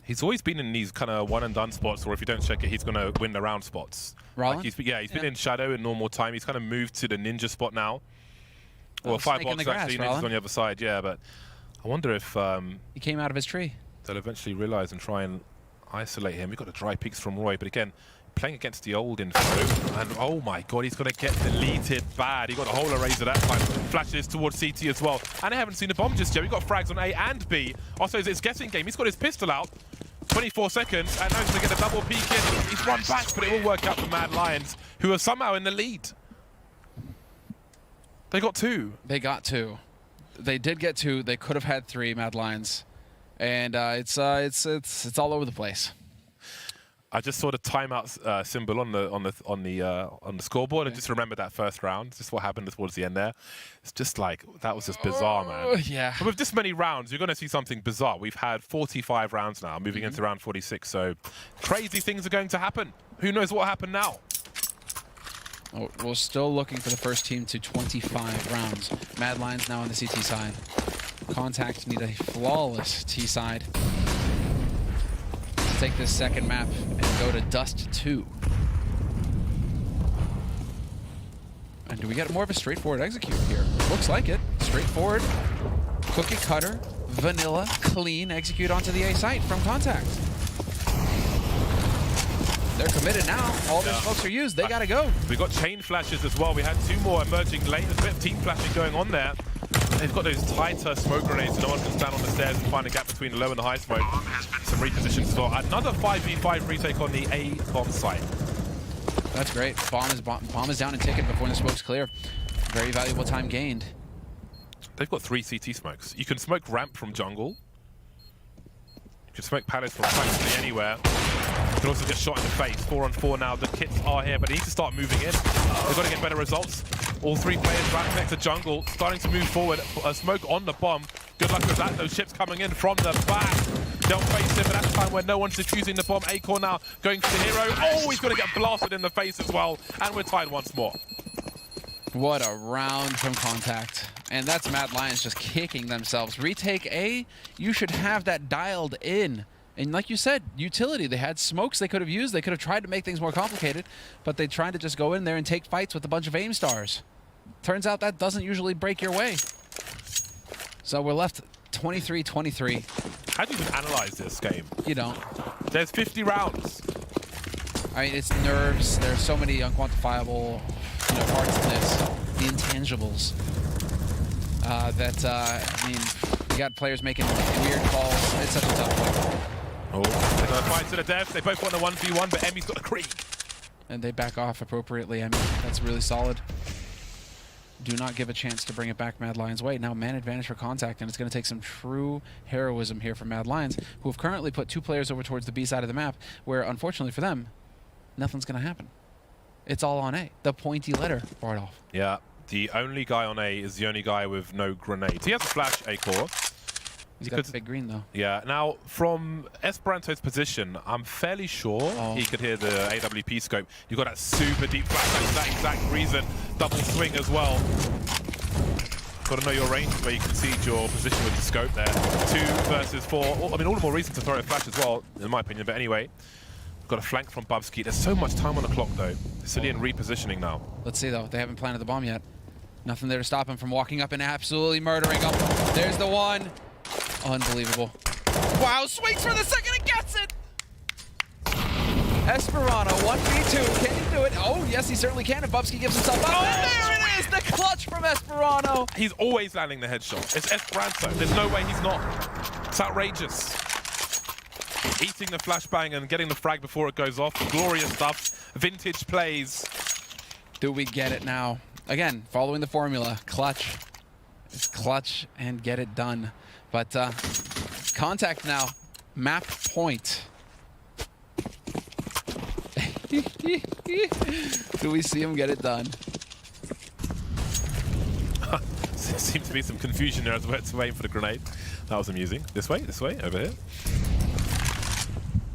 He's always been in these kind of one-and-done spots, or if you don't check it, he's going to win the round spots. Rollin? Like he's been in Shadow in normal time. He's kind of moved to the Ninja spot now. Well, Firebox actually, Ninja's on the other side, yeah, but I wonder if... he came out of his tree. They'll eventually realize and try and isolate him. We've got the dry peaks from Roy, but again, playing against the old info, and oh my god, he's going to get deleted bad. He got a whole eraser that time. Flashes towards CT as well. And I haven't seen the bomb just yet. We've got frags on A and B. Also, it's guessing game. He's got his pistol out. 24 seconds, and now he's going to get a double peek in. He's run back, but it will work out for Mad Lions, who are somehow in the lead. They got 2. They got 2. They did get 2. They could have had 3, Mad Lions. And it's all over the place. I just saw the timeout symbol on the scoreboard, and just remembered that first round. Just what happened towards the end there. It's just like that was just bizarre, man. Yeah. But with this many rounds, you're going to see something bizarre. We've had 45 rounds now, moving into round 46. So crazy things are going to happen. Who knows what happened now? Oh, we're still looking for the first team to 25 rounds. Mad Lions now on the CT side. c0ntact need a flawless T side. Take this second map and go to Dust 2. And do we get more of a straightforward execute here? Looks like it. Straightforward, cookie cutter, vanilla, clean execute onto the A site from c0ntact. They're committed now. All their smokes are used. They gotta go. We got chain flashes as well. We had 2 more emerging late. There's a bit of team flashing going on there. They've got those tighter smoke grenades, so no one can stand on the stairs and find a gap between the low and the high smoke. Some repositions as well. Another 5v5 retake on the A bomb site. That's great. Bomb is down and taken before the smoke's clear. Very valuable time gained. They've got 3 CT smokes. You can smoke ramp from jungle. You can smoke palace from practically anywhere. You can also get shot in the face. 4-on-4 now. The kits are here, but they need to start moving in. They've got to get better results. All 3 players back next to jungle, starting to move forward. A smoke on the bomb. Good luck with that. Those ships coming in from the back. They'll face him, but that's the time when no one's defusing the bomb. A-Core now going for the hero. Oh, he's going to get blasted in the face as well. And we're tied once more. What a round from c0ntact. And that's Mad Lions just kicking themselves. Retake A, you should have that dialed in. And like you said, utility. They had smokes they could have used. They could have tried to make things more complicated, but they tried to just go in there and take fights with a bunch of aim stars. Turns out that doesn't usually break your way. So we're left 23-23. How do you even analyze this game? You don't. There's 50 rounds. I mean, it's nerves. There's so many unquantifiable parts of this. The intangibles. I mean, you got players making weird calls. It's such a tough one. Oh, they're going to fight to the death. They both want a 1v1, but Emmy's got a creep. And they back off appropriately. I mean, that's really solid. Do not give a chance to bring it back Mad Lions' way. Now man advantage for c0ntact, and it's going to take some true heroism here from Mad Lions, who have currently put 2 players over towards the B side of the map, where unfortunately for them, nothing's going to happen. It's all on A. The pointy letter, Bardolph. Yeah, the only guy on A is the only guy with no grenades. He has a flash, A-Core. He's got the big green, though. Yeah, now, from Esperanto's position, I'm fairly sure he could hear the AWP scope. You've got that super deep flash, that's that exact reason. Double swing as well. Got to know your range where you can see your position with the scope there. 2 versus 4. I mean, all the more reason to throw a flash as well, in my opinion. But anyway, we've got a flank from Bubsky. There's so much time on the clock, though. c0ntact repositioning now. Let's see, though. They haven't planted the bomb yet. Nothing there to stop him from walking up and absolutely murdering him. There's the one. Unbelievable. Wow, swings for the second and gets it! Esperanto, 1v2, can he do it? Oh, yes, he certainly can, and Bubsky gives himself up. And there it is, the clutch from Esperanto! He's always landing the headshot. It's Esperanto. There's no way he's not. It's outrageous. Eating the flashbang and getting the frag before it goes off. Glorious stuff. Vintage plays. Do we get it now? Again, following the formula, clutch. It's clutch and get it done. But c0ntact now, map point. Do we see him get it done? There seems to be some confusion there as we're waiting for the grenade. That was amusing. This way, over here.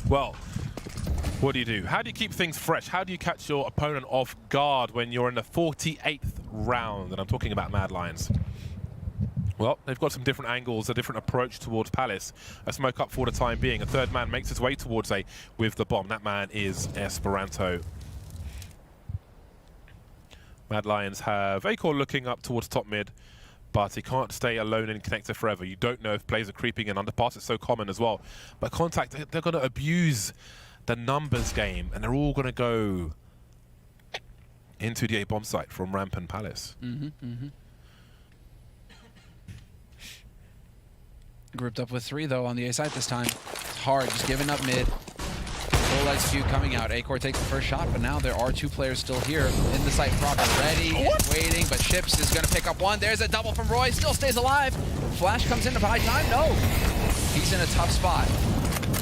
Well, what do you do? How do you keep things fresh? How do you catch your opponent off guard when you're in the 48th round? And I'm talking about Mad Lions. Well, they've got some different angles, a different approach towards Palace. A smoke up for the time being. A third man makes his way towards A with the bomb. That man is Esperanto. Mad Lions have Acor looking up towards top mid, but he can't stay alone in connector forever. You don't know if players are creeping in. Underpass is so common as well. But c0ntact, they're going to abuse the numbers game, and they're all going to go into the A bomb site from Ramp and Palace. Grouped up with 3, though, on the A side this time. It's hard, just giving up mid. Full execute coming out. Acor takes the first shot, but now there are 2 players still here in the site proper. Ready and waiting, but Chips is going to pick up 1. There's a double from Roy. Still stays alive. Flash comes in to buy time. No. He's in a tough spot.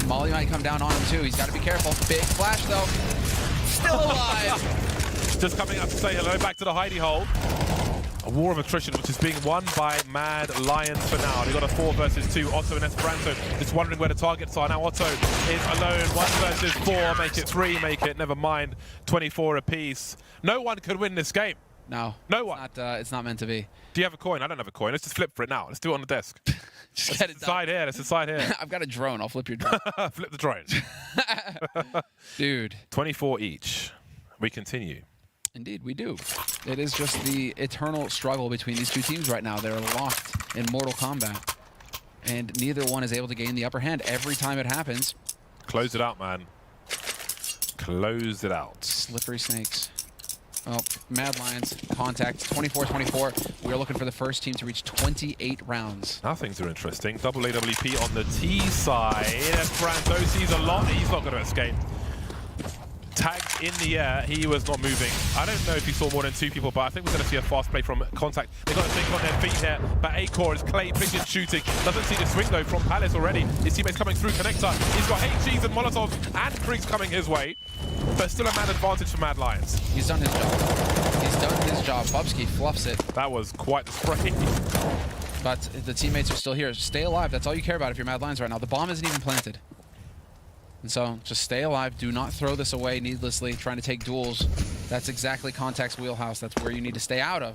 Molly might come down on him, too. He's got to be careful. Big Flash, though. Still alive. Just coming up to say hello back to the hidey hole. A war of attrition, which is being won by Mad Lions for now. They got a 4 versus 2. Otto and Esperanto just wondering where the targets are. Now Otto is alone. 1 versus 4. Make it 3. Make it, never mind, 24 apiece. No one could win this game. No. No one. It's not meant to be. Do you have a coin? I don't have a coin. Let's just flip for it now. Let's do it on the desk. Just get it done. Let's decide here. I've got a drone. I'll flip your drone. Flip the drone. Dude. 24 each. We continue. Indeed, we do. It is just the eternal struggle between these 2 teams right now. They're locked in Mortal Kombat, and neither one is able to gain the upper hand every time it happens. Close it out, man. Close it out. Slippery snakes. Oh, Mad Lions, c0ntact, 24-24. We are looking for the first team to reach 28 rounds. Now things are interesting. Double AWP on the T side. Esperanto sees a lot. He's not going to escape. Tagged in the air, he was not moving. I don't know if he saw more than 2 people, but I think we're going to see a fast play from c0ntact. They've got to think on their feet here, but Acor is clay pigeon shooting. Doesn't see the swing though from Palace already. His teammates coming through connector. He's got HGs and Molotovs and Kriegs coming his way, but still a man advantage for Mad Lions. He's done his job. He's done his job. Bubsky fluffs it. That was quite the spray. But the teammates are still here. Stay alive. That's all you care about if you're Mad Lions right now. The bomb isn't even planted. And so, just stay alive. Do not throw this away needlessly, trying to take duels. That's exactly c0ntact's wheelhouse. That's where you need to stay out of.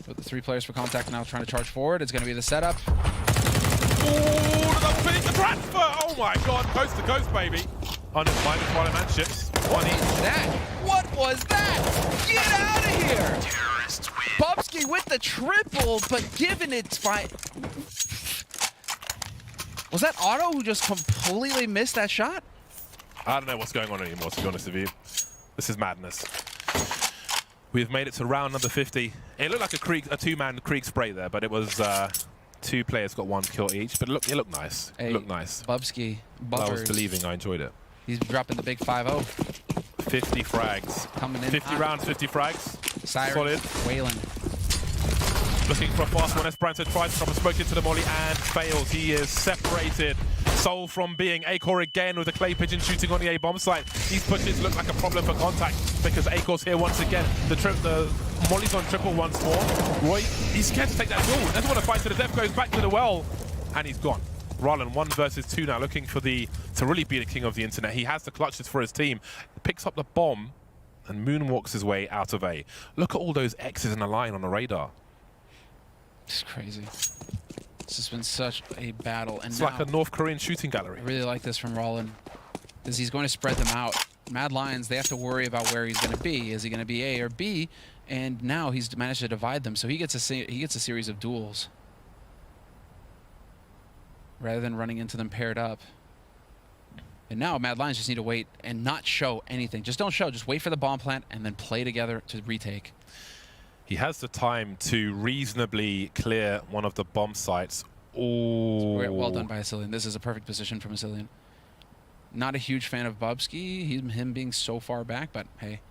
With the 3 players for c0ntact now trying to charge forward, it's going to be the setup. Oh, they'll finish the transfer! Oh my god, coast to coast, baby. On his -1 and ships. What is that? What was that? Get out of here! Bubsky with the triple, but given it by... Was that Otto who just completely missed that shot? I don't know what's going on anymore, to be honest with you. This is madness. We've made it to round number 50. It looked like a 2-man Krieg spray there, but it was 2 players got 1 kill each. But it looked nice. Hey, it looked nice. Bubsky, I was believing. I enjoyed it. He's dropping the big 5-0. 50 frags. Coming in 50 rounds, 50 frags. Siren, solid. Wailing. Looking for a fast one. Esperanto tries to drop a smoke into the molly and fails. He is separated. Soul from being. Acor again with a clay pigeon shooting on the A bomb site. These pushes look like a problem for c0ntact because Acor's here once again. The molly's on triple once more. Roy, he's scared to take that duel. Doesn't want to fight to the death. Goes back to the well, and he's gone. Rollin 1 versus 2 now, looking for to really be the king of the internet. He has the clutches for his team. Picks up the bomb and moonwalks his way out of A. Look at all those X's in a line on the radar. It's crazy. This has been such a battle. And it's like a North Korean shooting gallery. I really like this from Rollin, because he's going to spread them out. Mad Lions, they have to worry about where he's going to be. Is he going to be A or B? And now he's managed to divide them, so he gets a series of duels. rather than running into them paired up. And now Mad Lions just need to wait and not show anything. Just don't show. Just wait for the bomb plant and then play together to retake. He has the time to reasonably clear one of the bomb sites. Oh, well done by a c0n. This is a perfect position from a c0n. Not a huge fan of Bubsky, him being so far back, but hey.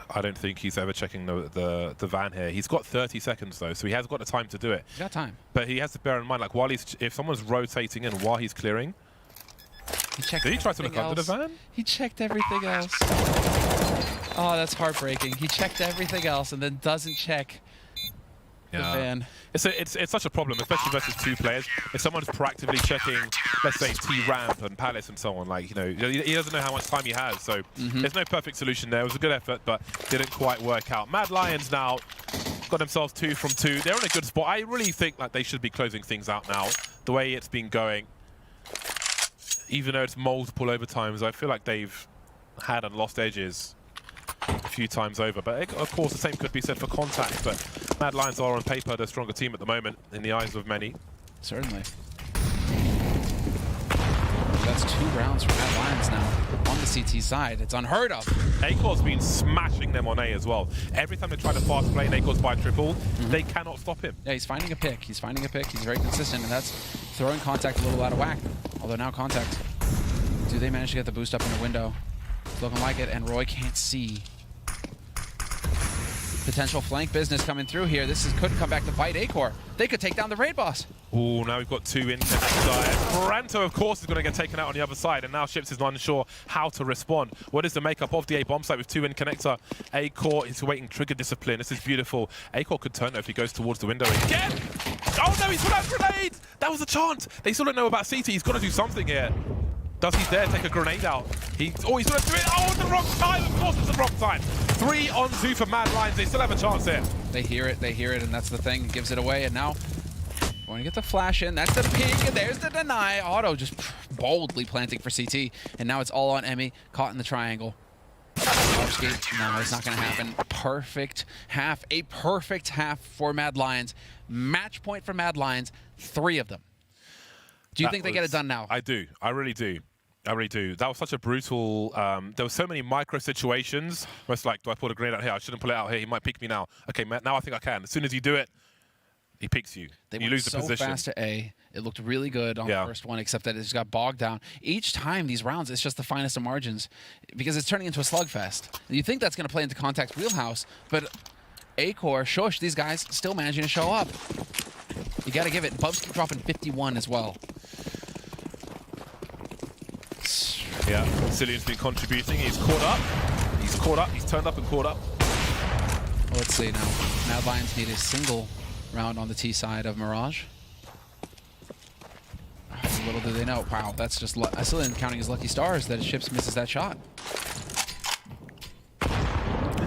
I don't think he's ever checking the van here. He's got 30 seconds though, so he has got the time to do it. He's got time. But he has to bear in mind, like, if someone's rotating in while he's clearing. Did he try to look under the van? He checked everything else. Oh, that's heartbreaking. He checked everything else and then doesn't check the van. It's such a problem, especially versus 2 players. If someone's proactively checking, let's say T-Ramp and Palace and so on, like, you know, he doesn't know how much time he has. So there's no perfect solution there. It was a good effort, but didn't quite work out. Mad Lions now got themselves 2 from 2. They're in a good spot. I really think like they should be closing things out now. The way it's been going, even though it's multiple overtimes, I feel like they've had and lost edges a few times over. But of course, the same could be said for c0ntact. But Mad Lions are on paper the stronger team at the moment in the eyes of many. Certainly. That's 2 rounds for Mad Lions now on the CT side. It's unheard of. Acor's been smashing them on A as well. Every time they try to fast play and Acor's by triple, they cannot stop him. Yeah, he's finding a pick. He's finding a pick. He's very consistent, and that's throwing c0ntact a little out of whack. Although now c0ntact, do they manage to get the boost up in the window? It's looking like it, and Roy can't see. Potential flank business coming through here. Could come back to bite Acor. They could take down the raid boss. Oh, now we've got 2 in the next side. Branto, of course, is going to get taken out on the other side, and now Ships is not unsure how to respond. What is the makeup of the A bomb site with 2 in connector? Acor is waiting trigger discipline. This is beautiful. Acor could turn if he goes towards the window again. Oh no, he's put out grenades! That was a chance. They still don't know about CT. He's got to do something here. Does he dare take a grenade out? He's going to do it. Oh, at the wrong time. Of course, it's the wrong time. 3 on 2 for Mad Lions. They still have a chance here. They hear it, and that's the thing. It gives it away, and now going to get the flash in. That's the peek, and there's the deny. Otto just boldly planting for CT, and now it's all on Emmy, caught in the triangle. No, it's not going to happen. Perfect half. A perfect half for Mad Lions. Match point for Mad Lions. 3 of them. Do you think they get it done now? I do. I really do. I really do. That was such a brutal... there were so many micro situations where it's like, do I pull a grenade out here? I shouldn't pull it out here. He might pick me now. Okay, now I think I can. As soon as you do it, he picks you. You lose the position. They went so fast to A. It looked really good on the first one, except that it just got bogged down. Each time, these rounds, it's just the finest of margins because it's turning into a slugfest. You think that's going to play into c0ntact's wheelhouse, but Acor, Shush, these guys still managing to show up. You got to give it. Bubs keep dropping 51 as well. Yeah, c0n's been contributing. He's caught up. He's caught up. He's turned up and caught up. Well, let's see now. Mad Lions need a single round on the T side of Mirage. Little do they know. Wow, that's just c0n counting his lucky stars that his Ships misses that shot.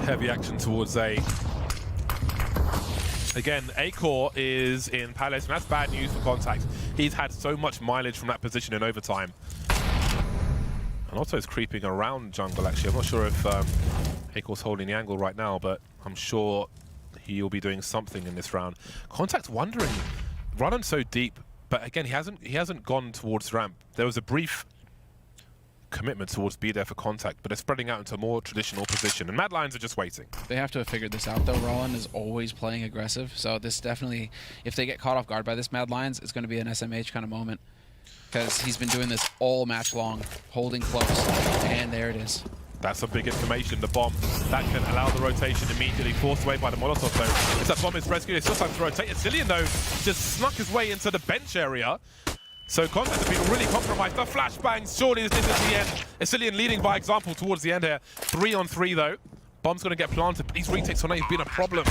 Heavy action towards A. Again, Acor is in Palace, and that's bad news for c0ntact. He's had so much mileage from that position in overtime. And also is creeping around jungle, actually. I'm not sure if Acor's holding the angle right now, but I'm sure he'll be doing something in this round. c0ntact wondering, running so deep, but again, he hasn't gone towards ramp. There was a brief commitment towards be there for c0ntact, but they're spreading out into a more traditional position, and Mad Lions are just waiting. They have to have figured this out, though. Roland is always playing aggressive, so this definitely, if they get caught off guard by this Mad Lions, it's going to be an SMH kind of moment. Because he's been doing this all match long, holding close, and there it is. That's some big information, the bomb. That can allow the rotation immediately, forced away by the Molotov, though. If that bomb is rescued, it's still time to rotate. c0n, though, just snuck his way into the bench area. So c0ntact has been really compromised. The flashbangs, surely this isn't the end. c0n leading by example towards the end here. 3 on 3, though. Bomb's going to get planted, but these retakes on A have been a problem.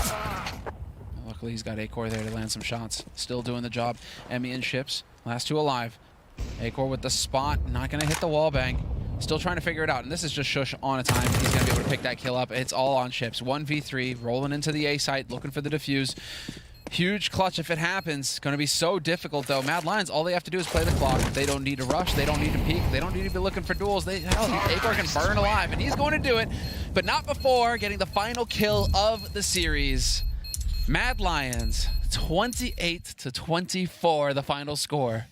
Luckily, he's got Acor there to land some shots. Still doing the job. Emmy and Ships, last 2 alive. Acor with the spot, not going to hit the wall bang. Still trying to figure it out, and this is just Shush on a time. He's going to be able to pick that kill up. It's all on Ships. 1v3, rolling into the A site, looking for the defuse. Huge clutch if it happens. Going to be so difficult, though. Mad Lions, all they have to do is play the clock. They don't need to rush. They don't need to peek. They don't need to be looking for duels. Hell, Acor can burn alive, and he's going to do it, but not before getting the final kill of the series. Mad Lions, 28-24, the final score.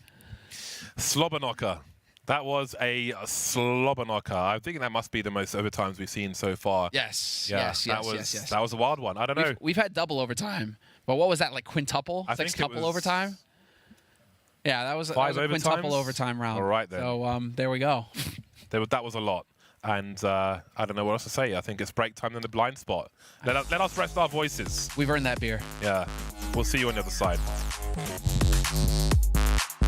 Slobber knocker. That was a slobber knocker. I think that must be the most overtimes we've seen so far. Yes, Yeah, yes. That was a wild one. I don't know. We've had double overtime, but what was that, like quintuple? I think Sextuple it was overtime? Yeah, that was a overtimes? quintuple overtime round. All right, then. So there we go. That was a lot. And I don't know what else to say. I think it's break time in the blind spot. Let us rest our voices. We've earned that beer. Yeah. We'll see you on the other side.